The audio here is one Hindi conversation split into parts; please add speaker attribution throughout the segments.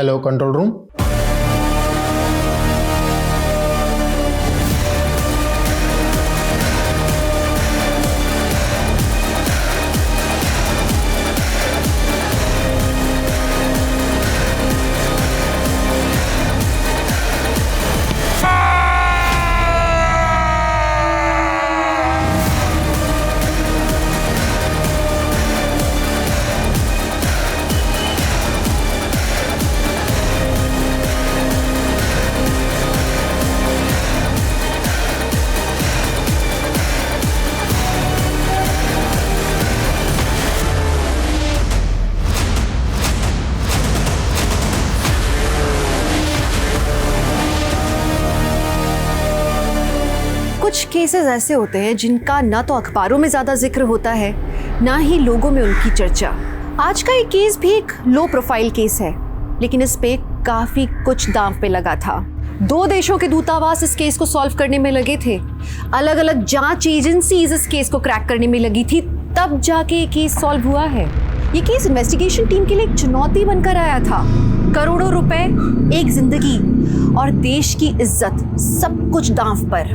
Speaker 1: Hello control room.
Speaker 2: कुछ केसेस ऐसे होते हैं जिनका ना तो अखबारों में ज्यादा जिक्र होता है, ना ही लोगों में उनकी चर्चा। आज का ये केस भी एक लो प्रोफाइल केस है, लेकिन इस पे काफी कुछ दांव पे लगा था। 2 देशों के दूतावास इस केस को सॉल्व करने में लगे थे, अलग अलग जांच एजेंसीज इस केस को क्रैक करने में लगी थी, तब जाके ये केस सॉल्व हुआ है। ये केस इन्वेस्टिगेशन टीम के लिए एक चुनौती बनकर आया था। करोड़ों रुपए, एक जिंदगी और देश की इज्जत, सब कुछ दांव पर।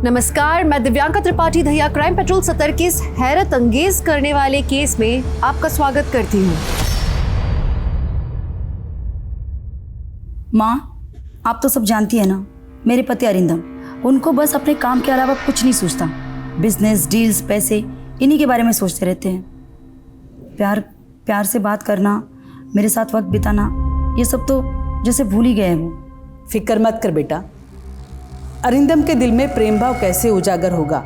Speaker 2: नमस्कार, मैं दिव्यांका त्रिपाठी दहिया क्राइम पेट्रोल सतर के इस हैरत अंगेज करने वाले केस में आपका स्वागत करती हूँ।
Speaker 3: माँ, आप तो सब जानती है ना, मेरे पति अरिंदम, उनको बस अपने काम के अलावा कुछ नहीं सूझता। बिजनेस, डील्स, पैसे, इन्हीं के बारे में सोचते रहते हैं। प्यार से बात करना, मेरे साथ वक्त बिताना, ये सब तो जैसे भूल ही गए हैं वो।
Speaker 4: फिक्र मत कर बेटा, अरिंदम के दिल में प्रेम भाव कैसे उजागर होगा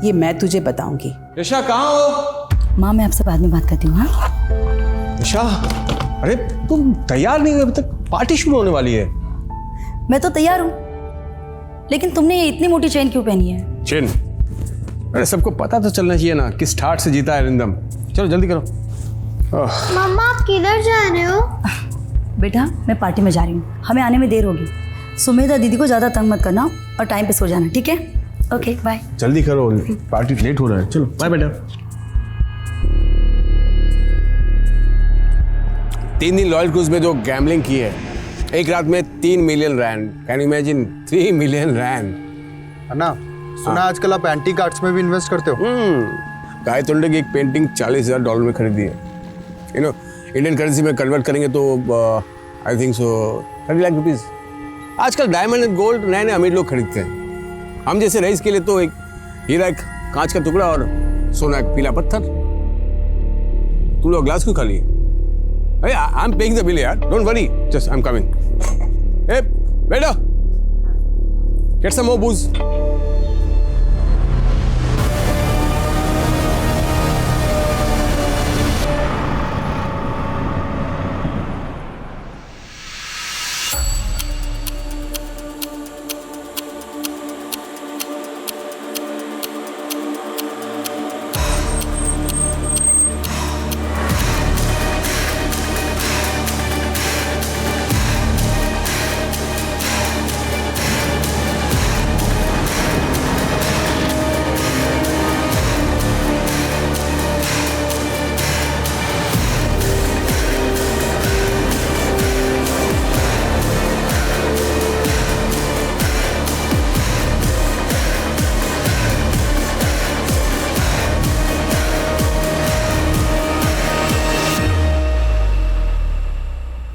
Speaker 4: ये मैं तुझे बताऊंगी।
Speaker 5: यशा कहाँ हो?
Speaker 3: माँ, मैं आपसे बाद में बात करती हूँ। हाँ
Speaker 5: यशा, अरे तुम तैयार नहीं हुए अभी तक, पार्टी शुरू होने वाली है।
Speaker 3: मैं तो तैयार हूँ, लेकिन तुमने ये इतनी मोटी चेन क्यों पहनी है?
Speaker 5: चेन? अरे सबको पता तो चलना चाहिए ना किस ठाट से जीता है अरिंदम। चलो जल्दी करो।
Speaker 6: मम्मा, आप किधर जा रहे हो?
Speaker 3: बेटा, मैं पार्टी में जा रही हूँ, हमें आने में देर होगी। सुमेधा दीदी को ज़्यादा तंग मत करना और टाइम पे सो जाना, ठीक है? Okay, bye.
Speaker 5: जल्दी करो, पार्टी लेट हो रहा है। चलो बाय बेटा। 3 दिन लॉयल क्रूज में जो गैम्बलिंग की है, एक रात में 3 million rand. Can you imagine? 3 million rand.
Speaker 7: अन्ना, सुना आजकल आप एंटी कार्ड्स में भी इन्वेस्ट करते हो?
Speaker 5: गाय तोंडे की एक पेंटिंग $40,000 में खरीदी है। यू नो, इंडियन करेंसी में कन्वर्ट करेंगे तो I think so 30 lakh rupees. आजकल डायमंड एंड गोल्ड नए नए अमीर लोग खरीदते हैं। हम जैसे रईस के लिए तो एक हीरा, एक कांच का टुकड़ा और सोना एक पीला पत्थर। तुम लोग ग्लास क्यों खाली? अरे I am paying the bill यार, don't worry, just I am coming. ए बेटा, गेट सम मोर बूज।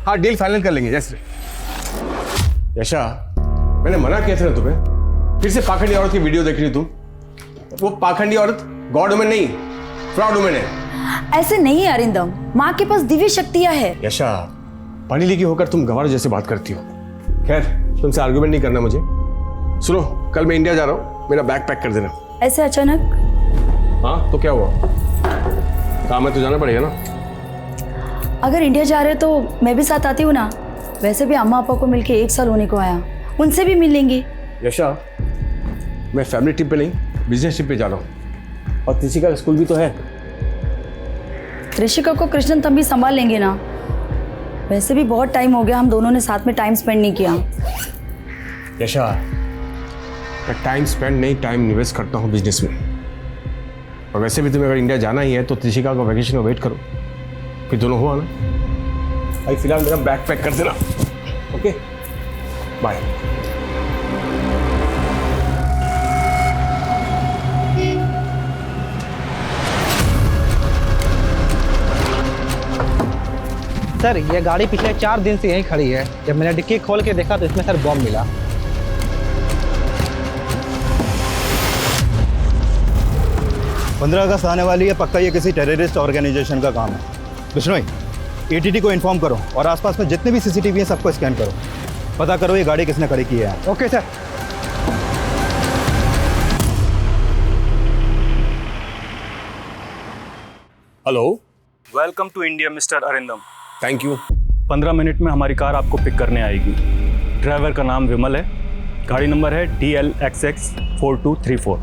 Speaker 5: हाँ, डील फाइनल कर लेंगे। जैसे यशा, मैंने मना किया था ना तुम्हें, फिर से पाखंडी औरत की वीडियो देख रही तुम। वो पाखंडी औरत गॉड वुमन नहीं, फ्रॉड वुमन है।
Speaker 3: ऐसे नहीं है अरिंदम, माँ के पास दिव्य शक्तियाँ है।
Speaker 5: यशा, पढ़ी लिखी होकर तुम गंवार जैसे बात करती हो। खैर, तुमसे आर्गुमेंट नहीं करना मुझे। सुनो, कल मैं इंडिया जा रहा हूँ, मेरा बैग पैक कर देना।
Speaker 3: ऐसे अचानक?
Speaker 5: हाँ तो क्या हुआ, काम है तो जाना पड़ेगा ना।
Speaker 3: अगर इंडिया जा रहे तो मैं भी साथ आती हूँ ना। वैसे भी अम्मा पापा को मिलके 1 साल होने को आया, उनसे भी मिल लेंगे।
Speaker 5: यशा, मैं फैमिली ट्रिप पे नहीं, बिजनेस ट्रिप पे जा रहा हूँ, और त्रिशिका का स्कूल भी तो है।
Speaker 3: त्रिशिका को कृष्णन तब भी संभाल लेंगे ना। वैसे भी बहुत टाइम हो गया हम दोनों ने साथ में टाइम स्पेंड नहीं किया।
Speaker 5: यशा, मैं टाइम स्पेंड नहीं, टाइम निवेस्ट करता हूँ बिजनेस में। और वैसे भी तुम्हें अगर इंडिया जाना ही है तो त्रिशिका को वैकेशन में वेट करो, फिर दोनों हो आना। अभी फिलहाल मेरा बैग पैक कर देना, ओके बाय।
Speaker 1: सर ये गाड़ी पिछले 4 दिन से यहीं खड़ी है। जब मैंने डिक्की खोल के देखा तो इसमें सर बॉम्ब मिला।
Speaker 8: पंद्रह अगस्त आने वाली है, पक्का ये किसी टेररिस्ट ऑर्गेनाइजेशन का काम है। बिश्नोई, एटीटी को इन्फॉर्म करो और आसपास में जितने भी सीसीटीवी हैं सबको स्कैन करो, पता करो ये गाड़ी किसने खड़ी की है।
Speaker 1: Okay sir.
Speaker 5: Hello,
Speaker 9: welcome to India mister Arindam.
Speaker 5: Thank you.
Speaker 9: 15 minute में हमारी कार आपको पिक करने आएगी। ड्राइवर का नाम विमल है, गाड़ी नंबर है DLXX 4234।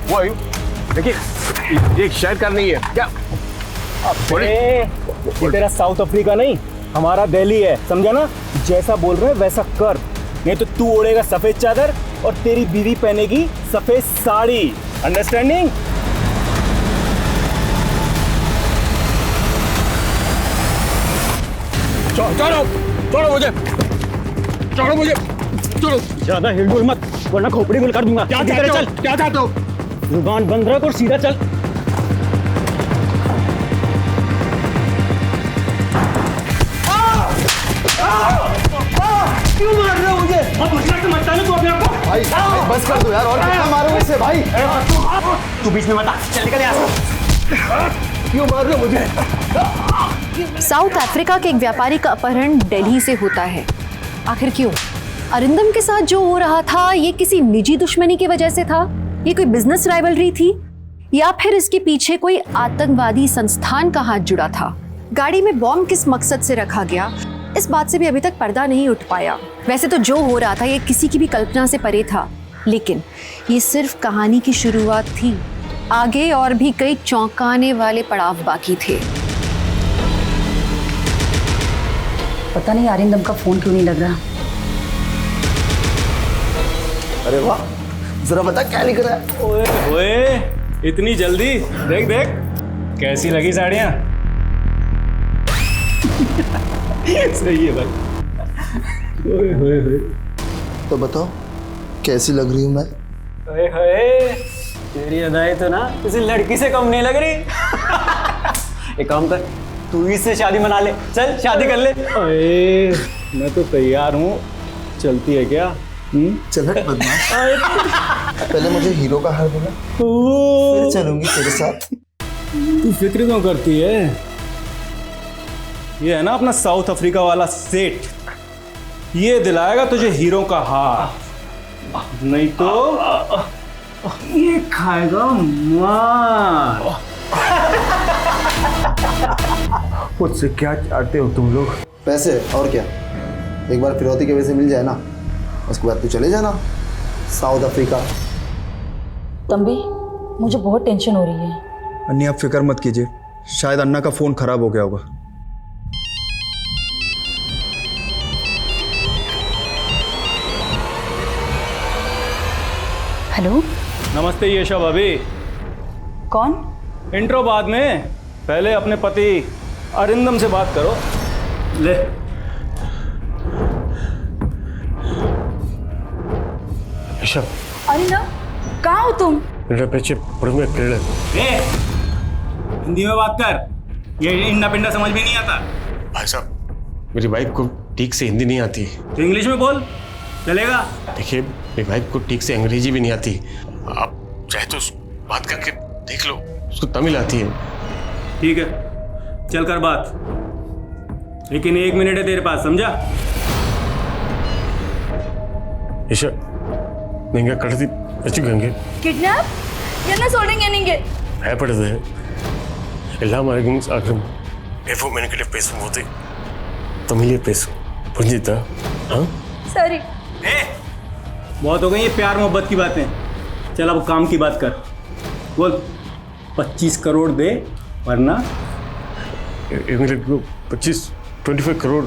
Speaker 5: वो आयु, देखिए ये शायद कार नहीं है क्या?
Speaker 9: ये तेरा साउथ अफ्रीका नहीं, हमारा दिल्ली है, समझा ना? जैसा बोल रहे हैं वैसा कर, नहीं तो तू ओढ़ेगा सफेद चादर और तेरी बीवी पहनेगी सफेद साड़ी। अंडरस्टैंडिंग?
Speaker 5: छोड़ो छोड़ो मुझे, छोड़ो मुझे, छोड़ो।
Speaker 9: ज्यादा हिलडुल मत वरना खोपड़ी गुल कर दूंगा।
Speaker 5: क्या चाहते हो? क्या चाहते हो?
Speaker 9: जुबान बंद रख और सीधा चल। क्यों मार रहे हो मुझे? अब मुझे तो मत तू अपने आप को।
Speaker 7: भाई बस कर दो यार, और कितना मारोगे इसे भाई?
Speaker 9: तू बीच में मत आ, चल निकल यहाँ से।
Speaker 5: क्यों मार रहे हो मुझे?
Speaker 2: साउथ अफ्रीका के एक व्यापारी का अपहरण दिल्ली से होता है। आखिर क्यों? अरिंदम के साथ जो हो रहा था ये किसी निजी दुश्मनी की वजह से था, ये कोई बिजनेस राइवलरी थी, या फिर इसके पीछे कोई आतंकवादी संस्थान का हाथ जुड़ा था? गाड़ी में बॉम्ब किस मकसद से रखा गया, इस बात से भी अभी तक पर्दा नहीं उठ पाया। वैसे तो जो हो रहा था ये किसी की भी कल्पना से परे था, लेकिन ये सिर्फ कहानी की शुरुआत थी। आगे और भी कई चौंकाने वाले पड़ाव बाकी थे।
Speaker 3: पता नहीं अरिंदम का फोन क्यों नहीं लग रहा।
Speaker 7: अरे वाह, जरा बता क्या लिख रहा है?
Speaker 9: ओए ओए, इतनी जल्दी? देख देख कैसी लगी साड़ियाँ। सही है भाई। ओए ओए ओए,
Speaker 7: तो बताओ कैसी लग रही हूँ मैं?
Speaker 9: ओए ओए, तेरी अदाएं तो ना किसी लड़की से कम नहीं लग रही। एक काम कर, तू इससे शादी मना ले, चल शादी कर ले। ओए मैं तो तैयार हूँ, चलती है क्या?
Speaker 7: चल हट बदमाश। पहले मुझे हीरो का हार बोला, फिर चलूंगी तेरे साथ।
Speaker 9: तू फिक्र क्यों करती है? ये है ना अपना साउथ अफ्रीका वाला सेठ, ये दिलाएगा तुझे हीरो का हार, नहीं तो ये खाएगा मार।
Speaker 5: मुझसे क्या चाहते हो तुम लोग?
Speaker 7: पैसे और क्या? एक बार फिरौती के वजह से मिल जाए ना, उसके बाद तू चले जाना साउथ अफ्रीका।
Speaker 3: तंबी, मुझे बहुत टेंशन हो रही है।
Speaker 8: अन्नी आप फिक्र मत कीजिए, शायद अन्ना का फ़ोन ख़राब हो गया होगा।
Speaker 3: हेलो,
Speaker 9: नमस्ते यशा भाभी।
Speaker 3: कौन?
Speaker 9: इंट्रो बाद में, पहले अपने पति अरिंदम से बात करो। ले
Speaker 3: अरिंदम, कहाँ हो तुम?
Speaker 9: हिंदी में बात कर, ये इंडा पिंडा समझ में नहीं आता।
Speaker 5: भाई साहब, मेरी वाइफ को ठीक से हिंदी नहीं आती।
Speaker 9: तो इंग्लिश में बोल, चलेगा?
Speaker 5: देखिए मेरी वाइफ को ठीक से अंग्रेजी भी नहीं आती, आप चाहे तो बात करके देख लो, उसको तमिल आती है।
Speaker 9: ठीक है, चल कर बात, लेकिन 1 मिनट है तेरे पास, समझा?
Speaker 5: ईशा നിങ്ങൾ കടത്തി വെച്ചിരിക്കുകയെങ്കിൽ
Speaker 3: किडनैप? என்ன சொல்றீங்க நீங்க?
Speaker 5: பயப்படுது எல்லாம் ஆகும் ஆகும் எப்போ மெனக்கிட்ட பேசும்போது தமிழே பேசும் புரிஞ்சுதா? हाँ
Speaker 3: सॉरी।
Speaker 9: बहुत हो गई ये प्यार मोहब्बत की बातें, चल अब काम की बात कर। बोल 25 करोड़ दे, वरना
Speaker 5: 25 करोड़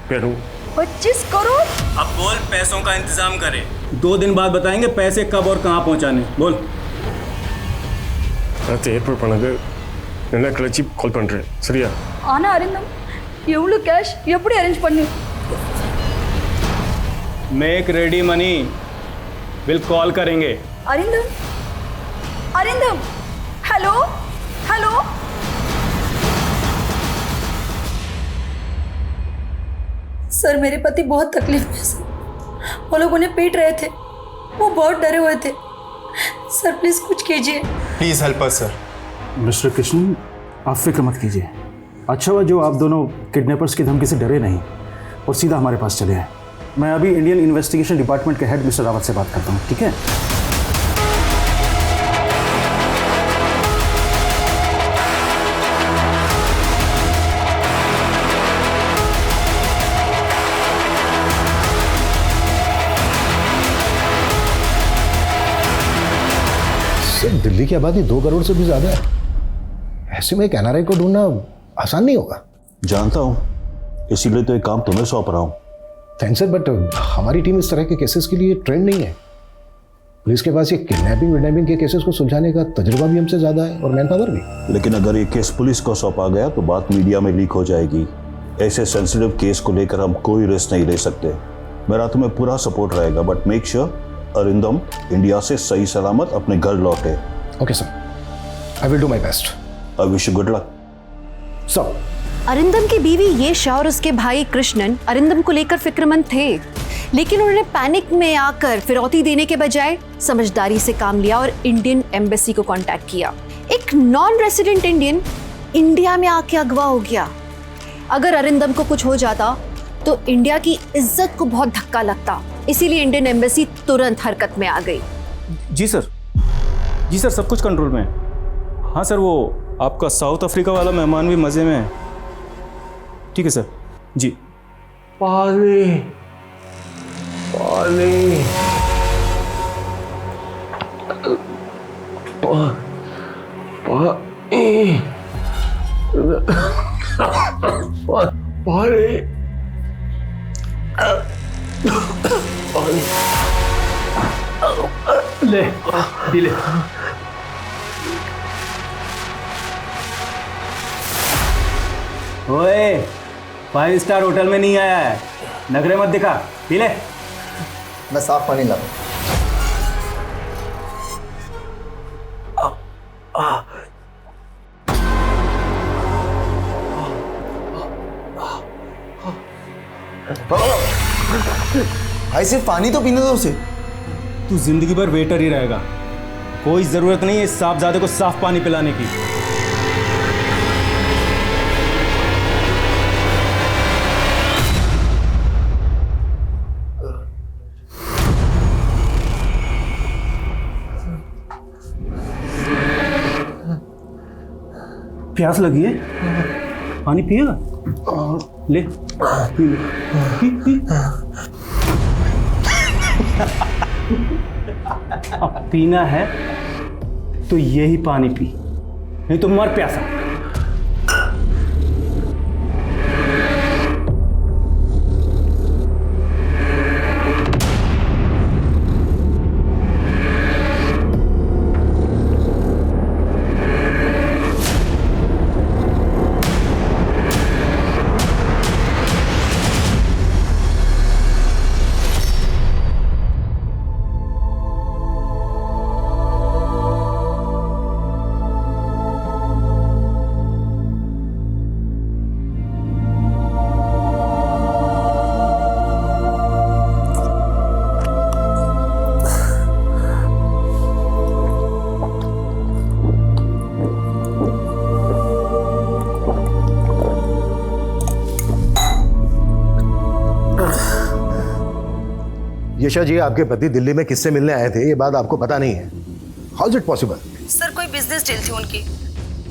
Speaker 5: पे दूँ।
Speaker 3: 25 करोड़?
Speaker 9: अब बोल पैसों का इंतजाम करे। 2 दिन बाद बताएंगे पैसे कब और कहाँ पहुँचाने। बोल।
Speaker 5: ஏற்பாடு பண்ணது என்ன கழிச்சு கால் பண்ணுறேன், சரியா?
Speaker 3: ஆனா அரிந்தம், எவ்வளவு கேஷ் எப்படி அரேஞ்ச் பண்ணி?
Speaker 9: Make ready money, will call करेंगे।
Speaker 3: Arindam, Arindam, hello, hello. Sir मेरे पति बहुत तकलीफ में सर, वो लोग उन्हें पीट रहे थे, वो बहुत डरे हुए थे। सर प्लीज कुछ कीजिए।
Speaker 7: Please help us sir.
Speaker 8: Mister Krishna, आप फिक्र मत कीजिए। अच्छा हुआ जो आप दोनों किडनैपर्स की धमकी से डरे नहीं और सीधा हमारे पास चले आए। मैं अभी इंडियन इन्वेस्टिगेशन डिपार्टमेंट के हेड मिस्टर रावत से बात करता हूँ, ठीक है?
Speaker 10: सर दिल्ली की आबादी 2 करोड़ से भी ज़्यादा है, ऐसे में एक NRI को ढूंढना आसान नहीं होगा।
Speaker 8: जानता हूँ, इसीलिए तो एक काम तुम्हें सौंप रहा हूँ।
Speaker 10: थैंक्स सर, बट हमारी टीम इस तरह के केसेस के लिए ट्रेंड नहीं है। पुलिस के पास ये किडनैपिंग के केसेस को सुलझाने का तजुर्बा भी हमसे ज़्यादा है और मैन पावर भी।
Speaker 8: लेकिन अगर ये केस पुलिस को सौंपा गया तो बात मीडिया में लीक हो जाएगी। ऐसे सेंसिटिव केस को लेकर हम कोई रिस्क नहीं ले सकते। मेरा तुम्हें पूरा सपोर्ट रहेगा, but make sure Arindam India से सही सलामत अपने घर लौटे।
Speaker 10: Okay sir, I will do my best.
Speaker 8: I wish you good luck.
Speaker 10: Sir,
Speaker 2: Arindam की बीवी येशा और उसके भाई कृष्णन अरिंदम को लेकर फिक्रमंद थे, लेकिन उन्होंने पैनिक में आकर फिरौती देने के बजाय समझदारी से काम लिया और इंडियन एम्बेसी को कांटेक्ट किया। एक नॉन रेसिडेंट इंडियन इंडिया में आके अगवा हो गया। अगर अरिंदम को कुछ हो जाता तो इंडिया की इज्जत को बहुत धक्का लगता, इसीलिए इंडियन एम्बेसी तुरंत हरकत में आ गई।
Speaker 9: जी सर, सब कुछ कंट्रोल में है। हाँ सर, वो आपका साउथ अफ्रीका वाला मेहमान भी मज़े में है। ठीक है सर जी।
Speaker 5: पानी पानी पानी
Speaker 9: ले ले। ओए, 5 स्टार होटल में नहीं आया है, नखरे मत दिखा। पी ले।
Speaker 7: मैं साफ पानी ला। भाई सिर्फ पानी तो पीने दो उसे।
Speaker 9: तू जिंदगी भर वेटर ही रहेगा, कोई जरूरत नहीं है इस सांपजादे को साफ पानी पिलाने की। प्यास लगी है, पानी पिएगा? ले पी ले, पी। अब पीना है तो यही पानी पी, नहीं तो मर प्यासा।
Speaker 10: यशा जी, आपके पति दिल्ली में किससे मिलने आए थे ये बात आपको पता नहीं है। How is it possible?
Speaker 3: Sir कोई बिजनेस डील थी उनकी,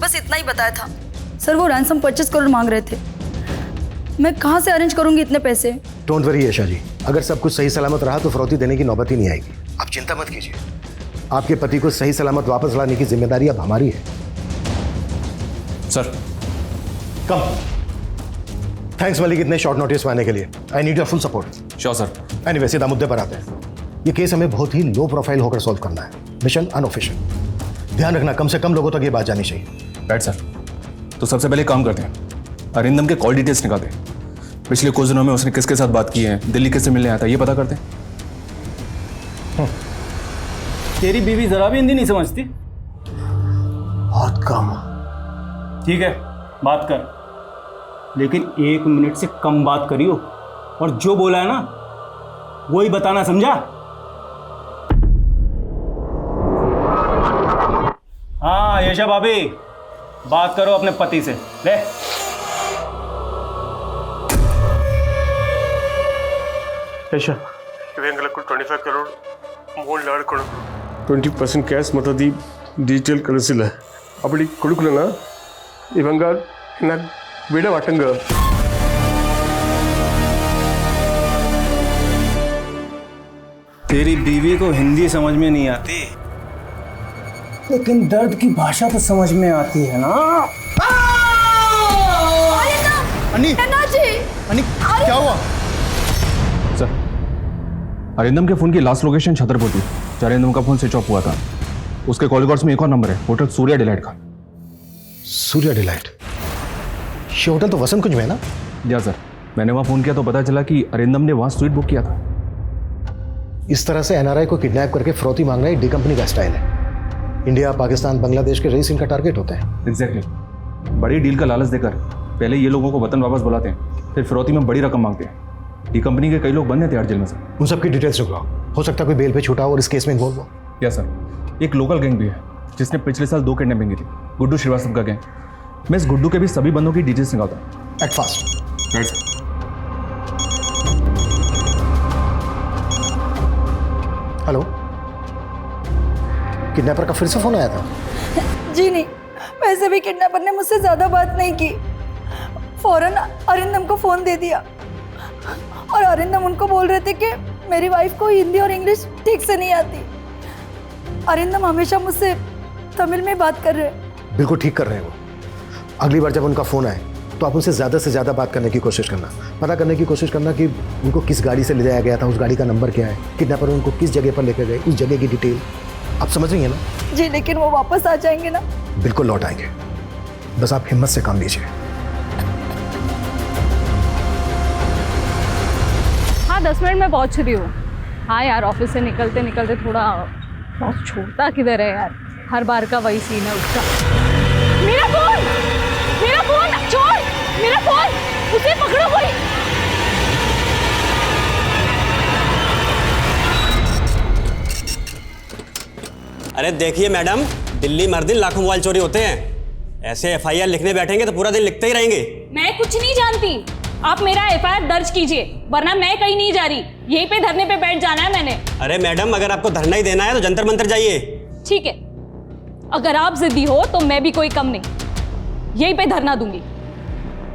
Speaker 3: बस इतना ही बताया था। सर वो रैंसम 25 करोड़ मांग रहे थे, मैं कहाँ से अरेंज करूंगी इतने पैसे?
Speaker 10: डोंट वरी यशा जी, अगर सब कुछ सही सलामत रहा तो फिरौती देने की नौबत ही नहीं आएगी। आप चिंता मत कीजिए। आपके पति को सही सलामत वापस लाने की जिम्मेदारी अब हमारी है।
Speaker 8: सर
Speaker 10: कम। थैंक्स मलिक, इतने शॉर्ट नोटिस में आने के लिए। I need your full support.
Speaker 8: Sure sir.
Speaker 10: Anyway, सीधा मुद्दे पर आते हैं। ये केस हमें बहुत ही लो प्रोफाइल होकर सॉल्व करना है। Mission unofficial. ध्यान रखना, कम से कम लोगों तक ये बात जानी चाहिए।
Speaker 8: Right sir. तो सबसे पहले काम करते हैं, अरिंदम के कॉल डिटेल्स निकालते हैं। पिछले कुछ दिनों में उसने किसके साथ बात की है, दिल्ली किससे मिलने आया था, ये पता करते हैं।
Speaker 9: तेरी बीवी जरा भी हिंदी नहीं समझती?
Speaker 10: बहुत कम।
Speaker 9: ठीक है, बात कर, लेकिन 1 मिनट से कम बात करियो, और जो बोला है ना वही बताना, समझा? हाँ यशा भाभी, बात करो अपने पति से। ले
Speaker 5: ಯಶ ಇವೆಂಗಲ 25 ಕರೋಡ್ ಮೂಲ ಲಾಡ್ ಕೊಡು 20% ಕ್ಯಾಶ್ ಮತ್ತದಿ ಡಿಜಿಟಲ್ ಕಳಿಸಿಲ್ಲ ಅಪ್ಪಡಿ ಕೊಡುಕಲನ ಇವಂಗ ನಾ ವಿಡ ವಾಟಂಗ
Speaker 9: तेरी बीवी को हिंदी समझ में नहीं आती, लेकिन दर्द की भाषा तो समझ में आती है ना।
Speaker 8: अन्नी, अन्नी, क्या हुआ? सर, अरिंदम के फोन की लास्ट लोकेशन छतरपुर थी। अरिंदम का फोन स्विच ऑफ हुआ था। उसके कॉल रिकॉर्ड्स में एक और नंबर है, होटल सूर्या डिलाइट का।
Speaker 10: सूर्या डिलाइट? ये होटल तो वसंत कुंज में है ना?
Speaker 8: या सर, मैंने वहाँ फोन किया तो पता चला कि अरिंदम ने वहाँ स्वीट बुक किया था।
Speaker 10: इस तरह से एनआरआई को किडनैप करके फिरौती मांगना एक डी कंपनी का स्टाइल है। इंडिया, पाकिस्तान, बांग्लादेश के रईस इनका टारगेट होते हैं।
Speaker 8: एग्जैक्टली। बड़ी डील का लालच देकर पहले ये लोगों को वतन वापस बुलाते हैं, फिर फिरौती में बड़ी रकम मांगते हैं। डी कंपनी के कई लोग बंद हैं तिहाड़ जेल में सर।
Speaker 10: उन सबकी डिटेल्स निकलाओ, हो सकता है कोई बेल पे छूटा हो और इस केस में इन्वॉल्व हो।
Speaker 8: या सर, एक लोकल गैंग भी है जिसने पिछले साल 2 किडनैपिंग की थी, गुड्डू श्रीवास्तव का गैंग। मैं इस गुड्डू के भी सभी बंदों की डिटेल्स निकालता हूँ।
Speaker 10: Act fast.
Speaker 8: Right sir.
Speaker 10: Hello, kidnapper का फिर से फोन आया था?
Speaker 3: जी नहीं, वैसे भी किडनैपर ने मुझसे ज़्यादा बात नहीं की। फौरन अरिंदम को फ़ोन दे दिया और अरिंदम उनको बोल रहे थे कि मेरी वाइफ को हिंदी और इंग्लिश ठीक से नहीं आती। अरिंदम हमेशा मुझसे तमिल में बात कर रहे हैं।
Speaker 10: बिल्कुल ठीक कर रहे हैं वो। अगली बार जब उनका फ़ोन आए तो आप उनसे ज़्यादा से ज़्यादा बात करने की कोशिश करना, पता करने की कोशिश करना कि उनको किस गाड़ी से ले जाया गया था, उस गाड़ी का नंबर क्या है, किडनैपर उनको किस जगह पर लेकर गए, उस जगह की डिटेल। आप समझ रही हैं ना?
Speaker 3: जी, लेकिन वो वापस आ जाएंगे ना?
Speaker 10: बिल्कुल लौट आएंगे, बस आप हिम्मत से काम लीजिए।
Speaker 11: हाँ 10 मिनट में पहुंच रही हूँ। हाँ यार, ऑफिस से निकलते निकलते थोड़ा बहुत छोड़ता किधर है यार, हर बार का वही सीन है उसका। मेरा फोन छोड़, मेरा फोन, उसे पकड़ो कोई।
Speaker 12: अरे देखिए मैडम, दिल्ली मर दिन लाखों मोबाइल चोरी होते हैं। ऐसे एफआईआर लिखने बैठेंगे तो पूरा दिन लिखते ही रहेंगे।
Speaker 11: मैं कुछ नहीं जानती, आप मेरा एफआईआर दर्ज कीजिए, वरना मैं कहीं नहीं जा रही, यहीं पे धरने पे बैठ जाना है मैंने।
Speaker 12: अरे मैडम, अगर आपको धरना ही देना है तो जंतर मंतर जाइए।
Speaker 11: ठीक है, अगर आप जिद्दी हो तो मैं भी कोई कम नहीं, यहीं पे धरना दूंगी।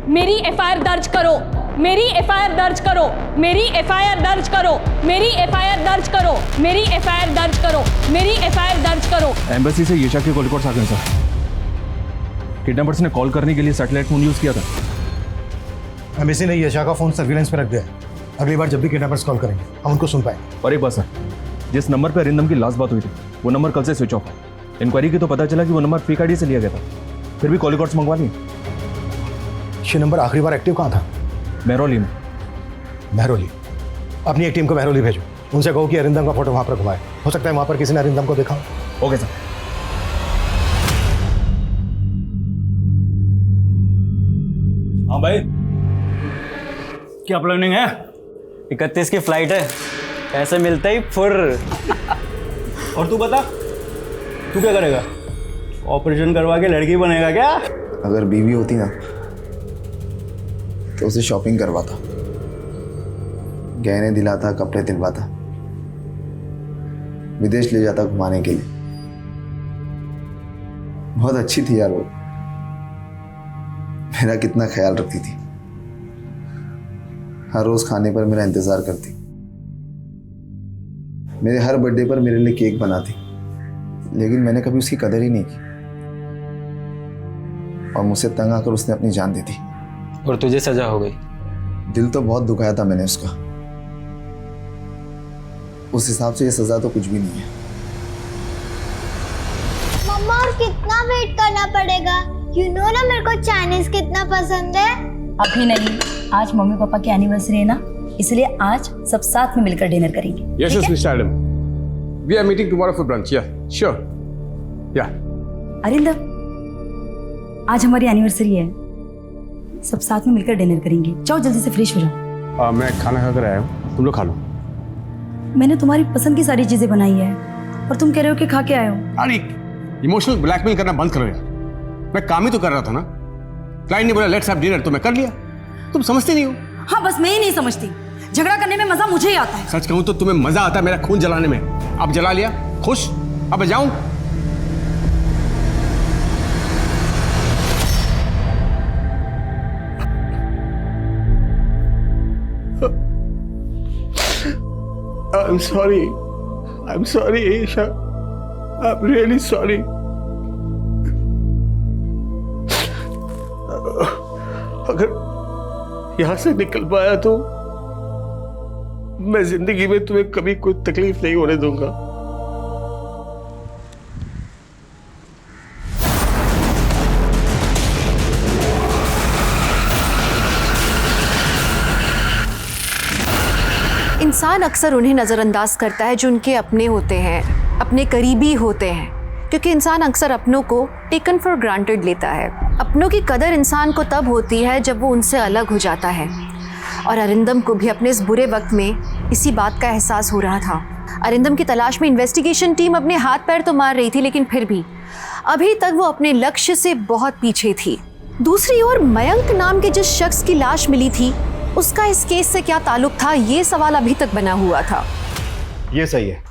Speaker 11: मेरी एफआईआर दर्ज करो, मेरी एफआईआर दर्ज करो, मेरी एफआईआर दर्ज करो, मेरी एफआईआर दर्ज करो, मेरी एफआईआर दर्ज करो, मेरी एफआईआर दर्ज करो।
Speaker 8: एम्बेसी से यशा के कॉल रिकॉर्ड्स आ गए सर। किडनैपर्स ने कॉल करने के लिए सैटेलाइट फोन यूज किया था।
Speaker 10: एम्बेसी ने यशा का फोन सर्विलेंस पे रख दिया है। अगली बार जब भी किडनैपर्स कॉल करेंगे हम उनको सुन पाए।
Speaker 8: और एक बात सर, जिस नंबर पर अरिंदम की लास्ट बात हुई थी वो नंबर कल से स्विच ऑफ है। इंक्वायरी की तो पता चला कि वो नंबर फेक आईडी से लिया गया था, फिर भी कॉल रिकॉर्ड्स मंगवा लिए।
Speaker 10: ये नंबर आखिरी बार एक्टिव कहाँ था?
Speaker 8: महरौली में।
Speaker 10: महरौली? अपनी एक टीम को महरौली भेजो, उनसे कहो कि अरिंदम का फोटो वहाँ पर घुमाए। हो सकता है वहाँ पर किसी ने अरिंदम को देखा हो।
Speaker 8: Okay sir.
Speaker 9: हाँ भाई, क्या प्लानिंग है?
Speaker 12: 31 की फ्लाइट है, ऐसे मिलते ही फुर।
Speaker 9: और तू बता, तू क्या करेगा? ऑपरेशन करवा के लड़की बनेगा क्या?
Speaker 7: अगर बीवी होती ना तो उसे शॉपिंग करवाता, गहने दिलाता, कपड़े दिलवाता, विदेश ले जाता घुमाने के लिए। बहुत अच्छी थी यार वो, मेरा कितना ख्याल रखती थी, हर रोज खाने पर मेरा इंतजार करती, मेरे हर बर्थडे पर मेरे लिए केक बनाती, लेकिन मैंने कभी उसकी कदर ही नहीं की और मुझसे तंग आकर उसने अपनी जान दे दी।
Speaker 9: और तुझे सजा हो गई।
Speaker 7: दिल तो बहुत दुखाया था मैंने उसका। उस हिसाब से ये सजा तो कुछ भी नहीं है।
Speaker 6: मम्मा और कितना वेट करना पड़ेगा? यू नो ना मेरे को चाइनीज कितना पसंद है।
Speaker 3: अभी नहीं, आज मम्मी पापा की एनिवर्सरी है ना, इसलिए आज सब साथ में मिलकर डिनर करेंगे।
Speaker 5: Yes, yes, Mr. Adam. We are meeting tomorrow for brunch. Yeah, sure. Yeah.
Speaker 3: Arindam, आज हमारी एनिवर्सरी है, सब साथ में मिलकर डिनर करेंगे। जाओ जल्दी से फ्रेश हो जाओ।
Speaker 5: मैं खाना खाकर आया हूँ, तुम लोग खा लो।
Speaker 3: मैंने तुम्हारी पसंद की सारी चीजें बनाई है और तुम कह रहे हो कि खा के आए हो।
Speaker 5: अरे इमोशनल ब्लैकमेल करना बंद करो यार। मैं काम ही तो कर रहा था ना। क्लाइंट ने बोला लेट्स हैव डिनर तो मैं कर लिया। तुम समझते नहीं हो।
Speaker 3: हाँ, बस मैं ही नहीं समझती। झगड़ा करने में मजा मुझे ही आता है।
Speaker 5: सच कहूं तो तुम्हें मजा आता है मेरा खून जलाने में। अब जला लिया, खुश? अब मैं जाऊं? I'm sorry. I'm sorry, Aisha. I'm really sorry. अगर यहां से निकल पाया तो मैं जिंदगी में तुम्हें कभी कोई तकलीफ नहीं होने दूंगा।
Speaker 2: इंसान अक्सर उन्हें नज़रअंदाज करता है जो उनके अपने होते हैं, अपने करीबी होते हैं, क्योंकि इंसान अक्सर अपनों को टेकन फॉर ग्रांटेड लेता है। अपनों की कदर इंसान को तब होती है जब वो उनसे अलग हो जाता है, और अरिंदम को भी अपने इस बुरे वक्त में इसी बात का एहसास हो रहा था। अरिंदम की तलाश में इन्वेस्टिगेशन टीम अपने हाथ पैर तो मार रही थी, लेकिन फिर भी अभी तक वो अपने लक्ष्य से बहुत पीछे थी। दूसरी ओर मयंक नाम के जिस शख्स की लाश मिली थी, उसका इस केस से क्या ताल्लुक था, ये सवाल अभी तक बना हुआ था।
Speaker 8: ये सही है,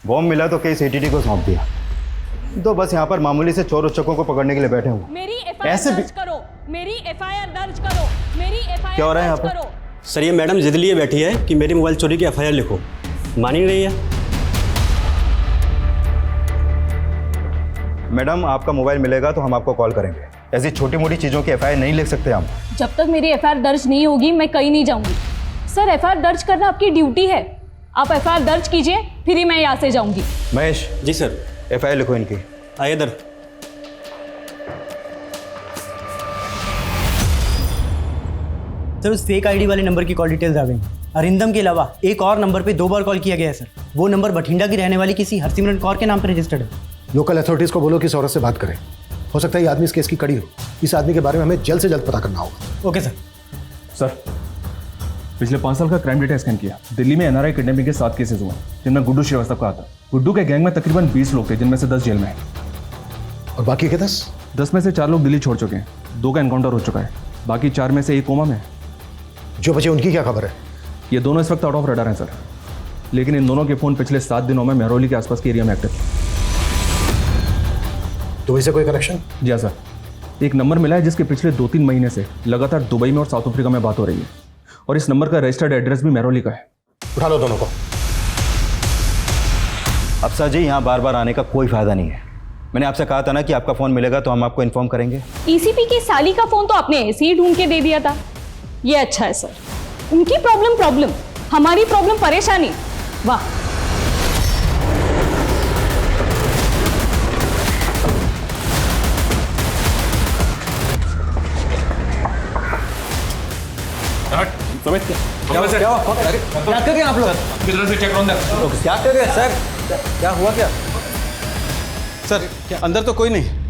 Speaker 8: बॉम्ब मिला तो केस एटीटी को सौंप दिया, तो बस यहाँ पर मामूली से चोर उच्चकों को पकड़ने के लिए बैठे हुए।
Speaker 11: मेरी एफआईआर दर्ज करो, मेरी एफआईआर दर्ज करो, मेरी एफआईआर
Speaker 8: क्या हो रहा है यहाँ
Speaker 11: दर्ज
Speaker 8: पर?
Speaker 11: करो।
Speaker 12: सर ये मैडम जिद लिए बैठी है कि मेरी मोबाइल चोरी की एफआईआर लिखो, मान ही नहीं रही है।
Speaker 8: मैडम आपका मोबाइल मिलेगा तो हम आपको कॉल करेंगे। ऐसी छोटी मोटी चीज़ों की एफआईआर नहीं लिख सकते हम।
Speaker 11: जब तक मेरी एफआईआर दर्ज नहीं होगी मैं कहीं नहीं जाऊंगी। सर एफआईआर दर्ज करना आपकी ड्यूटी है, आप एफआईआर दर्ज कीजिए, फिर ही मैं यहाँ से जाऊंगी।
Speaker 8: महेश
Speaker 12: जी सर।
Speaker 8: एफआईआर लिखो इनकी।
Speaker 12: आइए इधर।
Speaker 9: सर उस फेक आईडी वाले नंबर की कॉल डिटेल्स आ गई। अरिंदम के अलावा एक और नंबर पे 2 बार कॉल किया गया है सर। वो नंबर बठिंडा की रहने वाली किसी हरसिमरन कौर के नाम पर रजिस्टर्ड है।
Speaker 10: लोकल अथॉरिटीज़ को बोलो कि इस औरत से बात करें। हो सकता है ये आदमी इस केस की कड़ी हो। इस आदमी के बारे में हमें जल्द से जल्द पता करना होगा।
Speaker 11: Okay sir.
Speaker 13: सर पिछले 5 साल का क्राइम डेटा स्कैन किया। दिल्ली में एनआरआई किडनैपिंग के 7 केसेस हुए, जिनमें गुड्डू श्रीवास्तव का आता। गुड्डू के गैंग में तकरीबन 20 लोग थे, जिनमें से 10 जेल में हैं।
Speaker 10: और बाकी के 10
Speaker 13: में से 4 लोग दिल्ली छोड़ चुके हैं, 2 का एनकाउंटर हो चुका है, बाकी 4 में से 1 कोमा में है।
Speaker 10: जो बचे उनकी क्या खबर है?
Speaker 13: ये दोनों इस वक्त आउट ऑफ रडार हैं सर, लेकिन इन दोनों के फ़ोन पिछले 7 दिनों में मेहरौली के आसपास के एरिया में एक्टिव।
Speaker 10: दुबई से कोई कनेक्शन?
Speaker 13: जी हाँ सर, एक नंबर मिला है जिसके पिछले 2-3 महीने से लगातार दुबई में और साउथ अफ्रीका में बात हो रही है, और इस नंबर का रजिस्टर्ड एड्रेस भी मेहरौली का है।
Speaker 10: उठा लो दोनों को।
Speaker 8: अफसर जी यहाँ बार बार आने का कोई फायदा नहीं है। मैंने आपसे कहा था ना कि आपका फ़ोन मिलेगा तो हम आपको इन्फॉर्म करेंगे।
Speaker 11: ईसीपी की साली का फोन तो आपने ऐसे ही ढूंढ के दे दिया था। ये अच्छा है सर, उनकी प्रॉब्लम, हमारी प्रॉब्लम परेशानी। वाह।
Speaker 9: क्या कर रहे हैं आप लोग?
Speaker 14: किधर से चेक
Speaker 9: क्या कर रहे हैं सर? क्या हुआ क्या?
Speaker 14: सर क्या अंदर तो कोई नहीं?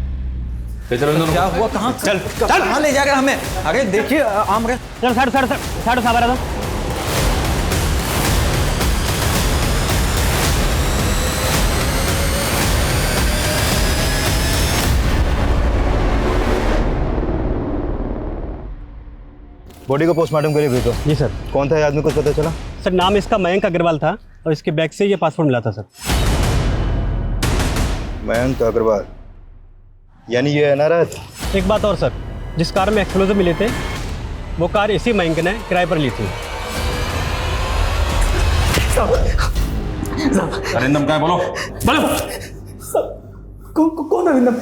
Speaker 9: क्या हुआ? कहाँ ले जाकर हमें? अरे देखिए आम रहे। सर साबर
Speaker 8: बॉडी को पोस्टमार्टम के लिए भेजो।
Speaker 12: जी सर।
Speaker 8: कौन था ये आदमी, कुछ पता चला?
Speaker 12: सर नाम इसका मयंक अग्रवाल था, और इसके बैग से ये पासपोर्ट मिला था सर।
Speaker 8: मयंक अग्रवाल, यानी ये एनआरआई था?
Speaker 12: एक बात और सर, जिस कार में एक्सप्लोजिव मिले थे वो कार इसी मयंक ने किराए पर ली थी।
Speaker 13: अरिंदम कहाँ है? बोलो।
Speaker 9: कौन अरिंदम?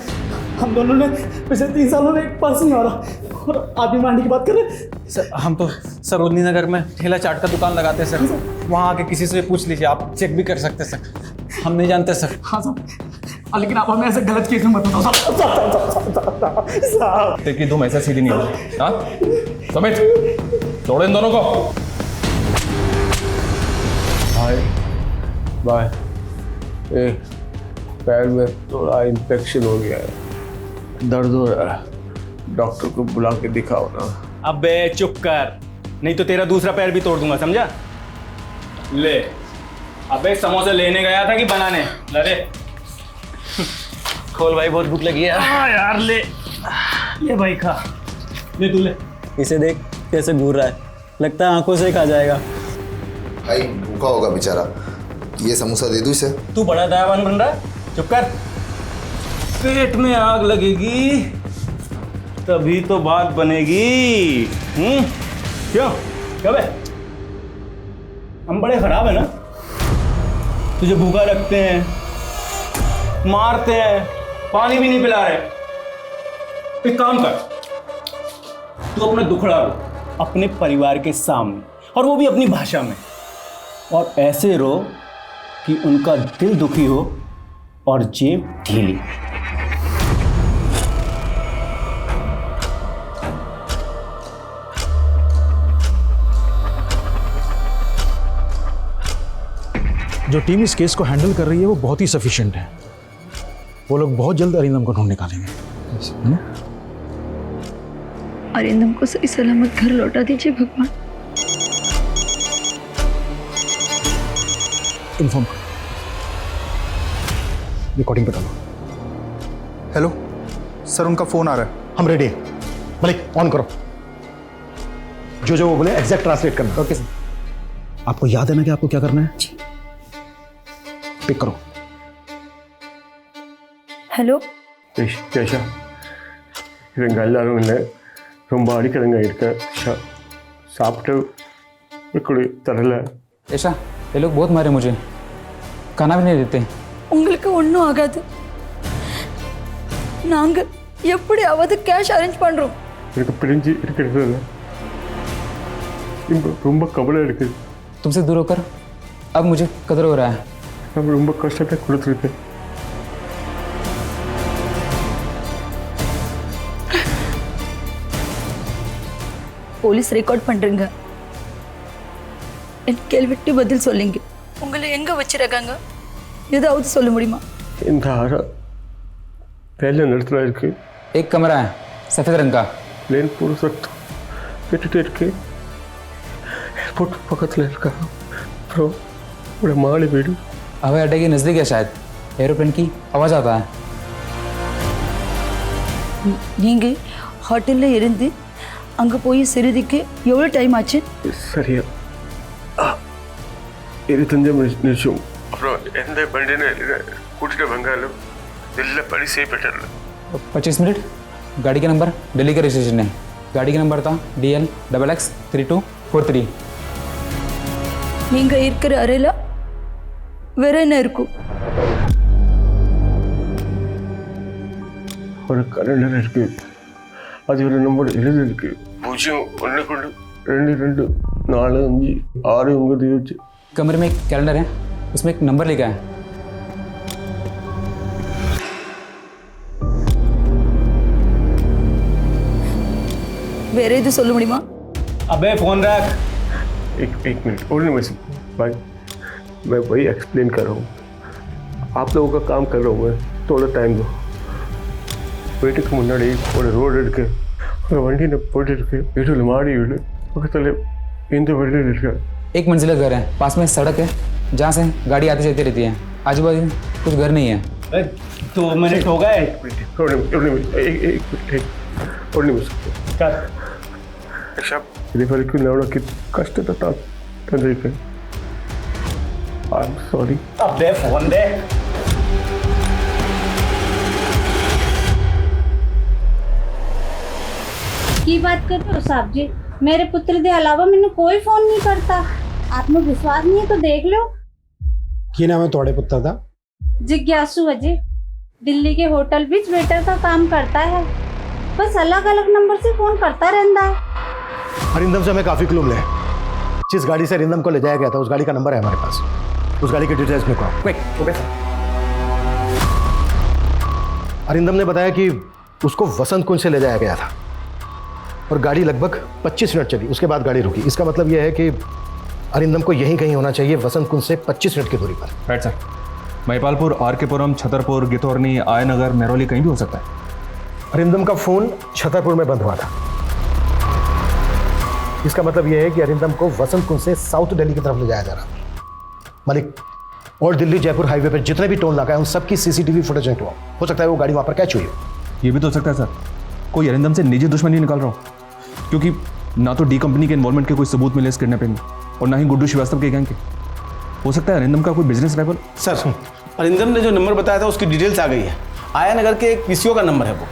Speaker 9: हम दोनों ने पिछले 3 सालों में एक पर्स नहीं मारा और आप भी मारने की बात कर रहे हैं?
Speaker 14: सर हम तो सरोजनी नगर में ठेला चाट का दुकान लगाते हैं सर। वहाँ आके किसी से पूछ लीजिए, आप चेक भी कर सकते हैं सर। हम नहीं जानते सर।
Speaker 9: हाँ साहब, लेकिन आप हमें ऐसे गलत केस में मत बताओ साहब।
Speaker 13: तेरी धूम ऐसा सीधी नहीं होती। हाँ समित, छोड़ो इन दोनों को।
Speaker 5: बाय। पैर में थोड़ा इन्फेक्शन हो गया है, दर्द हो रहा है, डॉक्टर को बुला के दिखाओ ना।
Speaker 9: अबे चुप कर, नहीं तो तेरा दूसरा पैर भी तोड़ दूंगा, समझा? ले। अबे समोसे लेने गया था कि बनाने? ले खोल भाई, बहुत भूख लगी है। हाँ यार, ले भाई खा, ले तू ले।
Speaker 12: इसे देख कैसे घूर रहा है, लगता है आंखों से खा जाएगा।
Speaker 7: भाई भूखा होगा बेचारा, ये समोसा दे दूँ इसे?
Speaker 9: तू बड़ा दयावान बन रहा है, चुप कर। पेट में आग लगेगी तभी तो बात बनेगी। क्यों क्या बे? हम बड़े खराब है ना? तुझे भूखा रखते हैं, मारते हैं, पानी भी नहीं पिला रहे। एक काम कर, तू अपना दुखड़ा रो अपने परिवार के सामने, और वो भी अपनी भाषा में, और ऐसे रो कि उनका दिल दुखी हो और जेब ढीली।
Speaker 15: जो टीम इस केस को हैंडल कर रही है वो बहुत ही सफिशिएंट है। वो लोग बहुत जल्द अरिंदम को ढूंढ निकालेंगे।
Speaker 16: अरिंदम को सही सलामत घर लौटा दीजिए भगवान।
Speaker 15: इन्फॉर्म करो, रिकॉर्डिंग पे डालो।
Speaker 8: हेलो सर, उनका फोन आ रहा है।
Speaker 10: हम रेडी हैं। मलिक ऑन करो, जो वो बोले एग्जैक्ट ट्रांसलेट करना।
Speaker 15: Okay sir. आपको याद है ना कि आपको क्या करना है? पिक करो।
Speaker 16: ஹலோ
Speaker 5: கேஷா, இவங்க எல்லாரும் இல்லை, ரொம்ப அடிக்கடங்க இருக்க, சாப்பிட்டு இப்படி தரல।
Speaker 17: ऐशा, ये लोग बहुत मारे मुझे, खाना भी नहीं देते।
Speaker 16: உங்களுக்கு ஒன்றும் ஆகாது, நாங்க எப்படியாவது கேஷ் அரேஞ்ச் பண்றோம்।
Speaker 5: எனக்கு பிரிஞ்சு இருக்கிறது ரொம்ப கவலை இருக்குது।
Speaker 17: तुमसे दूर होकर अब मुझे कदर हो रहा है।
Speaker 5: हम ரொம்ப கஷ்டத்தை கொடுத்துருக்கேன்।
Speaker 16: போலீஸ் ரெக்கார்ட் பண்றீங்க, என் கேள்விக்கு பதில் சொல்லுங்க। உங்களை எங்க வச்சிருக்காங்க ஏதாவது சொல்ல முடியுமா?
Speaker 5: இந்த ஆரா पहले नड़ता இருக்கு।
Speaker 17: एक कमरा है सफेद रंग का,
Speaker 5: प्लेन पूरा सख्त पेट இருக்கு, एयरपोर्ट பக்கத்துல இருக்கா, அப்புறம் ஒரு மாடி வீடு।
Speaker 17: हवाई अड्डे के नजदीक है, शायद एरोप्लेन की आवाज आता है।
Speaker 16: நீங்க ஹோட்டல்ல இருந்து அங்க போய் சிறுதிக்கு எவ்வளவு டைம் ஆச்சு?
Speaker 5: சரியா 25 நிமிஷம்। அப்புறம் எந்த பண்டினை கூட்டிட்டு வந்தாலும் दिल्ली बड़ी से पेट्रोल
Speaker 17: 25 मिनट। गाड़ी का नंबर दिल्ली का रजिस्ट्रेशन है। गाड़ी का नंबर था DL XX3243।
Speaker 16: நீங்க இருக்கிற அறையில வேற என்ன இருக்கும்?
Speaker 5: ஒரு கலண்டர் இருக்கு, அது ஒரு நம்பர் எழுதிருக்கு, 0112224569।
Speaker 17: कमरे में एक कैलेंडर है, उसमें एक नंबर लिखा है।
Speaker 16: வேற எது சொல்ல முடியுமா?
Speaker 9: अबे फोन रख।
Speaker 5: एक मिनट और नहीं भाई, मैं वही एक्सप्लेन कर रहा हूँ, आप लोगों का काम कर रहा हूँ मैं, थोड़ा टाइम दो। வீட்டுக்கு முன்னாடி ஒரு ரோடு இருக்கு, அங்கே வண்டியில் போயிட்டு இருக்கு, வீட்டில் மாடி வீடு பக்கத்தில் இந்த வீடு இருக்கு।
Speaker 17: एक मंजिला घर है, पास में सड़क है जहाँ से गाड़ी आती जाती रहती है, आजू बाजू कुछ घर नहीं है।
Speaker 9: 2 मिनट हो गए।
Speaker 5: और नहीं इदिवరకు నాకు కష్టత ತಂದಿಕ್ಕೆ आई एम सॉरी।
Speaker 9: अबे फोन दे।
Speaker 18: की बात कर रहे हो साहब जी? मेरे पुत्र के अलावा मैंने कोई फोन नहीं करता। आपको विश्वास नहीं है तो देख लो।
Speaker 15: की नाम है थोड़े पुत्र दा?
Speaker 18: जिज्ञासु अजय। दिल्ली के होटल भी वेटर का काम करता है, बस अलग अलग नंबर से फोन करता रहता है।
Speaker 10: अरिंदम से हमें काफ़ी क्लू मिले हैं। जिस गाड़ी से अरिंदम को ले जाया गया था उस गाड़ी का नंबर है हमारे पास। उस गाड़ी की डिटेल्स में कौन?
Speaker 1: Okay sir.
Speaker 10: अरिंदम ने बताया कि उसको वसंत कुंज से ले जाया गया था और गाड़ी लगभग 25 मिनट चली, उसके बाद गाड़ी रुकी। इसका मतलब यह है कि अरिंदम को यहीं कहीं होना चाहिए, वसंत कुंज से 25 मिनट की दूरी पर।
Speaker 13: Right sir. महिपालपुर, आर.के.पुरम, छतरपुर, गितौरनी, आयनगर, मेहरौली कहीं भी हो सकता है।
Speaker 10: अरिंदम का फोन छतरपुर में बंद हुआ था। इसका मतलब यह है कि अरिंदम को वसंत कुंज से साउथ दिल्ली की तरफ ले जाया जा रहा था। मलिक, और दिल्ली जयपुर हाईवे पर जितने भी टोल नाका है उन सबकी सीसीटीवी फुटेज निकलवाओ। हो सकता है वो गाड़ी वहां पर कैच हुई हो।
Speaker 13: ये भी तो हो सकता है सर, कोई अरिंदम से निजी दुश्मनी निकाल रहा हो, क्योंकि ना तो डी कंपनी के इन्वॉल्वमेंट के कोई सबूत मिले इस किडनैपिंग में और ना ही गुड्डू श्रीवास्तव के गैंग के। हो सकता है अरिंदम का कोई बिजनेस राइवल।
Speaker 19: सर, अरिंदम ने जो नंबर बताया था उसकी डिटेल्स आ गई है। आया नगर के एक पीसीओ का नंबर है वो।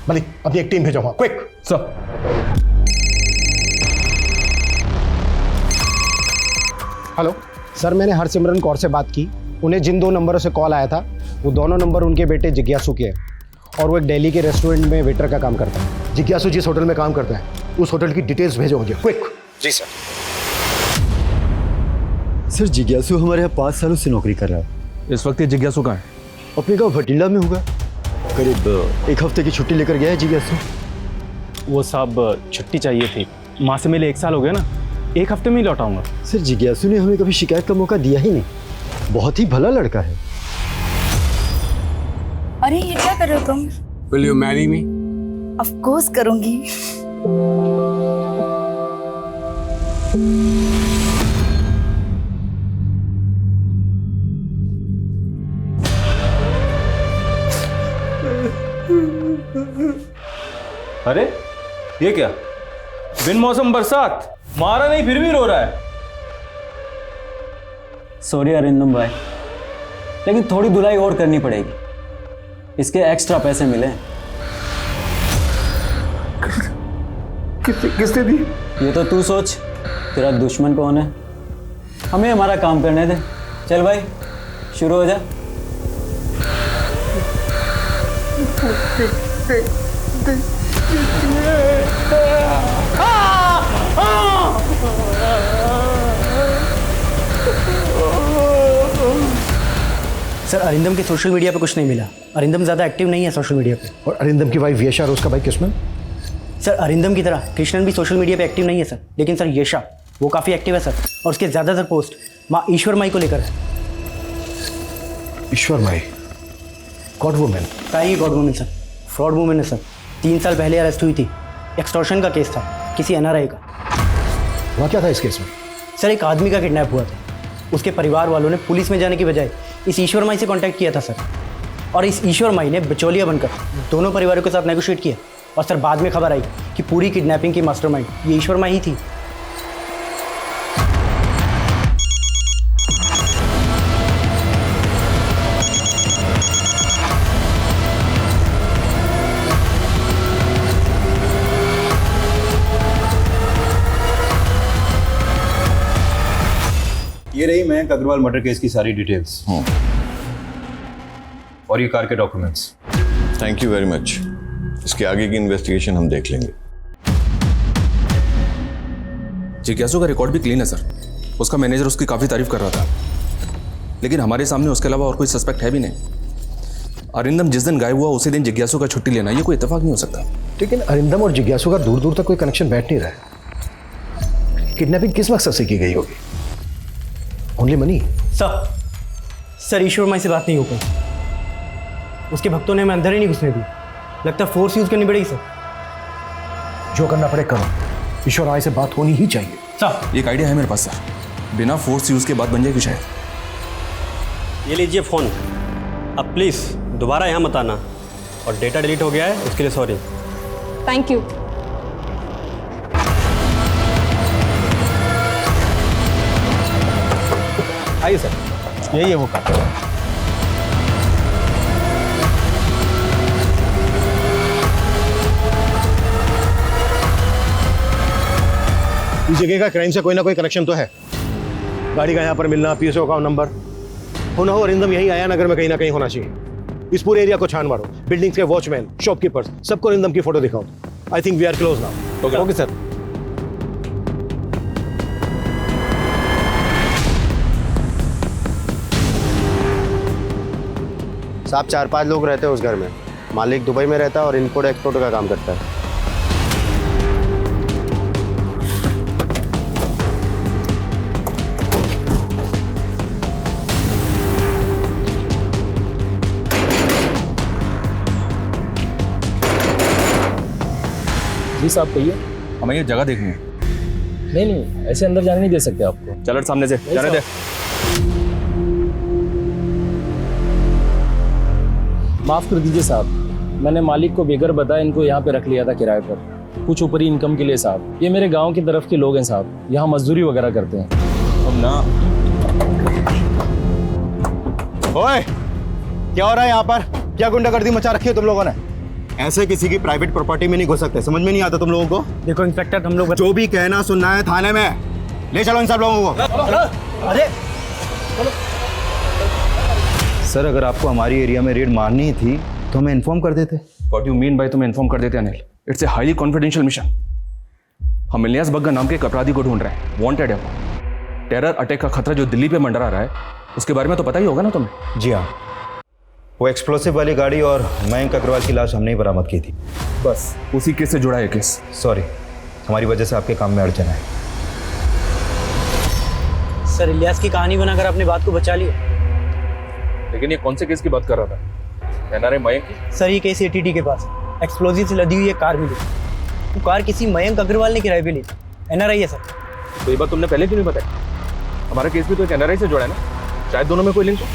Speaker 10: मलिक, अपनी एक टीम भेजो वहां, क्विक।
Speaker 13: सर।
Speaker 20: हेलो सर, मैंने हरसिमरन कौर से बात की। उन्हें जिन 2 नंबरों से कॉल आया था वो दोनों नंबर उनके बेटे जिज्ञासु के हैं और वो एक दिल्ली के रेस्टोरेंट में वेटर का काम करता है।
Speaker 10: जिज्ञासु जिस होटल में काम करता है उस होटल की डिटेल्स भेजो मुझे, क्विक।
Speaker 20: जी सर।
Speaker 21: सर, जिज्ञासु हमारे यहाँ 5 सालों से नौकरी कर रहा है।
Speaker 13: इस वक्त ये जिज्ञासु कहाँ है?
Speaker 21: अपने गाँव भटिंडा में होगा। करीब 1 हफ्ते की छुट्टी लेकर गया है जिज्ञासु।
Speaker 22: वो साहब छुट्टी चाहिए थी, माँ से मिले 1 साल हो गया ना, 1 हफ्ते में ही लौटाऊंगा।
Speaker 21: सर, जिज्ञासु ने हमें कभी शिकायत का मौका दिया ही नहीं, बहुत ही भला लड़का है।
Speaker 16: अरे ये क्या कर रहे हो तुम?
Speaker 5: Will you marry me?
Speaker 16: Of course करूंगी।
Speaker 22: अरे ये क्या, बिन मौसम बरसात, मारा नहीं फिर भी रो रहा है।
Speaker 9: सॉरी अरिंदम भाई, लेकिन थोड़ी धुलाई और करनी पड़ेगी, इसके एक्स्ट्रा पैसे मिले।
Speaker 21: किसने दी?
Speaker 9: ये तो तू सोच, तेरा दुश्मन कौन है। हमें हमारा काम करने दे। चल भाई शुरू हो जा।
Speaker 20: सर, अरिंदम के सोशल मीडिया पे कुछ नहीं मिला। अरिंदम ज़्यादा एक्टिव नहीं है सोशल मीडिया पे।
Speaker 10: और अरिंदम की वाइफ यशा और उसका भाई कृष्णन?
Speaker 20: सर, अरिंदम की तरह कृष्णन भी सोशल मीडिया पे एक्टिव नहीं है सर, लेकिन सर यशा वो काफ़ी एक्टिव है सर, और उसके ज़्यादातर पोस्ट माँ ईश्वर माई को लेकर है।
Speaker 10: ईश्वर माई गॉड वुमेन?
Speaker 20: क्या ही god women sir, fraud women है सर। 3 साल पहले अरेस्ट हुई थी, एक्सटॉर्शन का केस था किसी NRI का।
Speaker 10: वहाँ क्या था इस केस में?
Speaker 20: सर, एक आदमी का किडनैप हुआ था। उसके परिवार वालों ने पुलिस में जाने की बजाय इस ईश्वर माई से कांटेक्ट किया था सर, और इस ईश्वर माई ने बिचौलिया बनकर दोनों परिवारों के साथ नेगोशिएट किया, और सर बाद में खबर आई कि पूरी किडनैपिंग की मास्टरमाइंड ये ईश्वर माई ही थी।
Speaker 8: ये रही मयंक अग्रवाल मर्डर केस की सारी डिटेल्स और ये कार के documents.
Speaker 23: Thank you very much. इसके आगे की इन्वेस्टिगेशन हम देख लेंगे।
Speaker 13: जिज्ञासु का रिकॉर्ड भी क्लीन है सर। उसका मैनेजर उसकी काफ़ी तारीफ कर रहा था, लेकिन हमारे सामने उसके अलावा और कोई सस्पेक्ट है भी नहीं। अरिंदम जिस दिन गायब हुआ उसी दिन जिज्ञासु का छुट्टी लेना, ये कोई इत्तेफाक नहीं हो सकता।
Speaker 10: लेकिन अरिंदम और जिज्ञासु का दूर दूर तक कोई कनेक्शन बैठ नहीं रहा है। किडनैपिंग किस मकसद से की गई होगी? Only money?
Speaker 20: सर ईश्वर माई से बात नहीं हो पाई। उसके भक्तों ने हमें अंदर ही नहीं घुसने दी। लगता है फोर्स यूज करनी पड़ेगी सर।
Speaker 10: जो करना पड़े करो, ईश्वर माई से बात होनी ही चाहिए।
Speaker 13: सर एक आइडिया है मेरे पास सर, बिना फोर्स यूज के बात बन जाएगी शायद।
Speaker 12: ये लीजिए फ़ोन, अब प्लीज़ दोबारा यहाँ मत आना, और डेटा डिलीट हो गया है उसके लिए सॉरी।
Speaker 11: Thank you.
Speaker 20: आइए सर, यही है वो काम।
Speaker 10: इस जगह का क्राइम से कोई ना कोई कनेक्शन तो है। गाड़ी का यहाँ पर मिलना, पीएसओ का नंबर, हो ना हो अरिंदम यहीं आया नगर में कहीं ना कहीं होना चाहिए। इस पूरे एरिया को छान मारो, बिल्डिंग्स के वॉचमैन, शॉपकीपर्स, सबको अरिंदम की फोटो दिखाओ। I think we are close now. Okay sir.
Speaker 3: साहब 4-5 लोग रहते हैं उस घर में। मालिक दुबई में रहता है और इम्पोर्ट एक्सपोर्ट का काम करता है।
Speaker 13: जी साहब कहिए। हमें ये जगह देखनी है। नहीं ऐसे अंदर जाने नहीं दे सकते आपको। चलो सामने से जाने दे।
Speaker 22: माफ़ कर दीजिए साहब, मैंने मालिक को बेगर बताया इनको यहाँ पे रख लिया था किराए पर, कुछ ऊपरी इनकम के लिए साहब। ये मेरे गांव की तरफ के लोग हैं साहब, यहाँ मजदूरी वगैरह करते हैं।
Speaker 13: हम ना
Speaker 8: ओए, क्या हो रहा है यहाँ पर? क्या गुंडागर्दी मचा रखी है तुम लोगों ने? ऐसे किसी की प्राइवेट प्रॉपर्टी में नहीं घुस सकते, समझ में नहीं आता तुम लोगों को?
Speaker 20: देखो इंस्पेक्टर, हम लोग
Speaker 8: जो भी कहना सुनना है थाने में ले चलो इन सब लोगों को।
Speaker 20: अरे
Speaker 8: सर, अगर आपको हमारी एरिया में रेड मारनी थी तो हमें इन्फॉर्म कर देते।
Speaker 13: व्हाट यू मीन बाय तुम्हें इन्फॉर्म कर देते Anil? It's a highly confidential mission. हम इलियास बग्गा नाम के एक अपराधी को ढूंढ रहे हैं, वांटेड है वो। टेरर अटैक का खतरा जो दिल्ली पे मंडरा रहा है, उसके बारे में तो पता ही होगा ना तुम्हें?
Speaker 8: जी हाँ, वो एक्सप्लोसिव वाली गाड़ी और मयंक अग्रवाल की लाश हमने ही बरामद की थी।
Speaker 13: बस उसी केस से जुड़ा है केस।
Speaker 8: सॉरी, हमारी वजह से आपके काम में अड़चन है।
Speaker 20: सर, इलियास की कहानी बनाकर अपनी बात को बचा लिया।
Speaker 13: लेकिन ये कौन से केस की बात कर रहा था? एनआरआई मयंक की?
Speaker 20: सर, ये केस एटीटी के पास एक्सप्लोजिव से लदी हुई एक कार मिली। वो कार किसी मयंक अग्रवाल ने किराए पे ली। एनआरआई है सर।
Speaker 13: तो ये बात तुमने पहले क्यों नहीं बताई? हमारा केस भी तो एक एनआरआई से जुड़ा है ना, शायद दोनों में कोई लिंक हो।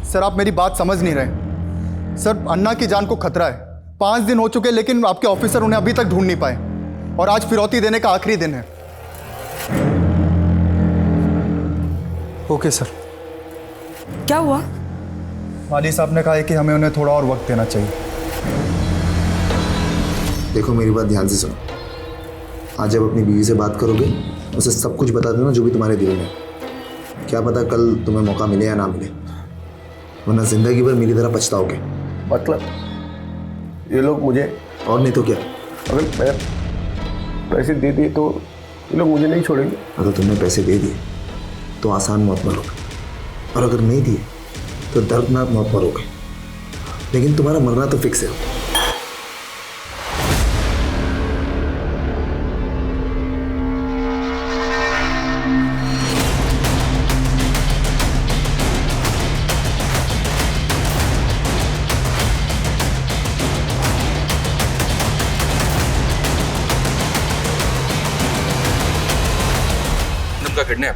Speaker 4: सर आप मेरी बात समझ नहीं रहे। सर, अन्ना की जान को खतरा है। 5 दिन हो चुके लेकिन आपके ऑफिसर उन्हें अभी तक ढूंढ नहीं पाए और आज फिरौती देने का आखिरी दिन है।
Speaker 6: Okay sir.
Speaker 16: क्या हुआ?
Speaker 4: वाली साहब ने कहा है कि हमें उन्हें थोड़ा और वक्त देना चाहिए।
Speaker 7: देखो मेरी बात ध्यान से सुनो। आज जब अपनी बीवी से बात करोगे उसे सब कुछ बता देना जो भी तुम्हारे दिल में। क्या पता कल तुम्हें मौका मिले या ना मिले, वरना जिंदगी भर मेरी तरह पछताओगे।
Speaker 5: मतलब ये लोग मुझे,
Speaker 7: और नहीं तो क्या,
Speaker 5: अगर मैं पैसे दे दिए तो ये लोग मुझे नहीं छोड़ेंगे।
Speaker 7: अगर तुमने पैसे दे दिए तो आसान मौत मरोगे, और अगर नहीं दिए तो दर्दनाक मौत मरोगे। लेकिन तुम्हारा मरना तो फिक्स है।
Speaker 13: का किडनैप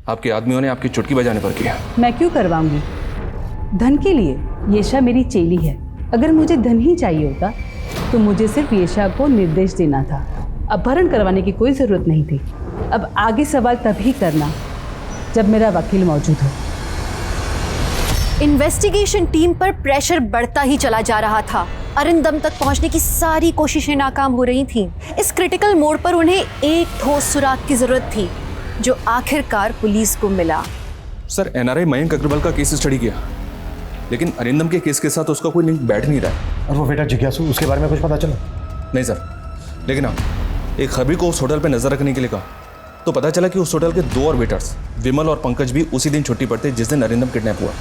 Speaker 13: आपके आदमियों ने आपकी चुटकी बजाने पर किया।
Speaker 24: मैं क्यों करवाऊंगी? धन के लिए? येशा मेरी चेली है। अगर मुझे धन ही चाहिए होता तो मुझे सिर्फ येशा को निर्देश देना था, अपहरण करवाने की कोई ज़रूरत नहीं थी। अब आगे सवाल तभी करना जब मेरा वकील मौजूद हो।
Speaker 2: इन्वेस्टिगेशन टीम पर प्रेशर बढ़ता ही चला जा रहा था। अरिंदम तक पहुंचने की सारी कोशिशें नाकाम हो रही थीं। इस क्रिटिकल मोड़ पर उन्हें एक ठोस सुराग की जरूरत थी, जो आखिरकार पुलिस को मिला।
Speaker 13: सर, एनआरआई मयंक अग्रवाल का केस स्टडी किया, लेकिन अरिंदम के केस के साथ उसका कोई लिंक बैठ नहीं रहा है।
Speaker 10: और वो बेटा जिज्ञासु, उसके बारे में कुछ पता चला?
Speaker 13: नहीं सर, लेकिन हाँ, एक खबरी को उस होटल पर नजर रखने के लिए कहा तो पता चला कि उस होटल के 2 और वेटर्स विमल और पंकज भी उसी दिन छुट्टी पर थे जिस दिन अरिंदम किडनैप हुआ।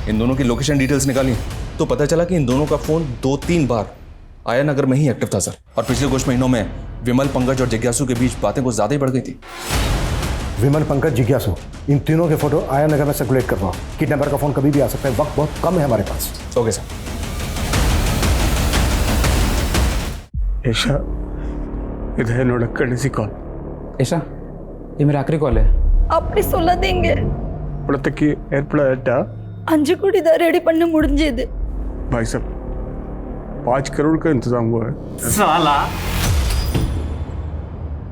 Speaker 13: इन दोनों की लोकेशन डिटेल्स निकाली तो पता चला कि इन दोनों का फोन 2-3 बार आया नगर में ही एक्टिव था सर। और पिछले कुछ महीनों में विमल, पंकज और जिज्ञासु के बीच बातें कुछ ज़्यादा ही बढ़ गई थी।
Speaker 10: विमल, पंकज, जिज्ञासु, इन तीनों के फोटो आया नगर में सर्कुलेट करवाओ। किडनैपर का फोन कभी भी आ सकता है, वक्त बहुत कम है हमारे पास।
Speaker 13: Okay sir.
Speaker 5: ऐशा इधर नोड़कने सी कॉल।
Speaker 17: ऐशा, ये मेरा आखिरी कॉल है।
Speaker 16: अपने 16 देंगे
Speaker 5: पुलत्तकी एयरपोर्ट
Speaker 16: अंजू कुड़ी रेडी पन्ने मुड़े दे।
Speaker 5: भाई साहब 5 करोड़ का इंतजाम हुआ है।
Speaker 19: साला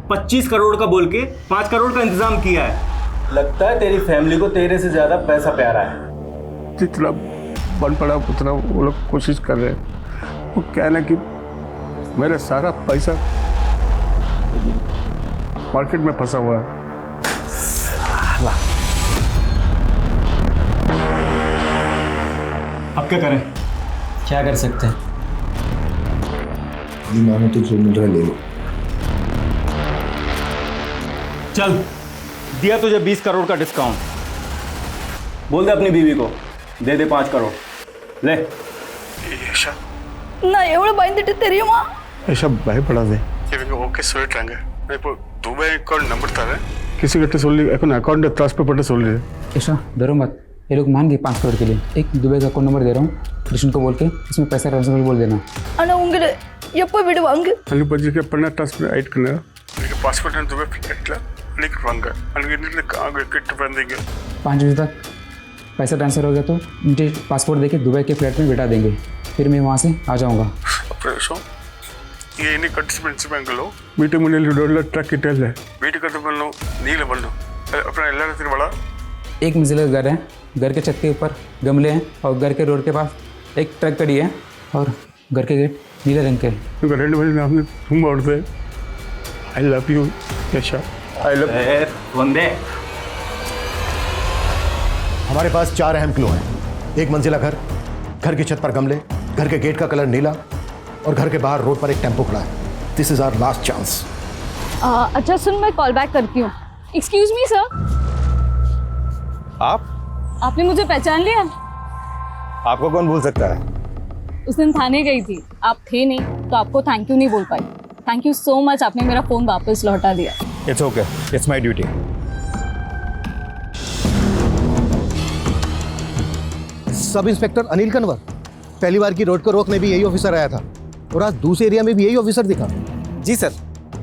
Speaker 19: 25 करोड़ का बोल के 5 करोड़ का इंतजाम किया है। लगता है तेरी फैमिली को तेरे से ज्यादा पैसा प्यारा है।
Speaker 5: जितना बन पड़ा उतना वो लोग कोशिश कर रहे हैं। वो क्या है ना कि मेरा सारा पैसा मार्केट में फंसा हुआ है।
Speaker 8: अब क्या करें?
Speaker 9: क्या कर सकते हैं?
Speaker 7: नहीं मानो तो जो मिल रहा है ले लो।
Speaker 19: चल, दिया तुझे 20 करोड़ का डिस्काउंट। बोल दे अपनी बीवी को दे दे 5 करोड़। ले।
Speaker 16: ना एवढं बांधिட்டு தெரியுமா?
Speaker 5: ऐसा பயப்படாதே दे இவங்க ஓகே சொல்லிட்டாங்க நான் இப்போ துபாய் அக்கௌண்ட் நம்பர் தரேன் किसी கிட்ட சொல்லி अकाउंट ट्रांसफर பண்ண சொல்லு
Speaker 17: ऐसा डरो मत, ये लोग मान गए 5 करोड़ के लिए। एक दुबई का अकाउंट नंबर दे रहा हूँ, कृष्ण को बोल के इसमें पैसा ट्रांसफर बोल देना।
Speaker 16: ஆனா உங்களை எப்போ விடுவாங்க?
Speaker 5: அங்கே பட்ஜெட் பண்ண ट्रांसफर ऐड करना எனக்கு பாஸ்போர்ட் நான் दुबई फ्लाइटல लेके வாங்க அங்கே இருந்து அங்கே கிட்ட வந்தீங்க
Speaker 17: 5 बजे तक पैसा ट्रांसफर हो गया तो मुझे पासपोर्ट देके दुबई के फ्लैट में बिठा देंगे, फिर मैं वहाँ से आ जाऊँगा।
Speaker 5: ये इन्हीं कंटिस्पेंसी बैंकलो मीटिंग में $1 ट्रक की टेल है वीट करते बनलो नीले बनलो अपना एल्ला रहते बड़ा।
Speaker 17: एक मंजिला घर है, घर के छत के ऊपर गमले हैं और घर के रोड के पास एक ट्रक खड़ी है और घर के गेट नीले रंग के।
Speaker 5: क्योंकि रेंड वाले नाम ने तुम उड़ते आई लव यू यशा आई लव
Speaker 19: वंदे।
Speaker 10: हमारे पास 4 अहम क्लू हैं। एक मंजिला घर, घर की छत पर गमले, घर के गेट का कलर नीला और घर के बाहर रोड पर एक टेम्पो खड़ा है। This is our last chance.
Speaker 11: अच्छा सुन, मैं कॉल बैक करती हूँ। एक्सक्यूज मी सर, आपने मुझे पहचान लिया?
Speaker 8: आपको कौन भूल सकता है?
Speaker 11: उस दिन थाने गई थी, आप थे नहीं तो आपको थैंक यू नहीं बोल पाई। थैंक यू सो मच, आपने मेरा फ़ोन वापस लौटा दिया।
Speaker 8: It's okay, it's my duty.
Speaker 10: Sub inspector Anil Kanwar, पहली बार की रोड को रोकने भी यही ऑफिसर आया था और आज दूसरे एरिया में भी यही ऑफिसर दिखा।
Speaker 19: जी सर।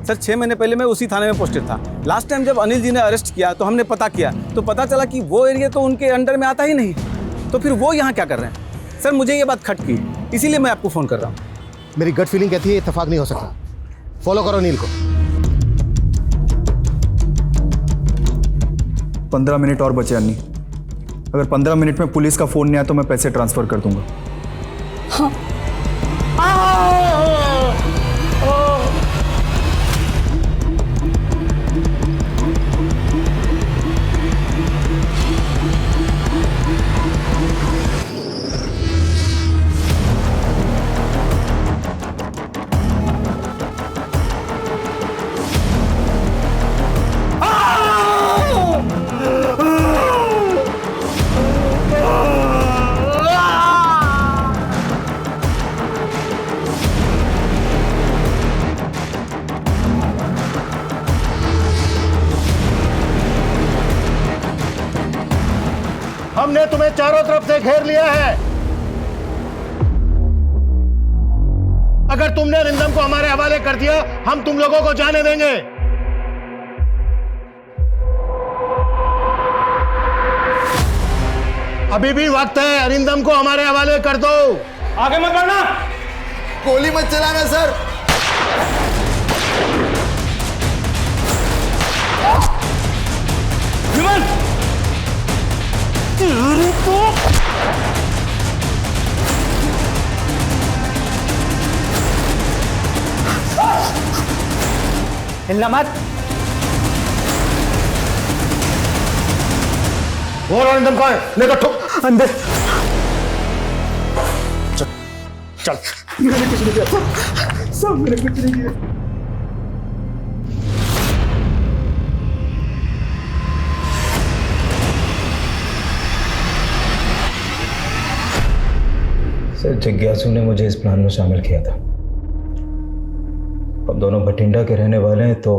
Speaker 19: सर 6 महीने पहले मैं उसी थाने में पोस्टेड था। लास्ट टाइम जब अनिल जी ने अरेस्ट किया तो हमने पता किया तो पता चला कि वो एरिया तो उनके अंडर में आता ही नहीं, तो फिर वो यहाँ क्या कर रहे हैं? सर मुझे ये बात खटकी, इसीलिए मैं आपको फ़ोन कर रहा हूँ।
Speaker 10: मेरी गट फीलिंग कहती है इत्तेफाक नहीं हो सकता। फॉलो करो अनिल को।
Speaker 8: 15 मिनट और बचे अन्नी। अगर 15 मिनट में पुलिस का फ़ोन नहीं आया तो मैं पैसे ट्रांसफ़र कर दूंगा।
Speaker 16: हाँ।
Speaker 10: हमने तुम्हें चारों तरफ से घेर लिया है। अगर तुमने अरिंदम को हमारे हवाले कर दिया, हम तुम लोगों को जाने देंगे। अभी भी वक्त है, अरिंदम को हमारे हवाले कर दो।
Speaker 19: आगे मत बढ़ना।
Speaker 7: गोली मत चलाना सर।
Speaker 19: विमल तो
Speaker 20: हिलना मत।
Speaker 10: और अरिंदम कहाँ है? लेकर ठोक
Speaker 20: अंदर।
Speaker 10: चल। मैंने कुछ नहीं किया सब मैंने कुछ नहीं किया।
Speaker 6: सर जिज्ञासु ने मुझे इस प्लान में शामिल किया था। हम दोनों भटिंडा के रहने वाले हैं तो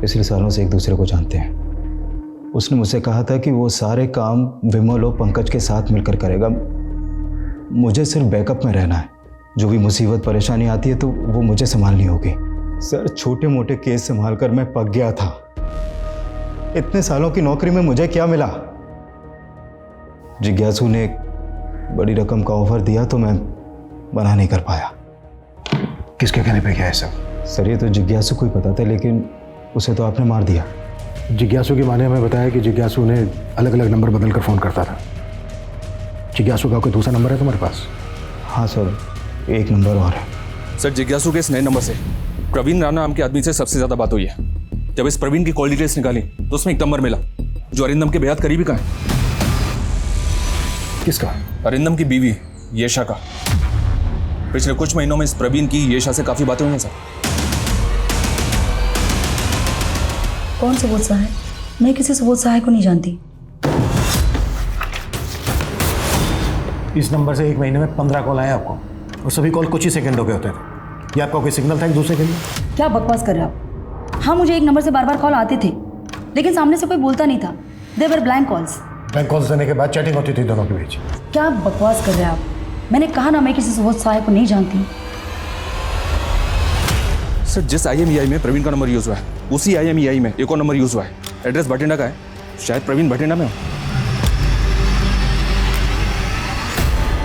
Speaker 6: पिछले सालों से एक दूसरे को जानते हैं। उसने मुझसे कहा था कि वो सारे काम विमल और पंकज के साथ मिलकर करेगा। मुझे सिर्फ बैकअप में रहना है। जो भी मुसीबत परेशानी आती है तो वो मुझे संभालनी होगी। सर छोटे मोटे केस संभाल कर मैं पक गया था। इतने सालों की नौकरी में मुझे क्या मिला? जिज्ञासु ने एक बड़ी रकम का ऑफर दिया तो मैं मना नहीं कर पाया।
Speaker 10: किसके कहने पे क्या है सब?
Speaker 6: सर ये तो जिज्ञासु को ही पता था, लेकिन उसे तो आपने मार दिया।
Speaker 10: जिज्ञासु की माँ ने हमें बताया कि जिज्ञासु ने अलग अलग नंबर बदल कर फ़ोन करता था। जिज्ञासु का कोई दूसरा नंबर है तुम्हारे पास?
Speaker 6: हाँ सर, एक नंबर और है।
Speaker 13: सर जिज्ञासु के इस नए नंबर से प्रवीण राणा नाम के आदमी से सबसे ज़्यादा बात हुई है। जब इस प्रवीण की कॉल डिटेल्स निकाली तो उसमें एक नंबर मिला जो अरिंदम के बेहद करीबी का है।
Speaker 8: किसका?
Speaker 13: अरिंदम की बीवी येशा का। पिछले कुछ महीनों में इस प्रवीण की येशा से काफी बातें हुई हैं सर।
Speaker 16: कौन सुबोध सहाय? मैं किसी सुबोध सहाय को नहीं जानती।
Speaker 10: इस नंबर से एक महीने में 15 कॉल आए आपको, और सभी कॉल कुछ ही सेकंडों के होते थे। ये आपका कोई सिग्नल था एक दूसरे के लिए?
Speaker 16: क्या बकवास कर रहे हो आप? हाँ, मुझे एक नंबर से बार बार कॉल आते थे, लेकिन सामने से कोई बोलता नहीं था। दे वर ब्लैंक कॉल्स।
Speaker 10: ब्लैंक कॉल्स देने के बाद चैटिंग होती थी दोनों के बीच।
Speaker 16: क्या बकवास कर रहे हैं आप? मैंने कहा ना, मैं किसी सुबोध सहाय को नहीं जानती।
Speaker 13: सर, जिस IMEI में प्रवीण का नंबर यूज हुआ है, उसी IMEI में एक और नंबर यूज हुआ है। एड्रेस भटिंडा का है, शायद प्रवीण भटिंडा में हो।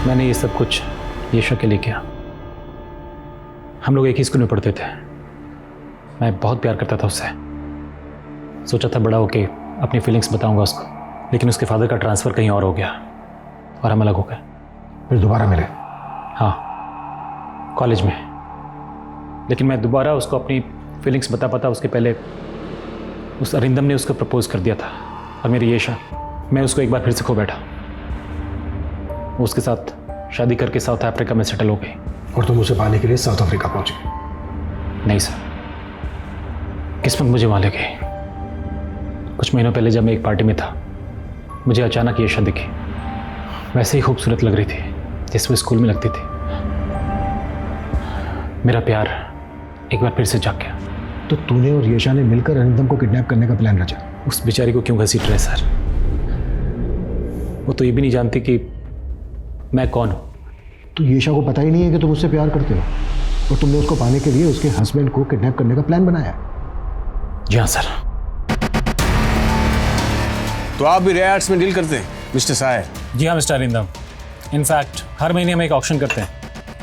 Speaker 22: मैंने ये सब कुछ येशा के लिए किया। हम लोग एक ही स्कूल में पढ़ते थे। मैं बहुत प्यार करता था उससे। सोचा था बड़ा होके अपनी फीलिंग्स बताऊंगा उसको, लेकिन उसके फादर का ट्रांसफ़र कहीं और हो गया और हम अलग हो गए।
Speaker 10: फिर दोबारा मिले?
Speaker 22: हाँ, कॉलेज में। लेकिन मैं दोबारा उसको अपनी फीलिंग्स बता उसके पहले उस अरिंदम ने उसको प्रपोज कर दिया था, और मेरी येशा, मैं उसको एक बार फिर से खो बैठा। वो उसके साथ शादी करके साउथ अफ्रीका में सेटल हो गई।
Speaker 10: और तुम उसे पाने के लिए साउथ अफ्रीका पहुंचे?
Speaker 22: नहीं सर, किस्मत मुझे वहाँ ले गई। कुछ महीनों पहले जब मैं एक पार्टी में था, मुझे अचानक येशा दिखी। वैसे ही खूबसूरत लग रही थी जैसे वो स्कूल में लगती थी। मेरा प्यार एक बार फिर से जाग गया।
Speaker 10: तो तूने और येशा ने मिलकर अरिंदम को किडनैप करने का प्लान रचा?
Speaker 22: उस बेचारी को क्यों घसीट रहे सर? वो तो ये भी नहीं जानती कि मैं कौन हूँ।
Speaker 10: तो येशा को पता ही नहीं है कि तुम उससे प्यार करते हो, और तुमने उसको पाने के लिए उसके हस्बैंड को किडनैप करने का प्लान बनाया?
Speaker 22: जी हाँ सर।
Speaker 5: तो आप भी रेयर आर्ट्स में डील करते हैं मिस्टर सायर?
Speaker 22: जी हाँ मिस्टर अरिंदम। इनफैक्ट हर महीने हम एक ऑक्शन करते हैं,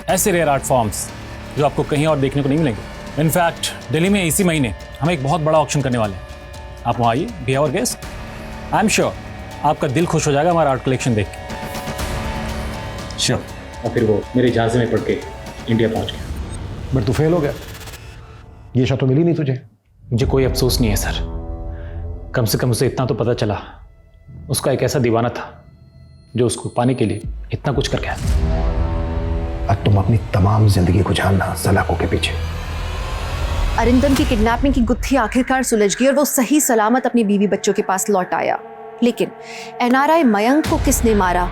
Speaker 22: ऐसे रेयर आर्ट फॉर्म्स जो आपको कहीं और देखने को नहीं मिलेंगे। इनफैक्ट दिल्ली में इसी महीने हम एक बहुत बड़ा ऑक्शन करने वाले हैं। आप वहाँ आइए, be our guest. I am sure आपका दिल खुश हो जाएगा हमारा आर्ट कलेक्शन देख के।
Speaker 5: श्योर।
Speaker 22: और फिर वो मेरे जहाज़े में पढ़ के इंडिया पहुँच गया।
Speaker 10: बट तू फेल हो गया। येशा तो मिली नहीं तुझे?
Speaker 22: मुझे कोई अफसोस नहीं है सर। कम से कम उसे इतना तो पता चला, उसका एक ऐसा दीवाना था जो उसको पाने के लिए इतना कुछ कर गया।
Speaker 10: अब तुम अपनी तमाम जिंदगी को जानना सलाखों के पीछे।
Speaker 2: अरिंदम की किडनैपिंग की गुत्थी आखिरकार सुलझ गई और वो सही सलामत अपनी बीवी बच्चों के पास लौट आया। लेकिन NRI मयंक को किसने मारा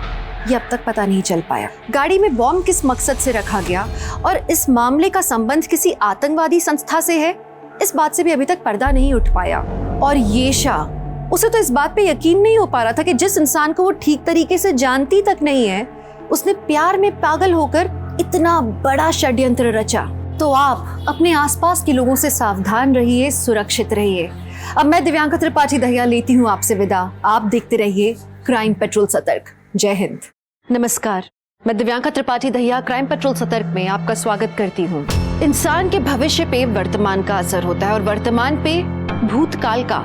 Speaker 2: ये अब तक पता नहीं चल पाया। गाड़ी में बॉम्ब किस मकसद से रखा गया और इस मामले का संबंध किसी आतंकवादी संस्था से है, इस बात से भी अभी तक पर्दा नहीं उठ पाया। और येशा, उसे तो इस बात पे यकीन नहीं हो पा रहा था कि जिस इंसान को वो ठीक तरीके से जानती तक नहीं है, उसने प्यार में पागल होकर इतना बड़ा षड्यंत्र रचा। तो आप अपने आसपास के लोगों से सावधान रहिए, सुरक्षित रहिए। अब मैं दिव्यांका त्रिपाठी दहिया लेती हूँ आपसे विदा। आप देखते रहिए क्राइम पेट्रोल सतर्क। जय हिंद। नमस्कार, मैं दिव्यांका त्रिपाठी दहिया क्राइम पेट्रोल सतर्क में आपका स्वागत करती हूँ। इंसान के भविष्य पे वर्तमान का असर होता है और वर्तमान पे भूतकाल का।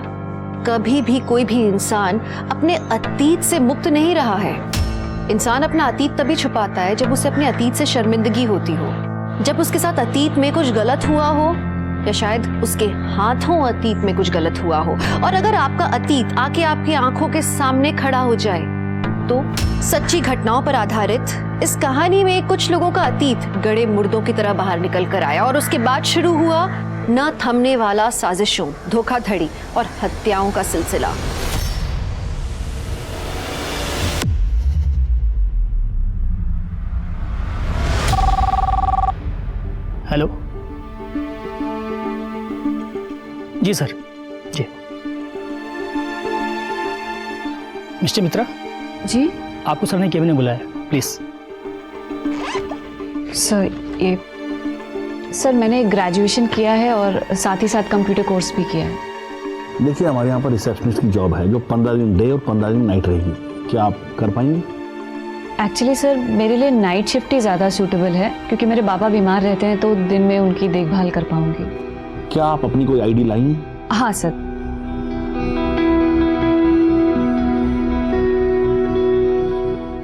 Speaker 2: कभी भी कोई भी इंसान अपने अतीत से मुक्त नहीं रहा है। इंसान अपना अतीत तभी छुपाता है जब उसे अपने अतीत से शर्मिंदगी होती हो, जब उसके साथ अतीत में कुछ गलत हुआ हो, या शायद उसके हाथों अतीत में कुछ गलत हुआ हो। और अगर आपका अतीत आके आपकी आंखों के सामने खड़ा हो जाए तो सच्ची घटनाओं पर आधारित इस कहानी में कुछ लोगों का अतीत गड़े मुर्दों की तरह बाहर निकल कर आया और उसके बाद शुरू हुआ न थमने वाला साजिशों, धोखाधड़ी और हत्याओं का सिलसिला।
Speaker 20: हेलो जी सर। जी मिस्टर मित्रा
Speaker 24: जी,
Speaker 20: आपको सर ने केबिन में बुलाया, प्लीज।
Speaker 24: सर मैंने ग्रेजुएशन किया है और साथ ही साथ कंप्यूटर कोर्स भी किया है।
Speaker 1: देखिए, हमारे यहाँ पर रिसेप्शनिस्ट की जॉब है जो 15 दिन डे और 15 दिन नाइट रहेगी। क्या आप कर पाएंगे?
Speaker 24: एक्चुअली सर मेरे लिए नाइट शिफ्ट ही ज़्यादा सूटेबल है क्योंकक्योंकि मेरे पापा बीमार रहते हैं तो दिन में उनकी देखभाल कर पाऊंगी।
Speaker 1: क्या आप अपनी कोई आईडी लाई हैं?
Speaker 24: हाँ सर।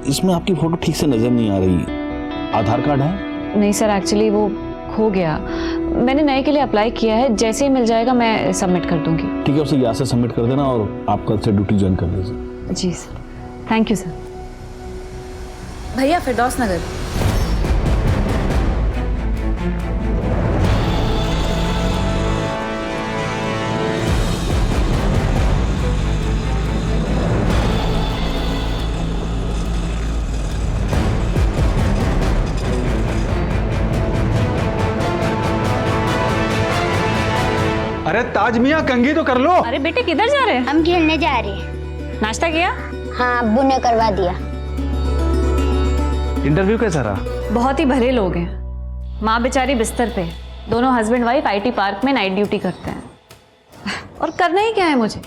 Speaker 1: इसमें आपकी फोटो ठीक से नजर नहीं आ रही। आधार कार्ड है?
Speaker 24: नहीं सर, एक्चुअली वो खो गया। मैंने नए के लिए अप्लाई किया है, जैसे ही मिल जाएगा मैं सबमिट कर दूंगी।
Speaker 1: ठीक है, उसे यहाँ से सबमिट कर देना और आप कल से ड्यूटी ज्वाइन कर लीजिए।
Speaker 24: जी सर, थैंक यू सर।
Speaker 16: भैया फिरदौस नगर।
Speaker 22: अरे ताज मियाँ कंघी तो कर लो।
Speaker 11: अरे बेटे किधर जा रहे हैं?
Speaker 14: हम खेलने जा रहे हैं।
Speaker 11: नाश्ता किया?
Speaker 14: हाँ, अब्बू ने करवा दिया।
Speaker 22: इंटरव्यू कैसा रहा?
Speaker 11: बहुत ही भले लोग हैं। माँ बेचारी बिस्तर पे, दोनों हस्बैंड वाइफ आईटी पार्क में नाइट ड्यूटी करते हैं। और करना ही क्या है मुझे?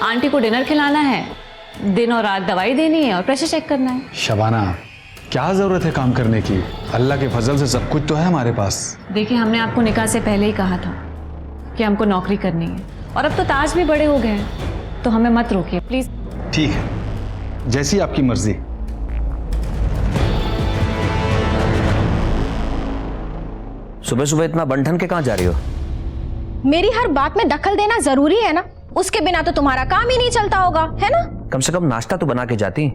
Speaker 11: आंटी को डिनर खिलाना है, दिन और रात दवाई देनी है और प्रेशर चेक करना है।
Speaker 22: शबाना, क्या जरूरत है काम करने की? अल्लाह के फजल से सब कुछ तो है हमारे पास।
Speaker 11: देखिए, हमने आपको निकाह से पहले ही कहा था कि हमको नौकरी करनी है, और अब तो ताज भी बड़े हो गए हैं, तो हमें मत रोकिए प्लीज।
Speaker 22: ठीक है, जैसी आपकी मर्जी।
Speaker 15: सुबह सुबह इतना बंठन के कहाँ जा रही हो?
Speaker 18: मेरी हर बात में दखल देना जरूरी है ना? उसके बिना तो तुम्हारा काम ही नहीं चलता होगा, है ना?
Speaker 15: कम से कम नाश्ता तो बना के जाती।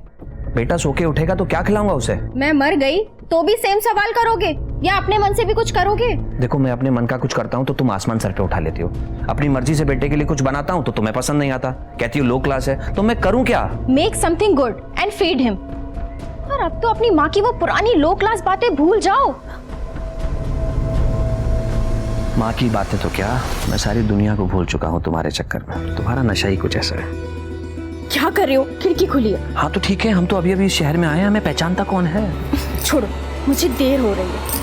Speaker 15: बेटा सो के उठेगा तो क्या खिलाऊंगा उसे?
Speaker 18: मैं मर गई तो भी सेम सवाल करोगे या अपने मन से भी कुछ करोगे?
Speaker 15: देखो, मैं अपने मन का कुछ करता हूँ तो तुम आसमान सर पे उठा लेती हो। अपनी मर्जी से बेटे के लिए कुछ बनाता हूँ तो तुम्हें पसंद नहीं आता, कहती हो लो क्लास है, तो मैं करूँ क्या?
Speaker 18: Make something good and feed him. और अब तो अपनी माँ की वो पुरानी लो क्लास बातें भूल जाओ।
Speaker 15: माँ की बातें तो क्या, मैं सारी दुनिया को भूल चुका हूँ तुम्हारे चक्कर में। तुम्हारा नशा ही कुछ ऐसा है।
Speaker 18: क्या कर रहे हो? खिड़की खुली है।
Speaker 15: हाँ तो ठीक है, हम तो अभी अभी इस शहर में आए हैं, हमें पहचानता कौन है?
Speaker 18: छोड़ो, मुझे देर हो रही है।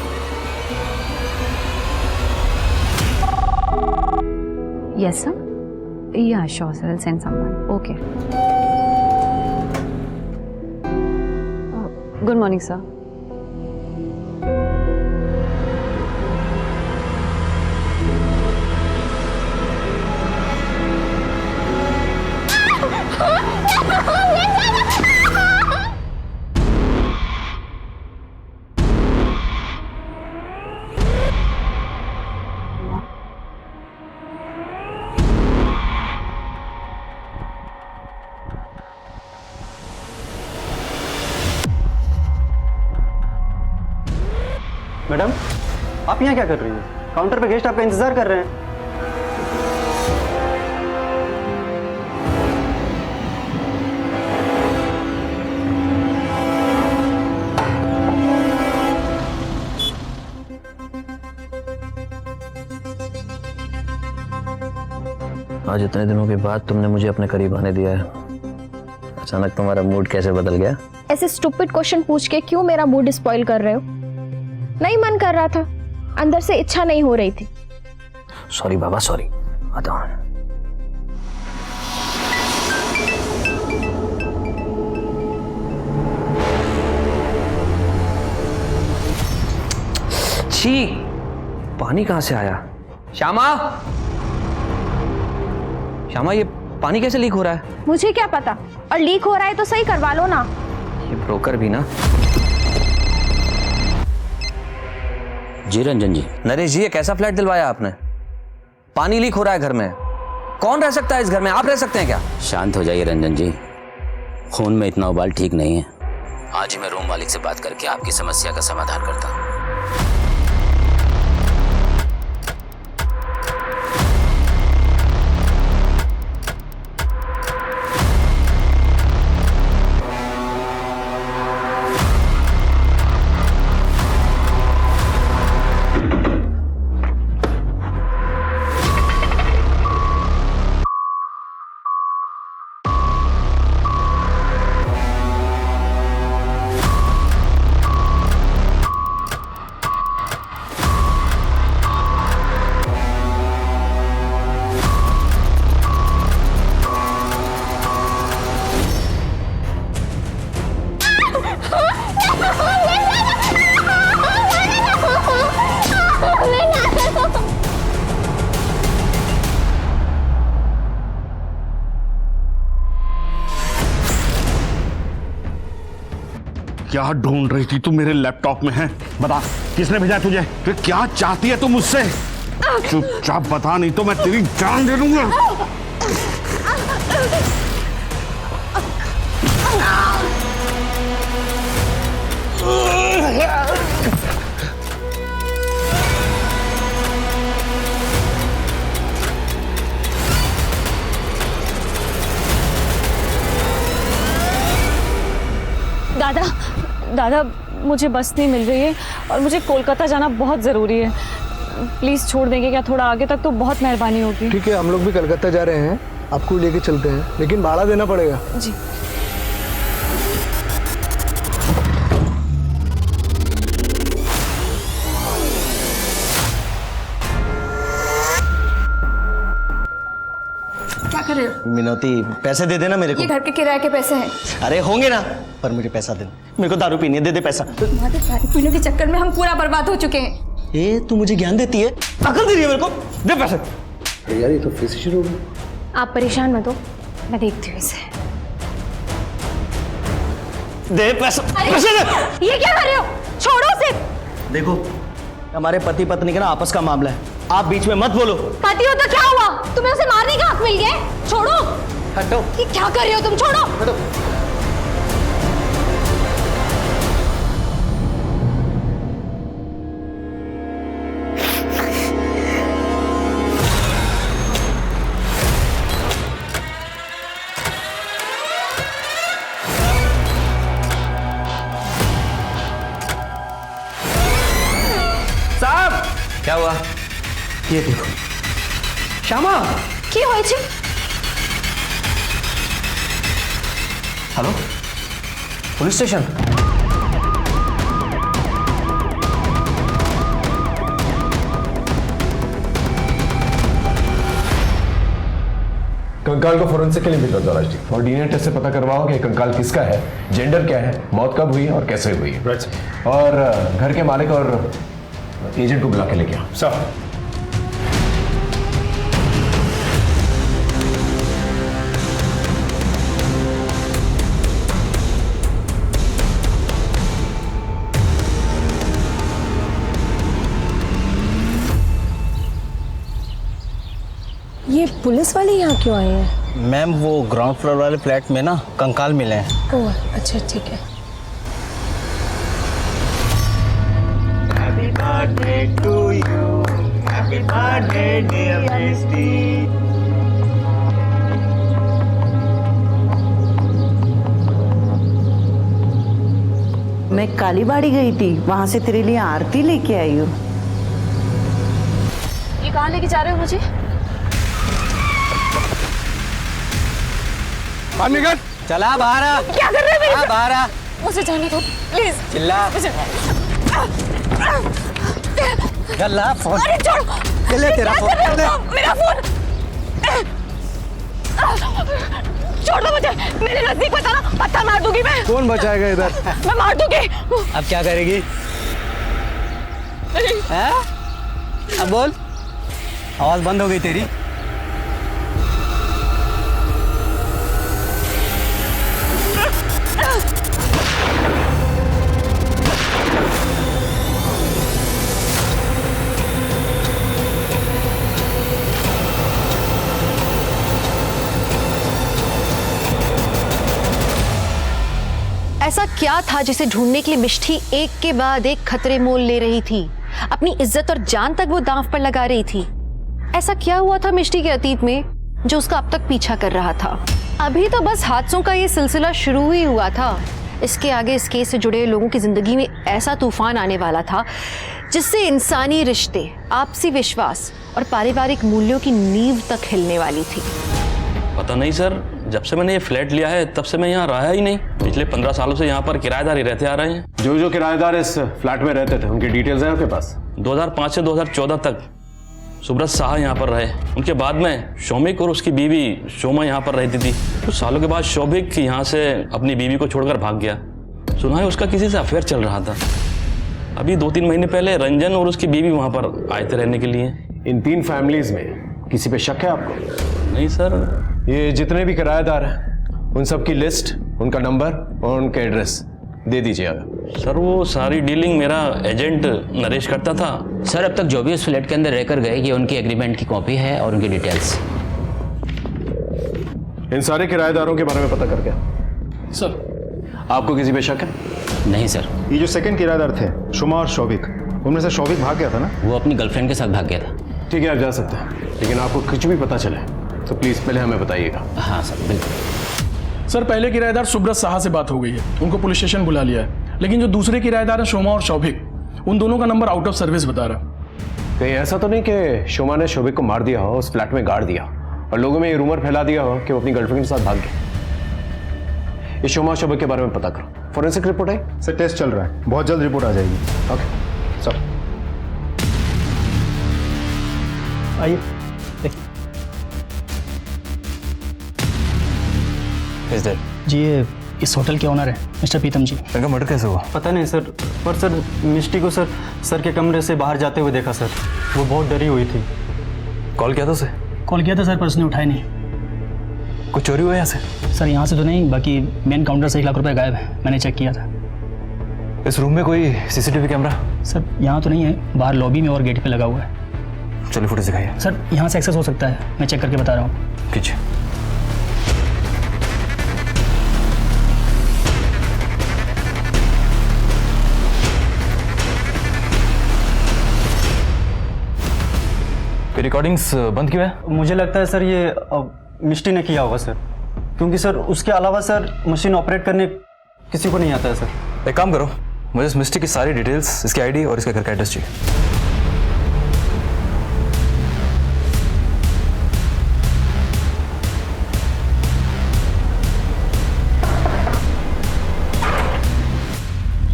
Speaker 11: Yes sir. Yeah, sure sir. I'll send someone. Okay. Good morning sir.
Speaker 20: Madam, आप यहाँ क्या कर रही हैं? काउंटर पे गेस्ट आपका इंतजार कर रहे हैं।
Speaker 15: आज इतने दिनों के बाद तुमने मुझे अपने करीब आने दिया है। अचानक तुम्हारा मूड कैसे बदल गया?
Speaker 18: ऐसे स्टूपिड क्वेश्चन पूछ के क्यों मेरा मूड स्पॉइल कर रहे हो? नहीं मन कर रहा था, अंदर से इच्छा नहीं हो रही थी।
Speaker 15: सॉरी बाबा, सॉरी। आता हूं। छी, पानी कहां से आया? श्यामा, श्यामा, ये पानी कैसे लीक हो रहा है?
Speaker 18: मुझे क्या पता, और लीक हो रहा है तो सही करवा लो ना।
Speaker 15: ये ब्रोकर भी ना। जी रंजन जी। नरेश जी, ये कैसा फ्लैट दिलवाया आपने? पानी लीक हो रहा है घर में। कौन रह सकता है इस घर में? आप रह सकते हैं क्या?
Speaker 21: शांत हो जाइए रंजन जी, खून में इतना उबाल ठीक नहीं है। आज ही मैं रूम मालिक से बात करके आपकी समस्या का समाधान करता हूँ।
Speaker 1: क्या ढूंढ रही थी तू मेरे लैपटॉप में? है बता, किसने भेजा तुझे? फिर क्या चाहती है तू मुझसे? चुपचाप बता, नहीं तो मैं तेरी जान दे दूंगा।
Speaker 11: दादा दादा मुझे बस नहीं मिल रही है और मुझे कोलकाता जाना बहुत ज़रूरी है। प्लीज़ छोड़ देंगे क्या थोड़ा आगे तक? तो बहुत मेहरबानी होगी।
Speaker 10: ठीक है, हम लोग भी कलकत्ता जा रहे हैं, आपको लेके चलते हैं, लेकिन भाड़ा देना पड़ेगा।
Speaker 11: जी।
Speaker 20: क्या कर रहे हो? मिनोती, पैसे दे देना मेरे को।
Speaker 18: ये घर के किराए के पैसे हैं।
Speaker 20: अरे होंगे ना, पर मुझे पैसा दे। मेरे को दारू पीनी है, दे दे पैसा।
Speaker 18: तुम्हारे दारू पीने के चक्कर में हम पूरा बर्बाद हो चुके हैं।
Speaker 20: ए, तू मुझे ज्ञान देती है, अकल दे रही है मेरे को। दे पैसे।
Speaker 10: यार ये तो फिर से शुरू हो गई।
Speaker 18: आप परेशान मत हो, मैं देखती हूँ इसे।
Speaker 20: दे पैसा। पैसे दे।
Speaker 18: ये क्या कर रहे हो? छोड़ो उसे।
Speaker 20: देखो, हमारे पति पत्नी का ना आपस का मामला है, आप बीच में मत बोलो।
Speaker 18: पति हो तो क्या हुआ? तुम्हें उसे मारने का हक मिल गया? छोड़ो।
Speaker 20: हटो।
Speaker 18: ये क्या कर रहे हो तुम? छोड़ो।
Speaker 20: हटो।
Speaker 15: साहब क्या हुआ?
Speaker 20: ये देखो श्यामा।
Speaker 18: কি হয়েছে?
Speaker 15: Hello, police station.
Speaker 5: कंकाल को फोरेंसिक के लिए भेजो दौराज जी, और डीएनए टेस्ट से पता करवाओ कि कंकाल किसका है, जेंडर क्या है, मौत कब हुई और कैसे हुई है। और घर के मालिक और एजेंट को बुला के लेके आओ। सर।
Speaker 18: ये पुलिस वाले यहाँ क्यों आए हैं?
Speaker 20: मैम वो ग्राउंड फ्लोर वाले फ्लैट में ना कंकाल मिले हैं।
Speaker 18: ओह अच्छा ठीक है।
Speaker 3: Happy birthday to you. Happy birthday dear Misty.
Speaker 4: मैं कालीबाड़ी गई थी, वहां से तेरे लिए आरती लेके आई हूँ।
Speaker 18: ये कहाँ लेके जा रहे हो मुझे?
Speaker 5: निकल।
Speaker 20: चला बाहर आ।
Speaker 18: क्या कर रहे हो?
Speaker 20: बाहर आ।
Speaker 18: मुझे जाने दो प्लीज।
Speaker 20: चिल्ला। गल्ला फोन।
Speaker 18: अरे छोड़।
Speaker 20: ले तेरा फोन।
Speaker 18: मेरा फोन। छोड़ दो मुझे, मेरे नजदीक मत आना, पत्थर मार दूंगी मैं।
Speaker 10: कौन बचाएगा इधर?
Speaker 18: मैं मार दूंगी।
Speaker 20: अब क्या करेगी? हैं? अब बोल। आवाज बंद हो गई तेरी।
Speaker 2: ऐसा क्या था जिसे ढूंढने के लिए मिष्टी एक के बाद एक खतरे मोल ले रही थी? अपनी इज्जत और जान तक वो दांव पर लगा रही थी। ऐसा क्या हुआ था मिष्टी के अतीत में जो उसका अब तक पीछा कर रहा था? अभी तो बस हादसों का ये सिलसिला शुरू ही हुआ था। इसके आगे इस केस से जुड़े लोगों की जिंदगी में ऐसा तूफान आने वाला था जिससे इंसानी रिश्ते, आपसी विश्वास और पारिवारिक मूल्यों की नींव तक हिलने वाली थी।
Speaker 13: पता नहीं सर, जब से मैंने ये फ्लैट लिया है तब से मैं यहाँ रहा ही नहीं। पिछले 15 सालों से यहाँ पर किराएदार ही रहते आ रहे हैं।
Speaker 5: जो जो किराएदार इस फ्लैट में रहते थे उनकी डिटेल्स हैं आपके पास?
Speaker 13: 2005 से 2014 तक सुब्रत साहा यहाँ पर रहे। उनके बाद में शौमिक और उसकी बीवी शोमा यहाँ पर रहती थी। कुछ सालों के बाद शौमिक यहाँ से अपनी बीवी को छोड़कर भाग गया। सुना है उसका किसी से अफेयर चल रहा था। अभी 2-3 महीने पहले रंजन और उसकी बीवी वहाँ पर आए थे रहने के लिए।
Speaker 5: इन 3 फैमिलीज में किसी पे शक है आपको?
Speaker 13: नहीं सर।
Speaker 5: ये जितने भी किराएदार हैं उन सब की लिस्ट, उनका नंबर और उनका एड्रेस दे दीजिएगा।
Speaker 13: सर वो सारी डीलिंग मेरा एजेंट नरेश करता था।
Speaker 21: सर अब तक जो भी उस फ्लैट के अंदर रहकर गए ये उनकी एग्रीमेंट की कॉपी है और उनकी डिटेल्स।
Speaker 5: इन सारे किराएदारों के बारे में पता कर गया। सर आपको किसी पे शक है?
Speaker 21: नहीं सर।
Speaker 8: ये जो सेकंड किराएदार थे शुमा और शौविक, उनमें से शौविक भाग गया था ना?
Speaker 21: वो अपनी गर्लफ्रेंड के साथ भाग गया था।
Speaker 5: ठीक है आप जा सकते हैं, लेकिन आपको कुछ भी पता चले तो प्लीज पहले हमें बताइएगा।
Speaker 21: हाँ सर बिल्कुल।
Speaker 9: सर पहले किराएदार सुब्रत साहा से बात हो गई है, उनको पुलिस स्टेशन बुला लिया है, लेकिन जो दूसरे किराएदार हैं शोमा और शौभिक, उन दोनों का नंबर आउट ऑफ सर्विस बता रहा।
Speaker 5: कहीं ऐसा तो नहीं कि शोमा ने शोभिक को मार दिया हो, उस फ्लैट में गाड़ दिया और लोगों में ये रूमर फैला दिया हो कि वो अपनी गर्लफ्रेंड के साथ भाग गए। इस शोमा और शोभिक के बारे में पता करो। फॉरेंसिक रिपोर्ट आई?
Speaker 8: सर टेस्ट चल रहा है, बहुत जल्द रिपोर्ट आ जाएगी।
Speaker 5: ओके सर
Speaker 20: आइए। जी ये इस होटल के ओनर है मिस्टर प्रीतम जी।
Speaker 22: इनका मर्डर कैसे हुआ?
Speaker 20: पता नहीं सर, पर सर मिस्टी को सर के कमरे से बाहर जाते हुए देखा सर। वो बहुत डरी हुई थी।
Speaker 22: कॉल किया था उसे?
Speaker 20: कॉल किया था सर, पर उसने उठाया नहीं।
Speaker 22: कुछ चोरी हुआ यहाँ से?
Speaker 20: सर यहाँ से तो नहीं, बाकी मेन काउंटर से 1 लाख रुपए गायब है, मैंने चेक किया था।
Speaker 22: इस रूम में कोई सीसीटीवी कैमरा?
Speaker 20: सर यहाँ तो नहीं है, बाहर लॉबी में और गेट पे लगा हुआ है।
Speaker 22: चलिए फुटेज दिखाइए।
Speaker 20: सर यहाँ से एक्सेस हो सकता है, मैं चेक करके बता रहा हूँ।
Speaker 22: कीजिए। रिकॉर्डिंग्स बंद क्यों है?
Speaker 20: मुझे लगता है सर ये मिस्टी ने किया होगा सर, क्योंकि सर उसके अलावा सर मशीन ऑपरेट करने किसी को नहीं आता है सर।
Speaker 22: एक काम करो, मुझे इस मिस्टी की सारी डिटेल्स, इसकी आईडी और इसके घर का एड्रेस चाहिए।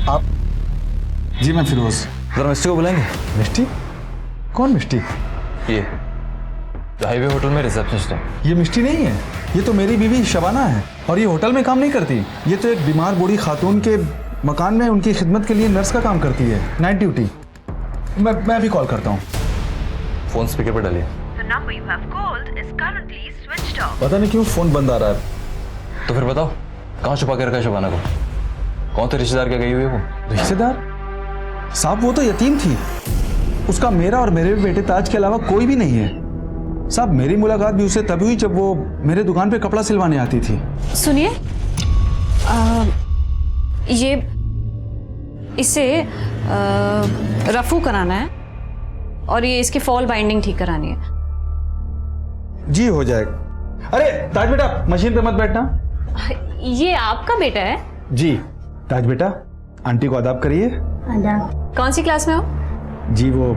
Speaker 8: आप? जी मैं फिरोज।
Speaker 22: जरा मिस्टी को बुलाएंगे।
Speaker 8: मिस्टी? कौन मिस्टी?
Speaker 22: ये हाईवे होटल में रिसेप्शनिस्ट है।
Speaker 8: ये मिस्टी नहीं है, ये तो मेरी बीवी शबाना है और ये होटल में काम नहीं करती। ये तो एक बीमार बूढ़ी खातून के मकान में उनकी खिदमत के लिए नर्स का काम करती है, नाइट ड्यूटी। मैं भी कॉल करता हूँ।
Speaker 22: फोन स्पीकर पर डालिए।
Speaker 8: पता नहीं क्यों फोन बंद आ रहा है।
Speaker 22: तो फिर बताओ कहाँ छुपा के रखा है शबाना को? कौन थे रिश्तेदार क्या गई हुई है वो?
Speaker 8: रिश्तेदार? साहब वो तो यतीम थी, उसका मेरा और मेरे बेटे ताज के अलावा कोई भी नहीं है। साहब मेरी मुलाकात भी उससे तभी हुई जब वो मेरे दुकान पे कपड़ा सिलवाने आती थी।
Speaker 11: सुनिए, ये इसे रफू कराना है और ये इसकी फॉल बाइंडिंग ठीक करानी है।
Speaker 8: जी हो जाएगा। अरे ताज बेटा मशीन पे मत बैठना।
Speaker 11: ये आपका बेटा है?
Speaker 8: जी ताज बेटा, आंटी को आदाब करिए।
Speaker 11: कौन सी क्लास में हो?
Speaker 8: जी वो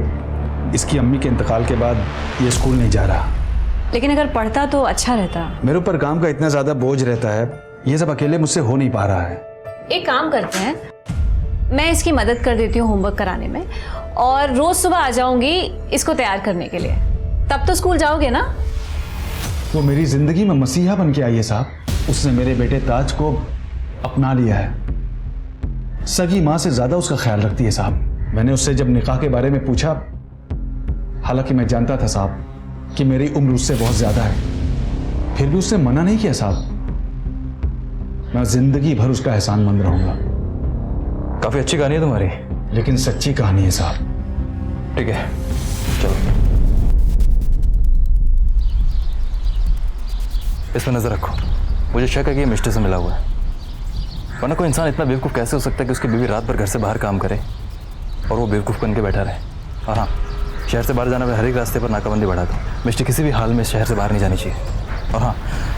Speaker 8: इसकी अम्मी के इंतकाल के बाद ये स्कूल नहीं जा रहा।
Speaker 11: लेकिन अगर पढ़ता तो अच्छा रहता।
Speaker 8: मेरे ऊपर काम का इतना ज्यादा बोझ रहता है, ये सब अकेले मुझसे हो नहीं पा रहा है।
Speaker 11: एक काम करते हैं, मैं इसकी मदद कर देती हूँ होमवर्क कराने में और रोज सुबह आ जाऊंगी इसको तैयार करने के लिए। तब तो स्कूल जाओगे ना?
Speaker 8: वो मेरी जिंदगी में मसीहा बन के आई है साहब। उसने मेरे बेटे ताज को अपना लिया है। सगी माँ से ज्यादा उसका ख्याल रखती है साहब। मैंने उससे जब निकाह के बारे में पूछा, हालांकि मैं जानता था साहब कि मेरी उम्र उससे बहुत ज्यादा है, फिर भी उसने मना नहीं किया साहब। मैं जिंदगी भर उसका एहसानमंद रहूंगा।
Speaker 22: काफी अच्छी कहानी है तुम्हारी।
Speaker 8: लेकिन सच्ची कहानी है साहब।
Speaker 22: ठीक है चलो, इस पर नजर रखो। मुझे शक है कि ये मिस्टर से मिला हुआ है, वरना कोई इंसान इतना बेवकूफ़ कैसे हो सकता है कि उसकी बीवी रात भर घर से बाहर काम करे और वो बेवकूफ़ बन के बैठा रहे। और हाँ, शहर से बाहर जाना मैं हर एक रास्ते पर नाकाबंदी बढ़ा दूँ। मिस्टी किसी भी हाल में शहर से बाहर नहीं जानी चाहिए। और हाँ,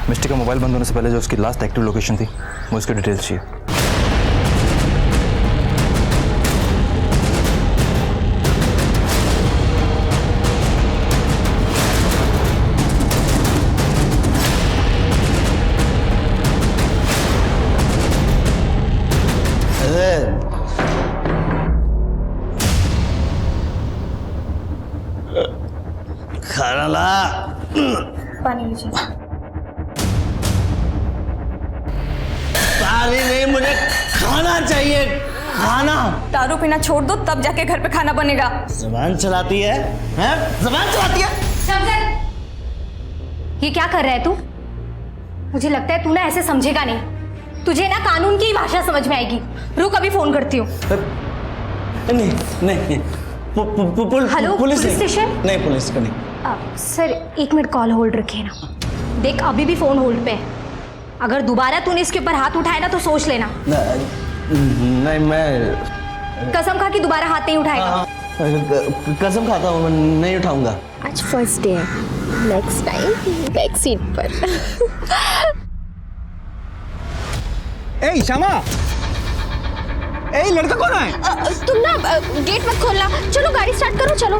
Speaker 22: मिस्टी का मोबाइल बंद होने से पहले जो उसकी लास्ट एक्टिव लोकेशन थी, मुझे उसकी डिटेल्स चाहिए।
Speaker 3: खाना ला।
Speaker 18: पानी लीजिए।
Speaker 3: पानी नहीं, मुझे खाना चाहिए, खाना।
Speaker 11: दारू पीना छोड़ दो तब जाके घर पे खाना बनेगा।
Speaker 3: ज़बान चलाती है, हैं? ज़बान चलाती है।
Speaker 18: ये क्या कर रहा है तू? मुझे लगता है तू ना ऐसे समझेगा नहीं। तुझे ना कानून की भाषा समझ में आएगी। रुक, अभी फोन करती हूँ।
Speaker 3: नहीं नहीं,
Speaker 18: हेलो, पुलिस स्टेशन?
Speaker 3: नहीं, पुलिस का नहीं।
Speaker 18: सर 1 मिनट कॉल होल्ड रखिए ना। देख अभी भी फोन होल्ड पे है। अगर दोबारा तूने इसके ऊपर हाथ उठाया ना तो सोच लेना।
Speaker 3: नहीं, मैं
Speaker 18: कसम खा कि दोबारा हाथ नहीं उठाएगा।
Speaker 3: कसम खाता हूँ, मैं नहीं उठाऊंगा।
Speaker 18: आज फर्स्ट डे है, नेक्स्ट टाइम बैक सीट पर।
Speaker 19: ए श्यामा, ए लड़का कौन है?
Speaker 18: तुम ना गेट मत खोलना, चलो गाड़ी स्टार्ट करो, चलो।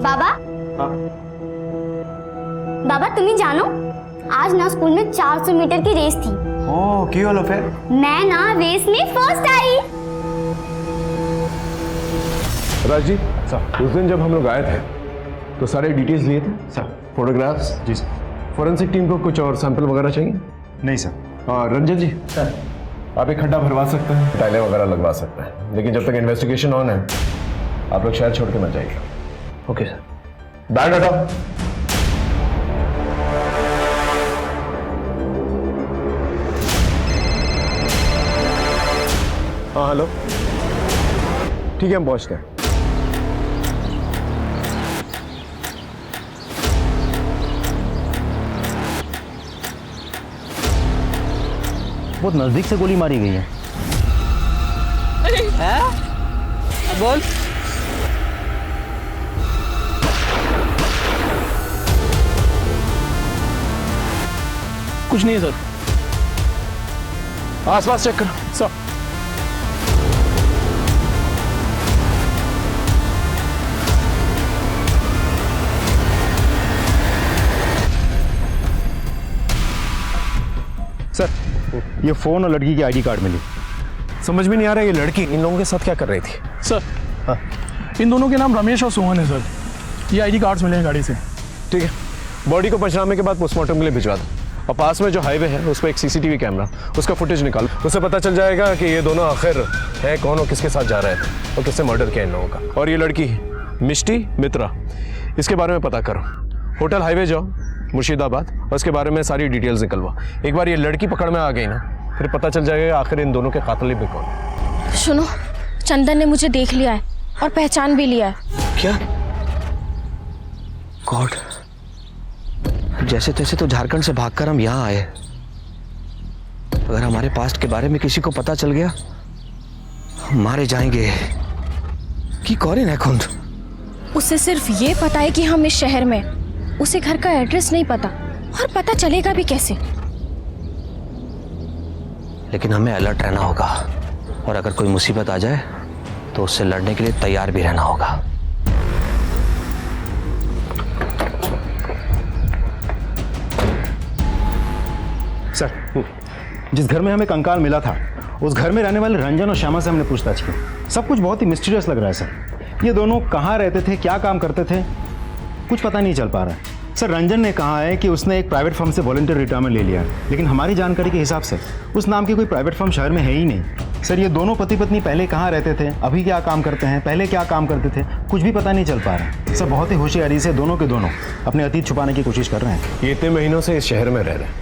Speaker 14: बाबा बाबा तुम्हें जानो, आज ना स्कूल में 400 मीटर की रेस थी।
Speaker 5: ओह, क्यों वाला फिर?
Speaker 14: मैं ना रेस में फर्स्ट आई।
Speaker 5: राज जी सर, उस दिन जब हम लोग आए थे तो सारे डिटेल्स लिए थे सर, फोटोग्राफ्स। जी सर। फॉरेंसिक टीम को कुछ और सैंपल वगैरह चाहिए?
Speaker 8: नहीं सर।
Speaker 5: और रंजन जी सर, आप एक खड्डा भरवा सकते हैं, टाइलें वगैरह लगवा सकते हैं, लेकिन जब तक इन्वेस्टिगेशन ऑन है आप लोग शहर छोड़ के मत जाइए। Okay sir. बैग हटाओ। हाँ हेलो, ठीक है हम पहुंचते हैं।
Speaker 8: बहुत नजदीक से गोली मारी गई है।
Speaker 3: बोल।
Speaker 9: कुछ नहीं है सर।
Speaker 5: आसपास चेक कर
Speaker 9: सर।
Speaker 8: सर, ये फोन और लड़की की आईडी कार्ड मिली।
Speaker 5: समझ में नहीं आ रहा ये लड़की इन लोगों के साथ क्या कर रही थी।
Speaker 9: सर इन दोनों के नाम रमेश और सोहन है सर। ये आईडी कार्ड्स मिले हैं गाड़ी से।
Speaker 5: ठीक है, बॉडी को पंचनामे के बाद पोस्टमार्टम के लिए भिजवा दो, और पास में जो हाईवे है उस पर एक सीसीटीवी कैमरा, उसका फुटेज निकालो। उससे पता चल जाएगा कि ये दोनों आखिर है कौन और किसके साथ जा रहे थे और किससे मर्डर किया इन लोगों का। और ये लड़की मिष्टी मित्रा, इसके बारे में पता करो। होटल हाईवे जाओ मुर्शिदाबाद और उसके बारे में सारी डिटेल्स निकलवा। एक बार ये लड़की पकड़ में आ गई ना, फिर पता चल जाएगा आखिर इन दोनों के कातिल भी कौन।
Speaker 18: सुनो, चंदन ने मुझे देख लिया है और पहचान भी लिया है।
Speaker 15: क्या? गॉड, जैसे तैसे तो झारखंड से भागकर हम यहाँ आए। अगर हमारे पास्ट के बारे में किसी को पता चल गया हम मारे जाएंगे। कि कौन है खुंद?
Speaker 18: उसे सिर्फ ये पता है कि हम इस शहर में, उसे घर का एड्रेस नहीं पता, और पता चलेगा भी कैसे।
Speaker 15: लेकिन हमें अलर्ट रहना होगा, और अगर कोई मुसीबत आ जाए तो उससे लड़ने के लिए तैयार भी रहना होगा।
Speaker 8: सर, जिस घर में हमें कंकाल मिला था उस घर में रहने वाले रंजन और श्यामा से हमने पूछताछ की। सब कुछ बहुत ही मिस्टीरियस लग रहा है सर। ये दोनों कहाँ रहते थे, क्या काम करते थे, कुछ पता नहीं चल पा रहा है। सर, रंजन ने कहा है कि उसने एक प्राइवेट फर्म से वॉलंटियर रिटायरमेंट ले लिया है, लेकिन हमारी जानकारी के हिसाब से उस नाम की कोई प्राइवेट फर्म शहर में है ही नहीं। सर, ये दोनों पति पत्नी पहले कहाँ रहते थे, अभी क्या काम करते हैं, पहले क्या काम करते थे, कुछ भी पता नहीं चल पा रहा है। सर, बहुत ही होशियारी से दोनों के दोनों अपने अतीत छुपाने की कोशिश कर रहे हैं।
Speaker 5: ये इतने महीनों से इस शहर में रह रहे हैं,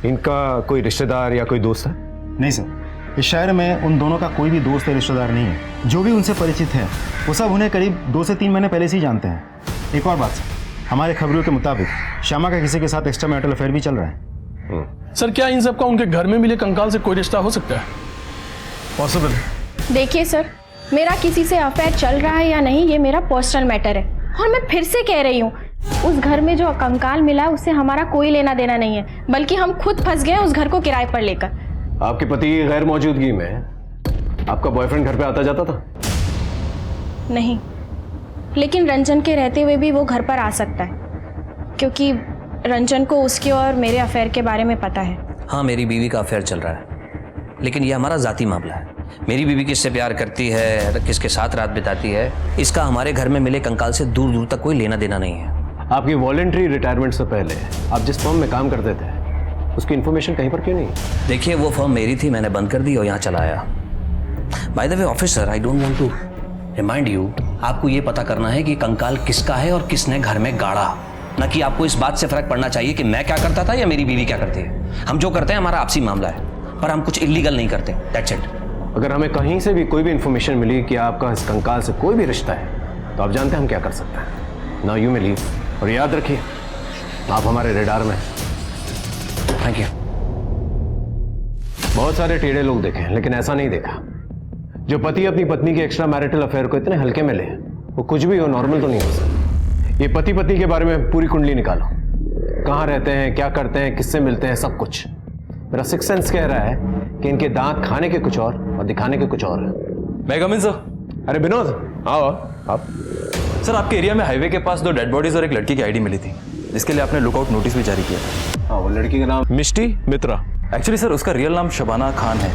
Speaker 5: इनका कोई रिश्तेदार या कोई दोस्त है?
Speaker 8: नहीं सर, इस शहर में उन दोनों का कोई भी दोस्त या रिश्तेदार नहीं है। जो भी उनसे परिचित है वो सब उन्हें करीब 2 से 3 महीने पहले से ही जानते हैं। एक और बात सर, हमारे खबरों के मुताबिक श्यामा का किसी के साथ एक्स्ट्रा मैरिटल अफेयर भी चल रहा है।
Speaker 9: सर, क्या इन सब का उनके घर में मिले कंकाल से कोई रिश्ता हो सकता है?
Speaker 5: पॉसिबल।
Speaker 18: देखिए सर, मेरा किसी से अफेयर चल रहा है या नहीं ये मेरा पर्सनल मैटर है, और मैं फिर से कह रही हूँ, उस घर में जो कंकाल मिला है उससे हमारा कोई लेना देना नहीं है, बल्कि हम खुद फंस गए उस घर को किराए पर लेकर।
Speaker 5: आपके पति की गैर मौजूदगी में आपका बॉयफ्रेंड घर पे आता जाता था?
Speaker 18: नहीं, लेकिन रंजन के रहते हुए भी वो घर पर आ सकता है, क्योंकि रंजन को उसके और मेरे अफेयर के बारे में पता है।
Speaker 15: हाँ, मेरी बीवी का अफेयर चल रहा है, लेकिन ये हमारा जाती मामला है। मेरी बीवी किससे प्यार करती है, किसके साथ रात बिताती है, इसका हमारे घर में मिले कंकाल से दूर दूर तक कोई लेना देना नहीं है।
Speaker 5: आपकी वॉलंटरी रिटायरमेंट से पहले आप जिस फर्म में काम करते थे उसकी इन्फॉर्मेशन कहीं पर क्यों नहीं?
Speaker 15: देखिए, वो फर्म मेरी थी, मैंने बंद कर दी और यहाँ चला आया। By the way officer, I don't want to remind you, आपको ये पता करना है कि कंकाल किसका है और किसने घर में गाड़ा, न कि आपको इस बात से फर्क पड़ना चाहिए कि मैं क्या करता था या मेरी बीवी क्या करती है। हम जो करते हैं हमारा आपसी मामला है, पर हम कुछ इलीगल नहीं करते। That's it.
Speaker 5: अगर हमें कहीं से भी कोई भी इंफॉर्मेशन मिली कि आपका इस कंकाल से कोई भी रिश्ता है तो आप जानते हैं हम क्या कर सकते हैं। नाउ यू मे लीव, और याद रखिए आप हमारे रेडार में।
Speaker 15: Thank you.
Speaker 5: बहुत सारे टेढ़े लोग देखे हैं, लेकिन ऐसा नहीं देखा जो पति अपनी पत्नी के एक्स्ट्रा मैरिटल अफेयर को इतने हल्के में ले, वो कुछ भी हो, नॉर्मल तो नहीं हो सकता। ये पति पत्नी के बारे में पूरी कुंडली निकालो, कहाँ रहते हैं, क्या करते हैं, किससे मिलते हैं, सब कुछ। मेरा सिक्स सेंस कह रहा है कि इनके दांत खाने के कुछ और दिखाने के कुछ और है।
Speaker 13: मैं कम इन सर।
Speaker 5: अरे विनोद आओ आप।
Speaker 13: सर आपके एरिया में हाईवे के पास 2 डेड बॉडीज और एक लड़की की आईडी मिली थी, जिसके लिए आपने लुकआउट नोटिस भी जारी किया था।
Speaker 5: हाँ, वो लड़की का नाम मिष्टी मित्रा।
Speaker 13: एक्चुअली सर उसका रियल नाम शबाना खान है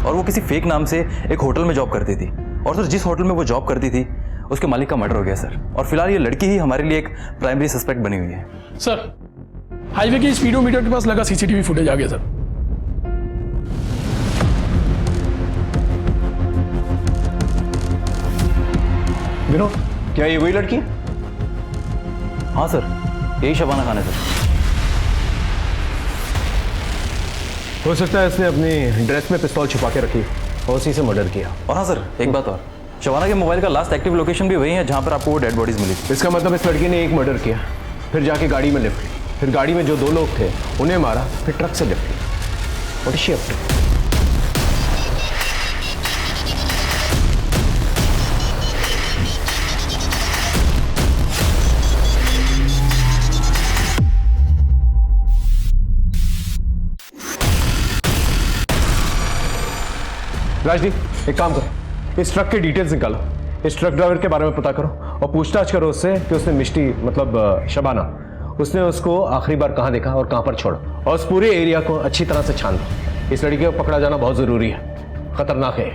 Speaker 13: और वो किसी फेक नाम से एक होटल में जॉब करती थी। और सर जिस होटल में वो जॉब करती थी उसके मालिक का मर्डर हो गया सर, और फिलहाल ये लड़की ही हमारे लिए एक प्राइमरी सस्पेक्ट बनी हुई है।
Speaker 9: सर हाईवे के स्पीडोमीटर के पास लगा सीसीटीवी फुटेज आ गया सर।
Speaker 5: विनोद, क्या ये वही लड़की है?
Speaker 13: हाँ सर, यही शबाना खान है सर।
Speaker 5: हो सकता है इसने अपनी ड्रेस में पिस्तौल छुपा के रखी और उसी से मर्डर किया।
Speaker 13: और हाँ सर, एक बात और, शबाना के मोबाइल का लास्ट एक्टिव लोकेशन भी वही है जहाँ पर आपको वो डेड बॉडीज मिली थी।
Speaker 5: इसका मतलब इस लड़की ने एक मर्डर किया, फिर जाके गाड़ी में लिफ्ट ली, फिर गाड़ी में जो 2 लोग थे उन्हें मारा, फिर ट्रक से लिफ्ट ली। What is she up to? Rajdeep, एक काम करो, इस ट्रक के डिटेल्स निकालो, इस ट्रक ड्राइवर के बारे में पता करो और पूछताछ करो उससे कि उसने मिष्टी मतलब शबाना, उसने उसको आखिरी बार कहाँ देखा और कहाँ पर छोड़ा, और उस पूरे एरिया को अच्छी तरह से छान लो। इस लड़की को पकड़ा जाना बहुत जरूरी है, खतरनाक है।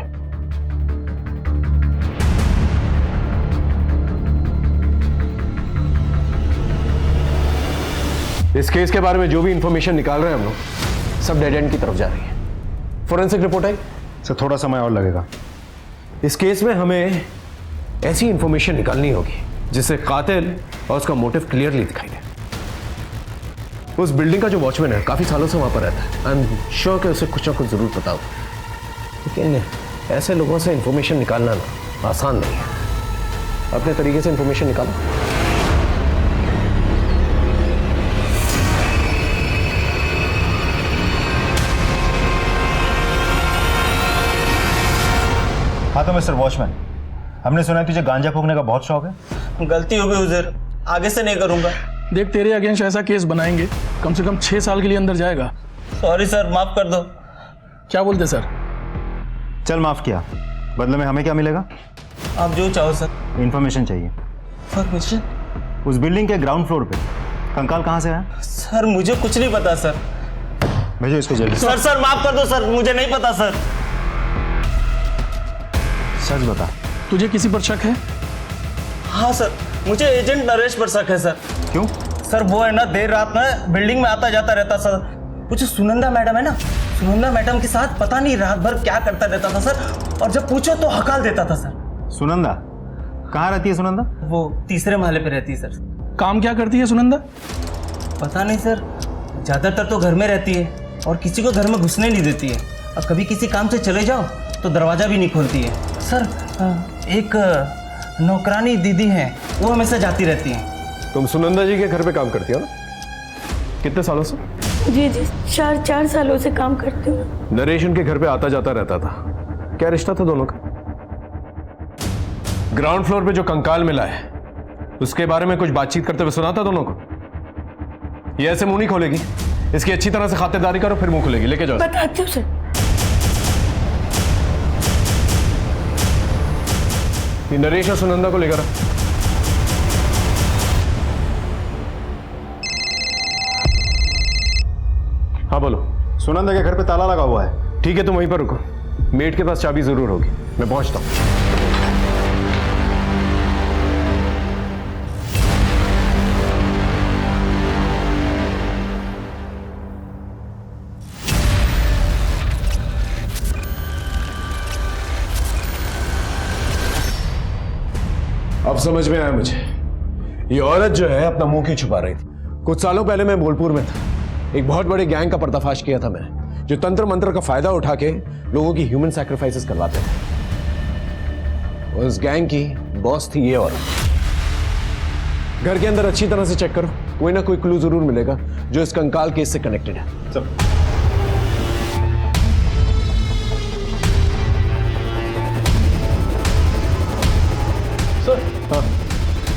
Speaker 5: इस केस के बारे में जो भी इंफॉर्मेशन निकाल रहे हैं हम लोग, सब डेड एंड की तरफ जा रही है। फोरेंसिक रिपोर्ट आई
Speaker 8: सर, थोड़ा समय और लगेगा।
Speaker 5: इस केस में हमें ऐसी इंफॉर्मेशन निकालनी होगी जिससे कातिल और उसका मोटिव क्लियरली दिखाई दे। उस बिल्डिंग का जो वॉचमैन है काफी सालों से वहां पर रहता है, आई एम श्योर कि उसे कुछ ना कुछ जरूर पता होगा। लेकिन ऐसे लोगों से इंफॉर्मेशन निकालना ना आसान नहीं है। अपने तरीके से इंफॉर्मेशन निकालो।
Speaker 8: हाँ तो मिस्टर वॉचमैन, हमने सुना है तुझे गांजा फूकने का बहुत शौक है।
Speaker 3: गलती हो गई हुजूर, आगे से नहीं करूंगा।
Speaker 9: देख तेरे अगेंस्ट ऐसा केस बनाएंगे कम से कम 6 साल के लिए अंदर जाएगा।
Speaker 3: सॉरी सर, माफ कर दो।
Speaker 9: क्या बोलते सर?
Speaker 8: चल माफ किया, बदले में हमें क्या मिलेगा?
Speaker 3: आप जो चाहो सर।
Speaker 8: इंफॉर्मेशन चाहिए।
Speaker 3: परमिशन?
Speaker 8: उस बिल्डिंग के ग्राउंड फ्लोर पे कंकाल कहाँ से आया?
Speaker 3: सर मुझे कुछ नहीं पता सर।
Speaker 8: भेजो इसको जल्दी।
Speaker 3: सर माफ कर दो सर, मुझे नहीं पता सर।
Speaker 8: सच बता।
Speaker 9: तुझे किसी पर शक है?
Speaker 3: हाँ सर, मुझे एजेंट नरेश पर शक है सर।
Speaker 8: क्यों?
Speaker 3: सर वो है ना, देर रात में बिल्डिंग में आता जाता रहता सर। वो जो सुनंदा मैडम है ना, सुनंदा मैडम के साथ पता नहीं रात भर क्या करता रहता था सर, और जब पूछो तो हकाल देता था सर।
Speaker 8: सुनंदा कहाँ रहती है? सुनंदा
Speaker 3: वो 3रे महले पे रहती है सर।
Speaker 9: काम क्या करती है सुनंदा?
Speaker 3: पता नहीं सर, ज्यादातर तो घर में रहती है और किसी को घर में घुसने नहीं देती है, और कभी किसी काम से चले जाओ तो दरवाजा भी नहीं खोलती है सर। एक नौकरानी दीदी है, वो हमेशा जाती रहती है।
Speaker 5: तुम सुनंदा जी के घर पे काम करती हो ना? कितने सालों से?
Speaker 7: जी 4 सालों से काम करती हूँ।
Speaker 5: नरेश उनके घर पे आता जाता रहता था, क्या रिश्ता था दोनों का? ग्राउंड फ्लोर पे जो कंकाल मिला है उसके बारे में कुछ बातचीत करते हुए सुना था दोनों को? ये ऐसे मुंह नहीं खोलेगी, इसकी अच्छी तरह से खातिरदारी करो फिर मुंह खोलेगी। लेके जाओ।
Speaker 7: बताती हूँ सर।
Speaker 5: ये नरेश और सुनंदा को लेकर हाँ बोलो।
Speaker 8: सुनंदा के घर पे ताला लगा हुआ है।
Speaker 5: ठीक है तुम वहीं पर रुको, मेट के पास चाबी जरूर होगी, मैं पहुंचता हूं। अब समझ में आया मुझे, ये औरत जो है अपना मुंह क्यों छुपा रही थी। कुछ सालों पहले मैं बोलपुर में था, एक बहुत बड़े गैंग का पर्दाफाश किया था मैंने, जो तंत्र मंत्र का फायदा उठा के लोगों की ह्यूमन सैक्रिफाइसेस करवाते थे। उस गैंग की बॉस थी ये औरत। घर के अंदर अच्छी तरह से चेक करो, कोई ना कोई क्लू जरूर मिलेगा जो इस कंकाल केस से कनेक्टेड है।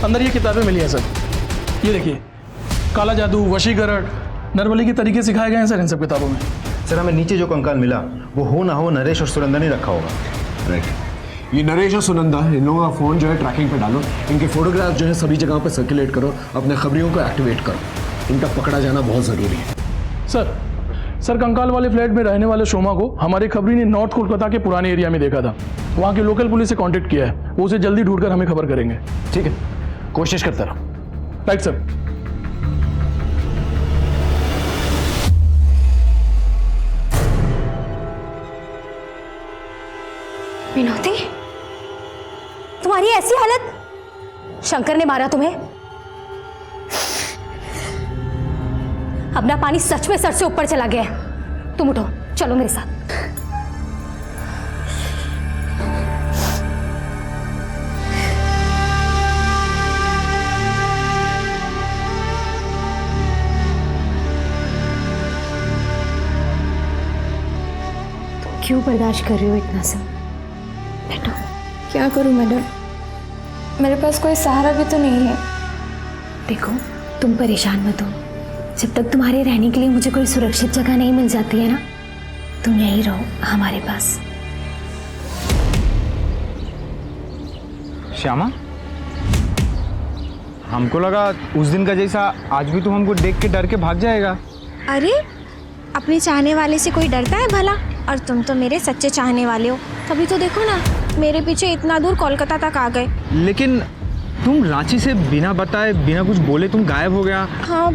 Speaker 9: अंदर ये किताबें मिली हैं सर, ये देखिए, काला जादू, वशीकरण, नरबली के तरीके सिखाए गए हैं सर इन सब किताबों में।
Speaker 8: सर हमें नीचे जो कंकाल मिला वो हो ना हो नरेश और सुनंदा ने रखा होगा।
Speaker 5: राइट, ये नरेश और सुनंदा, इन लोगों का फ़ोन जो है ट्रैकिंग पे डालो, इनके फोटोग्राफ जो है सभी जगहों पे सर्कुलेट करो, अपने खबरियों को एक्टिवेट करो, इनका पकड़ा जाना बहुत ज़रूरी है।
Speaker 9: सर कंकाल वाले फ्लैट में रहने वाले शोमा को हमारी खबरी ने नॉर्थ कोलकाता के पुराने एरिया में देखा था। वहाँ की लोकल पुलिस से कांटेक्ट किया है, वो उसे जल्दी ढूंढकर हमें खबर करेंगे।
Speaker 22: ठीक है, कोशिश करता रहो।
Speaker 9: Right sir.
Speaker 14: विनोदी, तुम्हारी ऐसी हालत? शंकर ने मारा तुम्हें? अपना पानी सच में सर से ऊपर चला गया है। तुम उठो, चलो मेरे साथ। तुम क्यों बर्दाश्त कर रही हो इतना सब? बैठो।
Speaker 18: क्या करूं मैडम, मेरे पास कोई सहारा भी तो नहीं है।
Speaker 14: देखो, तुम परेशान मत हो। जब तक तुम्हारे रहने के लिए मुझे कोई सुरक्षित जगह नहीं मिल जाती है ना, तुम यहीं रहो हमारे पास।
Speaker 19: श्यामा, हमको लगा उस दिन का जैसा आज भी तुम हमको देख के डर के भाग जाएगा।
Speaker 18: अरे, अपने चाहने वाले से कोई डरता है भला? और तुम तो मेरे सच्चे चाहने वाले हो। तभी तो देखो ना, मेरे पीछे इतना दूर कोलकाता तक आ गए।
Speaker 19: लेकिन तुम रांची से बिना बताए, बिना कुछ बोले तुम गायब हो गया।
Speaker 18: हाँ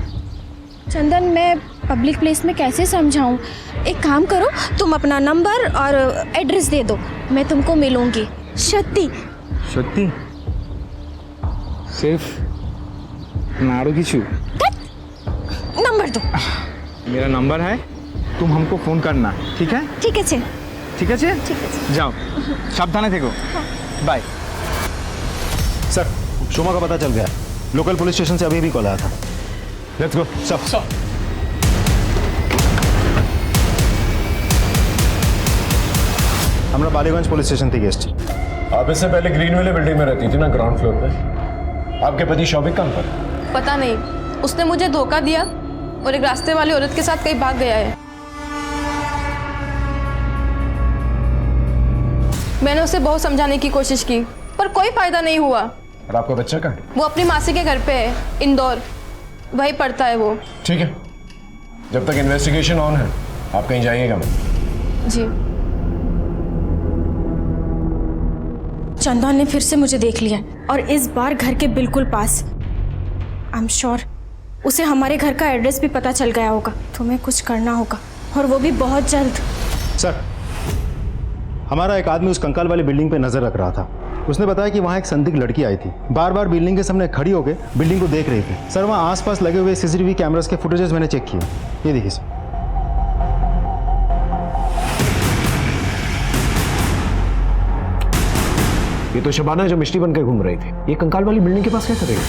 Speaker 18: चंदन, मैं पब्लिक प्लेस में कैसे समझाऊं? एक काम करो, तुम अपना नंबर और एड्रेस दे दो, मैं तुमको मिलूंगी। सत्ती
Speaker 19: सत्ती सिर्फ नाड़ू की छू।
Speaker 18: नंबर दो।
Speaker 19: मेरा नंबर है, तुम हमको फोन करना, ठीक है?
Speaker 18: ठीक है छे।
Speaker 19: ठीक है छे?
Speaker 18: ठीक है।
Speaker 19: जाओ, सावधान थे को। बाय।
Speaker 8: सर, शोमा का पता चल गया। लोकल पुलिस स्टेशन से अभी भी कॉल आया था। लेट्स गो सब। हमरा बालीगंज पुलिस स्टेशन थी गेस्ट।
Speaker 5: आप इससे पहले ग्रीन वेले बिल्डिंग में रहती थी ना, ग्राउंड फ्लोर पे। आपके पति शौबिक कहाँ पर?
Speaker 18: पता नहीं, उसने मुझे धोखा दिया और एक रास्ते वाली औरत के साथ कहीं भाग गया है। मैंने उसे बहुत समझाने की कोशिश की पर कोई फायदा नहीं हुआ।
Speaker 5: और आपका बच्चा कहाँ है?
Speaker 18: वो अपनी मासी के घर पे है, इंदौर, वहीं पढ़ता है वो।
Speaker 5: ठीक है, जब तक इन्वेस्टिगेशन ऑन है आप कहीं जाइएगा मत।
Speaker 18: जी। चंदन ने फिर से मुझे देख लिया और इस बार घर के बिल्कुल पास। आई एम श्योर उसे हमारे घर का एड्रेस भी पता चल गया होगा। तुम्हें कुछ करना होगा और वो भी बहुत जल्द।
Speaker 8: सर, हमारा एक आदमी उस कंकाल वाली बिल्डिंग पे नजर रख रहा था। उसने बताया कि वहाँ एक संदिग्ध लड़की आई थी, बार बार बिल्डिंग के सामने खड़ी होकर बिल्डिंग को देख रही थी। सर, वहाँ आसपास लगे हुए सीसीटीवी कैमरास के फुटेजेस मैंने चेक किए। ये देखिए सर।
Speaker 5: ये तो शबाना है जो मिष्टी बनकर घूम रही थी। ये कंकाल वाली बिल्डिंग के पास क्या करेगी?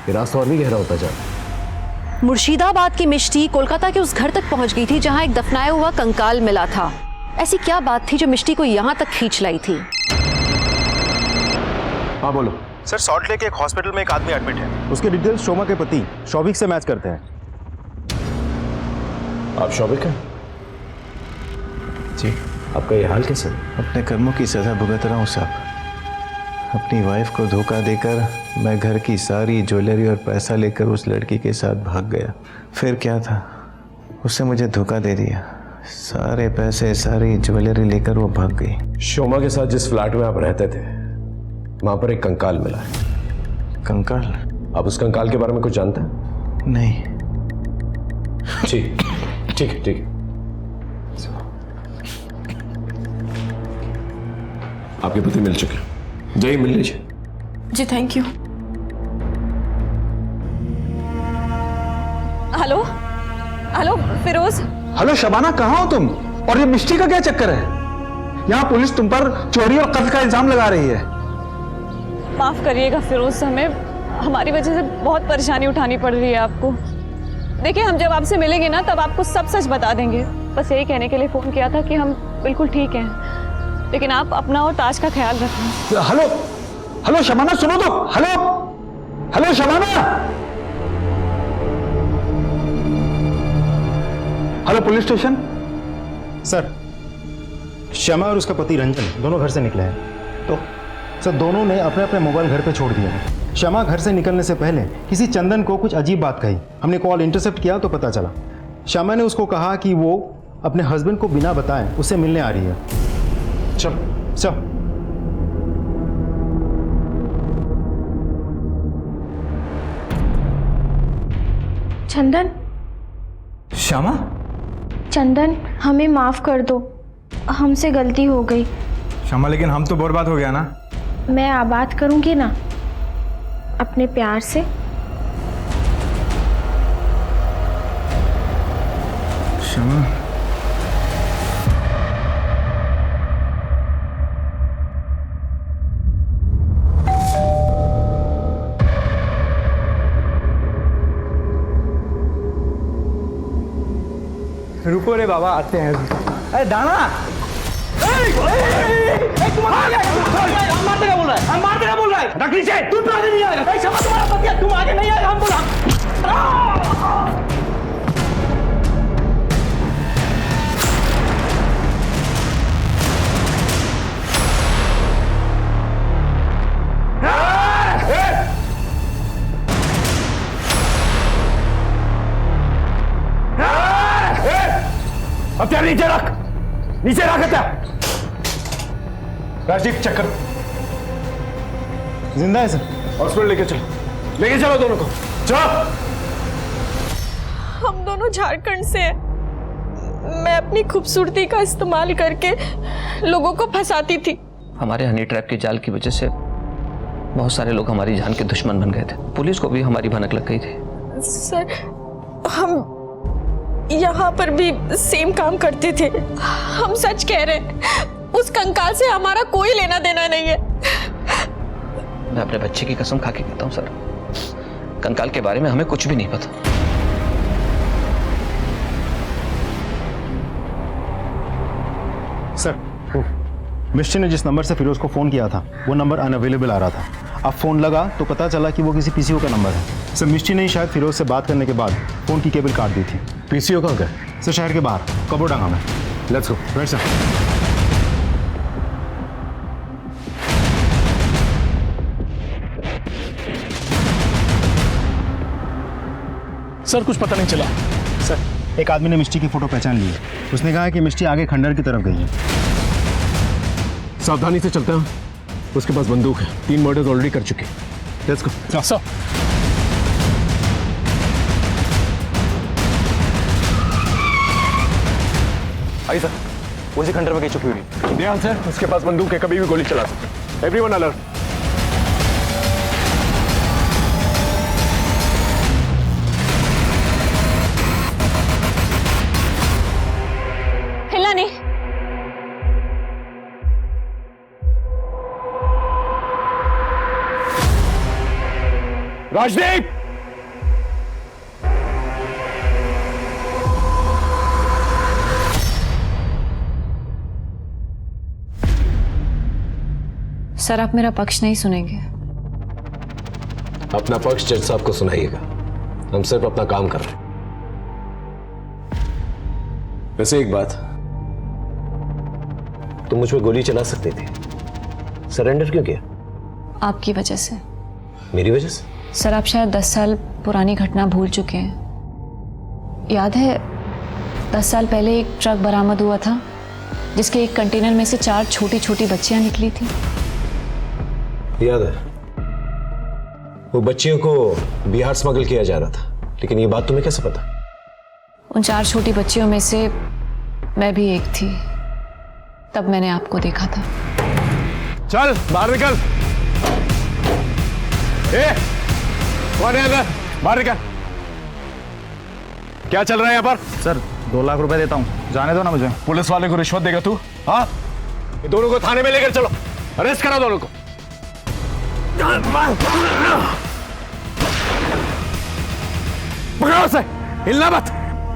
Speaker 5: ये रास्ता और भी गहरा होता जा रहा है।
Speaker 2: मुर्शिदाबाद की मिष्टी कोलकाता के उस घर तक पहुंच गई थी जहां एक दफनाया हुआ कंकाल मिला था। ऐसी क्या बात थी जो मिष्टी को यहां तक खींच लाई थी?
Speaker 5: हाँ बोलो।
Speaker 8: सर, सॉल्ट लेक एक हॉस्पिटल में एक आदमी एडमिट है। उसके डिटेल्स शोमा के पति शौबिक से मैच करते हैं।
Speaker 5: आप शौबिक हैं? जी। आपका ये हाल कैसे?
Speaker 19: अपने कर्मों की सजा भुगत रहा हूँ साहब। अपनी वाइफ को धोखा देकर मैं घर की सारी ज्वेलरी और पैसा लेकर उस लड़की के साथ भाग गया। फिर क्या था, उसने मुझे धोखा दे दिया। सारे पैसे, सारी ज्वेलरी लेकर वो भाग गई।
Speaker 5: शोमा के साथ जिस फ्लैट में आप रहते थे वहां पर एक कंकाल मिला है।
Speaker 19: कंकाल?
Speaker 5: आप उस कंकाल के बारे में कुछ जानते हैं?
Speaker 19: नहीं।
Speaker 5: ठीक ठीक है, ठीक है। आपके पति मिल चुके हैं, जाइए मिल लीजिए।
Speaker 18: जी thank you. Hello hello Firoz.
Speaker 22: Hello Shabana, कहाँ हो तुम? और ये मिष्टी का क्या चक्कर है? यहाँ पुलिस तुम पर चोरी और कत्ल का इल्जाम लगा रही है।
Speaker 11: माफ करिएगा फिरोज, हमें हमारी वजह से बहुत परेशानी उठानी पड़ रही है आपको। देखिए, हम जब आपसे मिलेंगे ना तब आपको सब सच बता देंगे। बस यही कहने के लिए फोन किया था कि हम बिल्कुल ठीक हैं, लेकिन आप अपना और ताज का ख्याल रखना।
Speaker 22: हेलो,
Speaker 10: हेलो शबाना, सुनो तो। Hello hello Shabana. Hello police station.
Speaker 8: Sir, Shyama और उसका पति रंजन दोनों घर से निकले हैं। तो सर, दोनों ने अपने अपने मोबाइल घर पे छोड़ दिए हैं। श्यामा घर से निकलने से पहले किसी चंदन को कुछ अजीब बात कही। हमने कॉल इंटरसेप्ट किया तो पता चला श्यामा ने उसको कहा कि वो अपने हस्बैंड को बिना बताए उससे मिलने आ रही है। चल चल।
Speaker 18: चंदन,
Speaker 19: श्यामा,
Speaker 18: चंदन हमें माफ कर दो, हमसे गलती हो गई।
Speaker 19: श्यामा लेकिन हम तो बर्बाद हो गया ना।
Speaker 18: मैं आबाद करूंगी ना अपने प्यार से।
Speaker 19: श्यामा, रुको रे बाबा, आते हैं अभी। अरे दाना, तुम मारते क्या बोल रहा है? हम मारते क्या बोल रहा है? रख नीचे। तू आगे नहीं आएगा। क्षमा, तुम्हारा पति है, तुम आगे नहीं आएगा। हम बोला
Speaker 10: हथियार नीचे रख, नीचे रख हथियार। राजदीप चेक कर।
Speaker 8: जिंदा है सर।
Speaker 10: हॉस्पिटल लेके चलो दोनों को। चलो।
Speaker 18: हम दोनों झारखंड से हैं। मैं अपनी खूबसूरती का इस्तेमाल करके लोगों को फंसाती थी।
Speaker 15: हमारे हनी ट्रैप के जाल की वजह से बहुत सारे लोग हमारी जान के दुश्मन बन गए थे। पुलिस को भी हमारी भनक लग गई थी।
Speaker 18: सर, हम यहाँ पर भी सेम काम करते थे। हम सच कह रहे हैं, उस कंकाल से हमारा कोई लेना देना नहीं है।
Speaker 15: मैं अपने बच्चे की कसम खा के कहता हूँ सर, कंकाल के बारे में हमें कुछ भी नहीं पता।
Speaker 8: सर, मिस्टी ने जिस नंबर से फिरोज को फोन किया था वो नंबर अनअवेलेबल आ रहा था। अब फोन लगा तो पता चला कि वो किसी पीसीओ का नंबर है। सर, मिस्टी ने शायद फिरोज से बात करने के बाद फोन की केबल काट दी थी।
Speaker 10: पीसीओ कहाँ गए?
Speaker 8: सर, शहर के बाहर कबोडांगा में।
Speaker 10: Let's go.
Speaker 8: Right sir.
Speaker 9: Sir कुछ पता नहीं चला।
Speaker 8: सर, एक आदमी ने मिस्टी की फोटो पहचान ली है। उसने कहा कि मिस्टी आगे खंडर की तरफ गई है।
Speaker 10: सावधानी से चलते हैं, उसके पास बंदूक है। 3 मर्डर्स ऑलरेडी कर चुके। Let's go.
Speaker 9: Sir
Speaker 10: I sir, उसी खंडर में गई चुकी हुई। ध्यान से, उसके पास बंदूक है, कभी भी गोली चला सकते। Everyone alert.
Speaker 11: हिला नहीं।
Speaker 10: राजदीप,
Speaker 11: सर आप मेरा पक्ष नहीं सुनेंगे।
Speaker 10: अपना पक्ष जज साहब को सुनाइएगा। हम सिर्फ अपना काम कर रहे हैं। वैसे एक बात, तुम मुझ पर गोली चला सकते थे, सरेंडर क्यों किया?
Speaker 11: आपकी वजह से।
Speaker 10: मेरी वजह से?
Speaker 11: सर आप शायद 10 साल पुरानी घटना भूल चुके हैं। याद है 10 साल पहले एक ट्रक बरामद हुआ था जिसके एक कंटेनर में से 4 छोटी छोटी बच्चियां निकली थी।
Speaker 10: याद है, वो बच्चियों को बिहार स्मगल किया जा रहा था, लेकिन ये बात तुम्हें कैसे पता?
Speaker 11: उन 4 छोटी बच्चियों में से मैं भी एक थी। तब मैंने आपको देखा था।
Speaker 10: चल बाहर निकल। कौन है अंदर? बाहर निकल। क्या चल रहा है यहाँ पर?
Speaker 8: सर, 2 लाख रुपए देता हूँ, जाने दो ना मुझे।
Speaker 10: पुलिस वाले को रिश्वत देगा तू? हाँ, ये दोनों को थाने में लेकर चलो, अरेस्ट करा दोनों को। पकड़ो उसे, हिलना मत।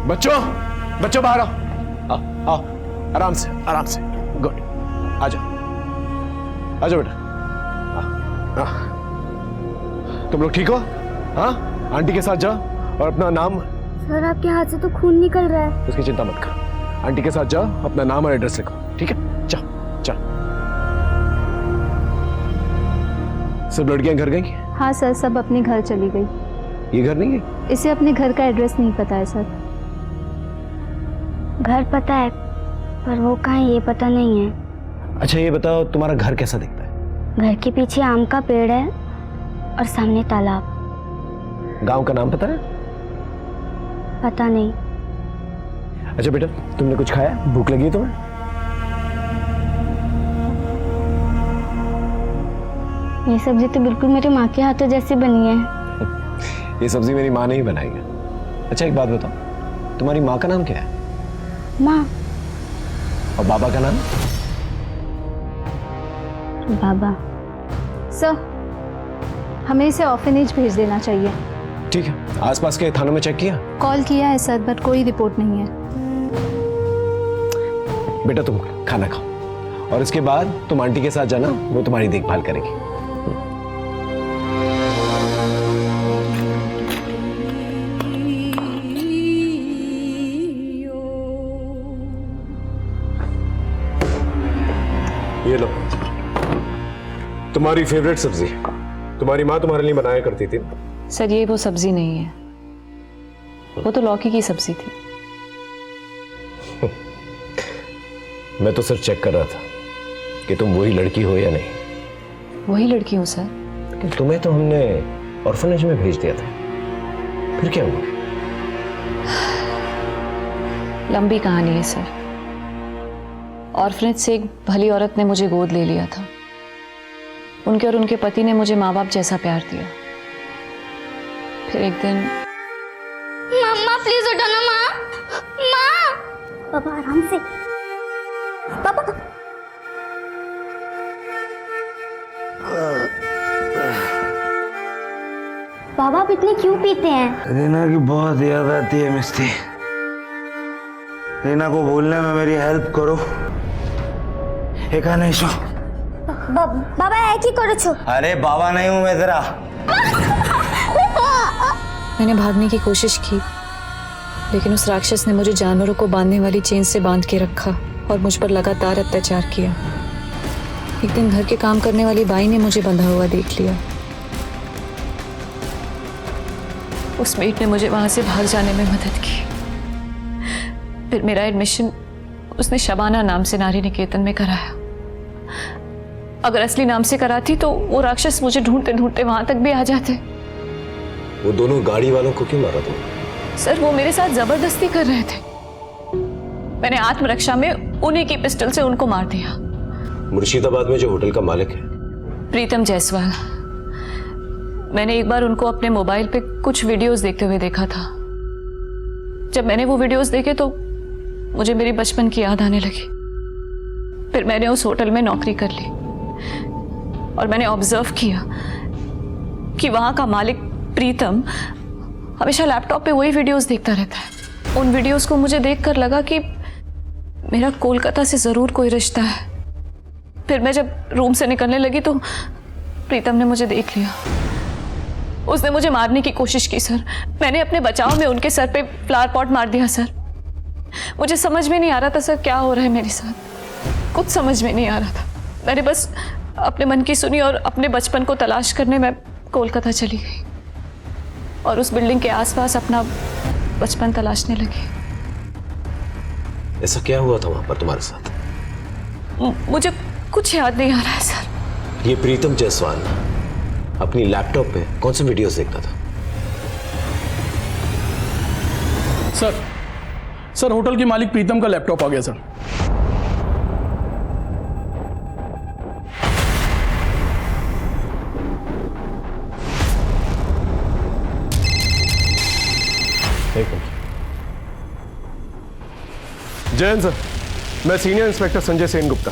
Speaker 10: बच्चों बाहर आओ। आओ, आराम से, आराम से। गुड, आ जाओ बेटा। तुम लोग ठीक हो? हाँ, आंटी के साथ जाओ और अपना नाम।
Speaker 14: सर आपके हाथ से तो खून निकल रहा है।
Speaker 10: उसकी चिंता मत कर, आंटी के साथ जाओ, अपना नाम और एड्रेस लिखो, ठीक है? जाओ जाओ। सब लड़कियां घर गई?
Speaker 14: हाँ सर, सब अपने घर चली गई।
Speaker 10: ये घर नहीं है?
Speaker 14: इसे अपने घर का एड्रेस नहीं पता है सर। घर पता है पर वो कहाँ है ये पता नहीं है।
Speaker 10: अच्छा ये बताओ, तुम्हारा घर कैसा दिखता है?
Speaker 14: घर के पीछे आम का पेड़ है और सामने तालाब।
Speaker 10: गांव का नाम पता है?
Speaker 14: पता नहीं।
Speaker 10: अच्छा बेटा, तुमने कुछ खाया? भूख लगी है तुम्हें?
Speaker 14: ये सब्जी तो बिल्कुल मेरी माँ के हाथों जैसी बनी है।
Speaker 10: ये सब्जी मेरी माँ ने ही बनाई है। अच्छा एक बात बताओ, तुम्हारी माँ का नाम क्या है?
Speaker 14: माँ।
Speaker 10: और बाबा का नाम?
Speaker 14: बाबा।
Speaker 2: सर, हमें इसे ऑर्फनेज भेज देना चाहिए।
Speaker 10: ठीक है, आसपास के थानों में चेक किया?
Speaker 2: कॉल किया है सर, बट कोई रिपोर्ट नहीं है।
Speaker 10: बेटा तुम खाना खाओ और इसके बाद तुम आंटी के साथ जाना, वो तुम्हारी देखभाल करेगी। ये लो, तुम्हारी फेवरेट सब्जी, तुम्हारी माँ तुम्हारे लिए बनाया करती थी।
Speaker 11: सर ये वो सब्जी नहीं है, वो तो लौकी की सब्जी थी।
Speaker 10: मैं तो सर चेक कर रहा था कि तुम वही लड़की हो या नहीं।
Speaker 11: वही लड़की हूँ सर।
Speaker 10: कि तुम्हें तो हमने ऑर्फनेज में भेज दिया था, फिर क्या हुआ?
Speaker 11: लंबी कहानी है सर। ऑर्फनेज से एक भली औरत ने मुझे गोद ले लिया था। उनके और उनके पति ने मुझे माँ बाप जैसा प्यार दिया। फिर एक दिन
Speaker 14: मम्मा प्लीज उठो ना माँ। माँ। पापा आराम से। पापा। पापा आप इतने क्यों पीते हैं?
Speaker 6: रीना की बहुत याद आती है मिस्ती। रीना को भूलने में मेरी हेल्प करो। एक नहीं सो।
Speaker 14: बाबा है की करो छो।
Speaker 6: अरे बाबा नहीं हूं मैं तेरा।
Speaker 11: मैंने भागने की कोशिश की, लेकिन उस राक्षस ने मुझे जानवरों को बांधने वाली चेन से बांध के रखा और मुझ पर लगातार अत्याचार किया। एक दिन घर के काम करने वाली बाई ने मुझे बंधा हुआ देख लिया। उस मेट ने मुझे वहां से भाग जाने में मदद की। फिर मेरा एडमिशन उसने शबाना नाम से नारी निकेतन में कराया। अगर असली नाम से कराती तो वो राक्षस मुझे ढूंढते ढूंढते वहां तक भी आ जाते।
Speaker 10: वो दोनों गाड़ी वालों को क्यों मारा तुमने?
Speaker 11: सर वो मेरे साथ जबरदस्ती कर रहे थे। मैंने आत्मरक्षा में उन्हीं की पिस्टल से उनको मार दिया।
Speaker 10: मुर्शिदाबाद में जो होटल का मालिक है,
Speaker 11: प्रीतम जायसवाल। मैंने एक बार उनको अपने मोबाइल पे कुछ वीडियोस देखते हुए देखा था। जब मैंने वो वीडियोस देखे तो मुझे मेरी बचपन की याद आने लगी। फिर मैंने उस होटल में नौकरी कर ली और मैंने ऑब्जर्व किया कि वहां का मालिक प्रीतम हमेशा लैपटॉप पे वही वीडियोस देखता रहता है। उन वीडियोस को मुझे देखकर लगा कि मेरा कोलकाता से जरूर कोई रिश्ता है। फिर मैं जब रूम से निकलने लगी तो प्रीतम ने मुझे देख लिया। उसने मुझे मारने की कोशिश की सर। मैंने अपने बचाव में उनके सर पे फ्लावर पॉट मार दिया सर। मुझे समझ में नहीं आ रहा था सर क्या हो रहा है मेरे साथ। कुछ समझ में नहीं आ रहा था। मैंने बस अपने मन की सुनी और अपने बचपन को तलाश करने में कोलकाता चली गई और उस बिल्डिंग के आसपास अपना बचपन तलाशने लगी।
Speaker 10: ऐसा क्या हुआ था वहां पर तुम्हारे साथ?
Speaker 11: मुझे कुछ याद नहीं आ रहा है सर।
Speaker 10: ये प्रीतम जायसवाल अपनी लैपटॉप पे कौन से वीडियोस देखता था?
Speaker 9: सर होटल के मालिक प्रीतम का लैपटॉप आ गया सर।
Speaker 10: जयन सर, मैं सीनियर इंस्पेक्टर संजय सेन गुप्ता।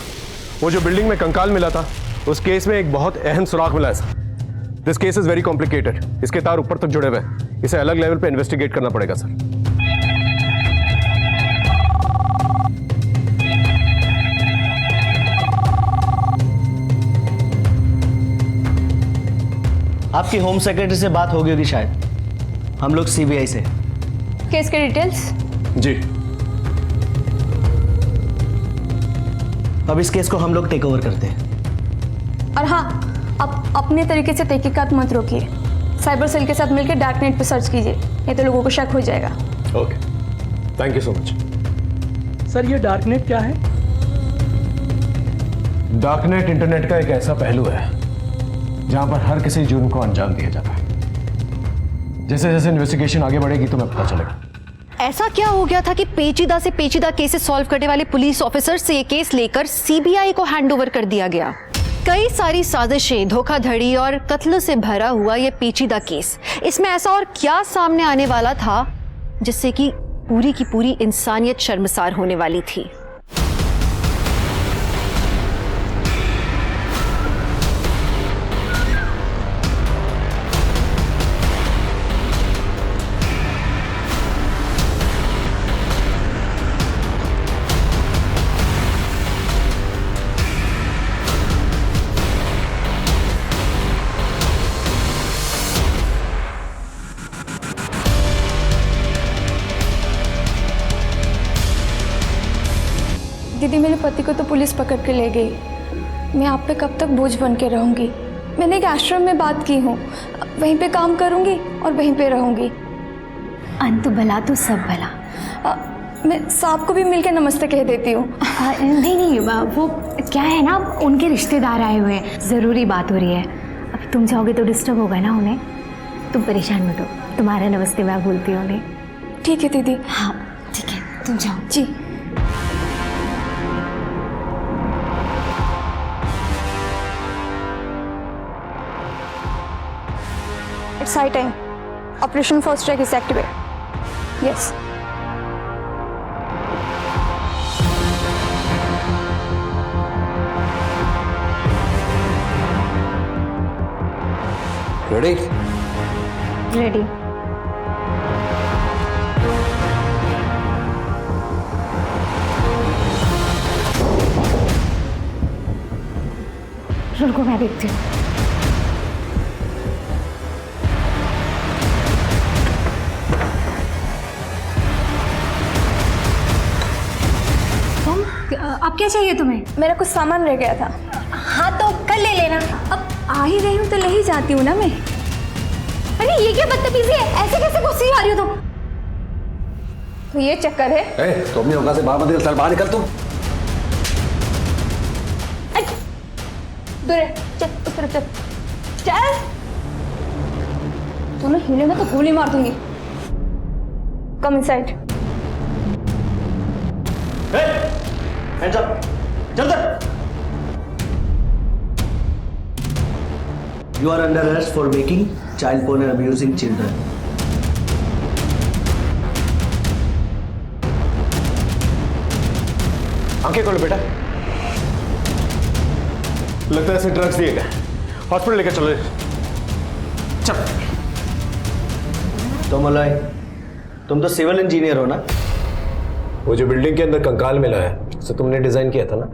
Speaker 10: वो जो बिल्डिंग में कंकाल मिला था उस केस में एक बहुत अहम सुराग मिला है sir. This case is very complicated. इसके तार ऊपर तक जुड़े हुए हैं। इसे अलग लेवल पे इन्वेस्टिगेट करना पड़ेगा सर।
Speaker 20: आपकी होम सेक्रेटरी से बात हो गई होगी शायद। हम लोग सीबीआई से।
Speaker 11: केस के डिटेल्स?
Speaker 5: जी।
Speaker 20: अब इस केस को हम लोग टेक ओवर करते हैं।
Speaker 11: और हाँ, आप अपने तरीके से तहकीकात मत रोकिए। साइबर सेल के साथ मिलकर डार्क नेट पे सर्च कीजिए, नहीं तो लोगों को शक हो जाएगा।
Speaker 5: Okay, thank you so much.
Speaker 9: Sir ये डार्क नेट क्या है?
Speaker 5: डार्कनेट इंटरनेट का एक ऐसा पहलू है जहां पर हर किसी जुर्म को अंजाम दिया जाता है। जैसे जैसे इन्वेस्टिगेशन आगे बढ़ेगी तुम्हें पता चलेगा।
Speaker 2: ऐसा क्या हो गया था कि पेचीदा से पेचीदा केसेस सॉल्व करने वाले पुलिस ऑफिसर से ये केस लेकर सीबीआई को हैंडओवर कर दिया गया। कई सारी साजिशें, धोखाधड़ी और कत्ल से भरा हुआ ये पेचीदा केस, इसमें ऐसा और क्या सामने आने वाला था जिससे कि पूरी की पूरी इंसानियत शर्मसार होने वाली थी।
Speaker 11: दीदी, मेरे पति को तो पुलिस पकड़ के ले गई। मैं आप पे कब तक बोझ बन के रहूंगी? मैंने एक आश्रम में बात की हूँ, वहीं पे काम करूंगी और वहीं पे रहूंगी।
Speaker 14: अंत भला तो सब भला।
Speaker 11: मैं सांप को भी मिलके नमस्ते कह देती हूँ।
Speaker 14: नहीं, वो क्या है ना, उनके रिश्तेदार आए हुए हैं, ज़रूरी बात हो रही है। अब तुम जाओगे तो डिस्टर्ब होगा ना उन्हें। तुम परेशान मत हो, तुम्हारा नमस्ते मैं बोलती हूँ उन्हें।
Speaker 11: ठीक है दीदी।
Speaker 14: हाँ ठीक है, तुम जाओ।
Speaker 11: जी। It's high time. Operation First Strike is activated. Yes.
Speaker 15: Ready?
Speaker 14: Ready. रुको, मैं देखती हूँ। अब क्या चाहिए तुम्हें?
Speaker 11: मेरा कुछ सामान रह गया था।
Speaker 14: हाँ तो कल ले लेना।
Speaker 11: अब आ ही रही हूँ तो ले ही जाती हूँ ना मैं।
Speaker 14: अरे ये क्या बदतमीजी है, ऐसे कैसे गुस्से आ रही हो तुम?
Speaker 11: तो ये चक्कर है।
Speaker 5: तुम अपनी औकात से बाहर मत निकल, चल बाहर निकल तुम।
Speaker 11: दूर है, चल उस तरफ चल। चल। तूने हिले ना तो गोली मार दूंगी। Come inside.
Speaker 20: Hands up! जल्द! You are under arrest for making child porn and abusing children.
Speaker 5: आंखें खोलो बेटा। लगता है इसे ड्रग्स दिए गए। हॉस्पिटल लेकर चलो। चल।
Speaker 20: तो मलाय, तुम तो सिविल इंजीनियर हो ना?
Speaker 5: वो जो बिल्डिंग के अंदर कंकाल मिला है उसे तुमने डिजाइन किया था ना?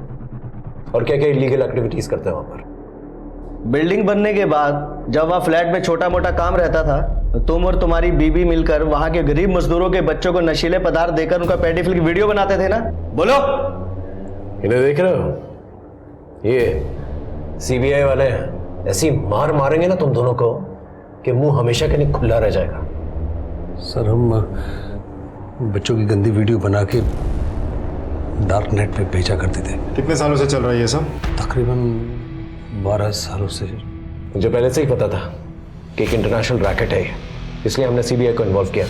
Speaker 5: और क्या क्या इलीगल एक्टिविटीज करते हैं वहां पर?
Speaker 20: बिल्डिंग बनने के बाद जब वहाँ फ्लैट में छोटा मोटा काम रहता था तो तुम और तुम्हारी बीवी मिलकर वहाँ के गरीब मजदूरों के बच्चों को नशीले पदार्थ देकर उनका पेडोफिल की वीडियो बनाते थे ना? बोलो।
Speaker 5: इन्हें देख रहे हो? ये सीबीआई वाले हैं। ऐसी मार मारेंगे ना तुम दोनों को कि मुंह हमेशा के लिए खुला रह जाएगा।
Speaker 12: सर हम बच्चों की गंदी वीडियो बना के डार्क नेट पे भेजा करते थे।
Speaker 8: कितने सालों से चल रहा है ये सब?
Speaker 12: तकरीबन 12 सालों से।
Speaker 5: मुझे पहले से ही पता था कि एक इंटरनेशनल रैकेट है ये, इसलिए हमने सीबीआई को इन्वॉल्व किया।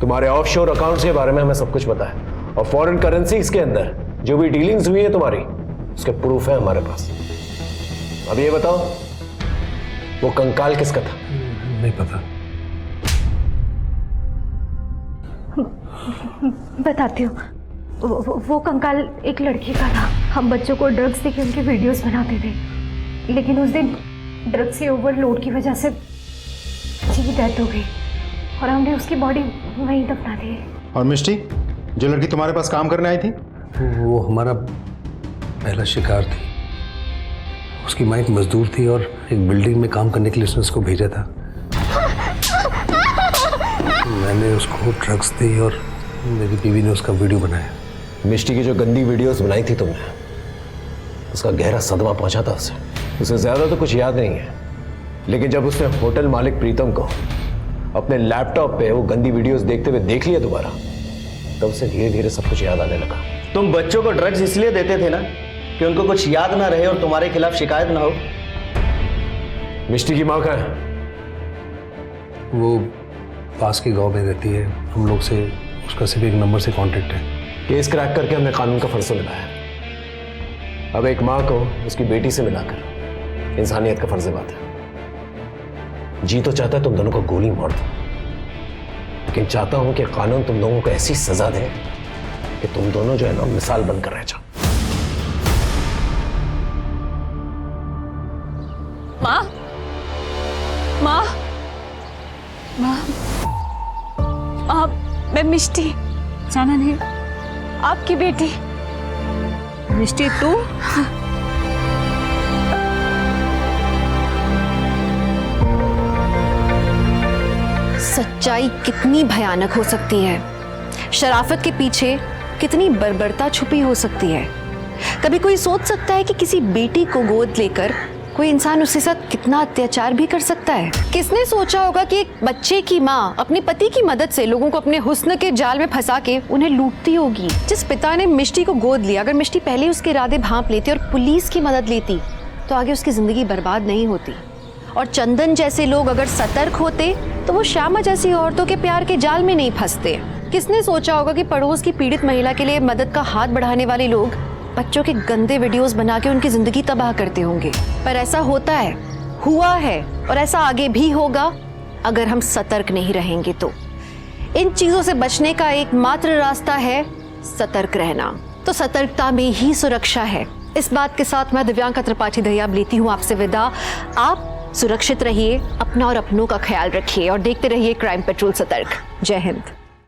Speaker 5: तुम्हारे ऑफशोर अकाउंट्स के बारे में हमें सब कुछ पता है और फॉरेन करेंसीज के अंदर जो भी डीलिंग्स हुई है तुम्हारी, उसके प्रूफ है हमारे पास। अब ये बताओ, वो कंकाल किसका था?
Speaker 12: नहीं पता।
Speaker 14: बताती हूँ। वो कंकाल एक लड़की का था। हम बच्चों को ड्रग्स देके उनकी वीडियोस बनाते थे, लेकिन उस दिन ड्रग्स के ओवरलोड की वजह से बच्ची की डेथ हो गई और हमने उसकी बॉडी वहीं दफना दी।
Speaker 8: और मिष्टी, जो लड़की तुम्हारे पास काम करने आई थी?
Speaker 12: वो हमारा पहला शिकार थी। उसकी माँ एक मजदूर थी और एक बिल्डिंग में काम करने के लिए उसने उसको भेजा था। मैंने उसको ड्रग्स दी और मेरी बीवी ने उसका वीडियो बनाया।
Speaker 16: मिष्टी की जो गंदी वीडियोस बनाई थी तुमने, उसका गहरा सदमा पहुंचा था उसे ज़्यादा तो कुछ याद नहीं है, लेकिन जब उसने होटल मालिक प्रीतम को अपने लैपटॉप पे वो गंदी वीडियोस देखते हुए देख लिया दोबारा, तब उसे धीरे धीरे सब कुछ याद आने लगा।
Speaker 3: तुम बच्चों को ड्रग्स इसलिए देते थे ना कि उनको कुछ याद ना रहे और तुम्हारे खिलाफ शिकायत ना हो।
Speaker 16: मिष्टी की माँ कहाँ है?
Speaker 12: वो पास के गांव में रहती है। हम लोग से उसका सिर्फ एक नंबर से कांटेक्ट है।
Speaker 16: केस क्रैक करके हमने कानून का फर्ज निभाया। अब एक माँ को उसकी बेटी से मिलाकर इंसानियत का फर्ज बात है। जी तो चाहता है तुम दोनों को गोली मार दो, लेकिन चाहता हूं कि कानून तुम दोनों को ऐसी सजा दे कि तुम दोनों जो है ना मिसाल बनकर रह जाओ।
Speaker 11: माँ, माँ, माँ, माँ, मैं मिष्टी, जाना नहीं, आपकी बेटी।
Speaker 2: मिष्टी तू? सच्चाई कितनी भयानक हो सकती है, शराफत के पीछे कितनी बर्बरता छुपी हो सकती है। कभी कोई सोच सकता है कि किसी बेटी को गोद लेकर कोई इंसान उसके साथ कितना अत्याचार भी कर सकता है? किसने सोचा होगा कि एक बच्चे की माँ अपने पति की मदद से लोगों को अपने हुस्न के जाल में फंसा के उन्हें लूटती होगी? जिस पिता ने मिष्टी को गोद लिया, अगर मिष्टी पहले उसके इरादे भांप लेती और पुलिस की मदद लेती तो आगे उसकी जिंदगी बर्बाद नहीं होती। और चंदन जैसे लोग अगर सतर्क होते तो वो श्यामा जैसी औरतों के प्यार के जाल में नहीं फंसते। किसने सोचा होगा कि पड़ोस की पीड़ित महिला के लिए मदद का हाथ बढ़ाने वाले लोग बच्चों के गंदे वीडियोस बना के उनकी जिंदगी तबाह करते होंगे? पर ऐसा होता है, हुआ है और ऐसा आगे भी होगा अगर हम सतर्क नहीं रहेंगे तो। इन चीजों से बचने का एकमात्र रास्ता है सतर्क रहना। तो सतर्कता में ही सुरक्षा है। इस बात के साथ मैं दिव्यांका त्रिपाठी दहियाब लेती हूँ आपसे विदा। आप सुरक्षित रहिए, अपना और अपनों का ख्याल रखिए और देखते रहिए क्राइम पेट्रोल सतर्क। जय हिंद।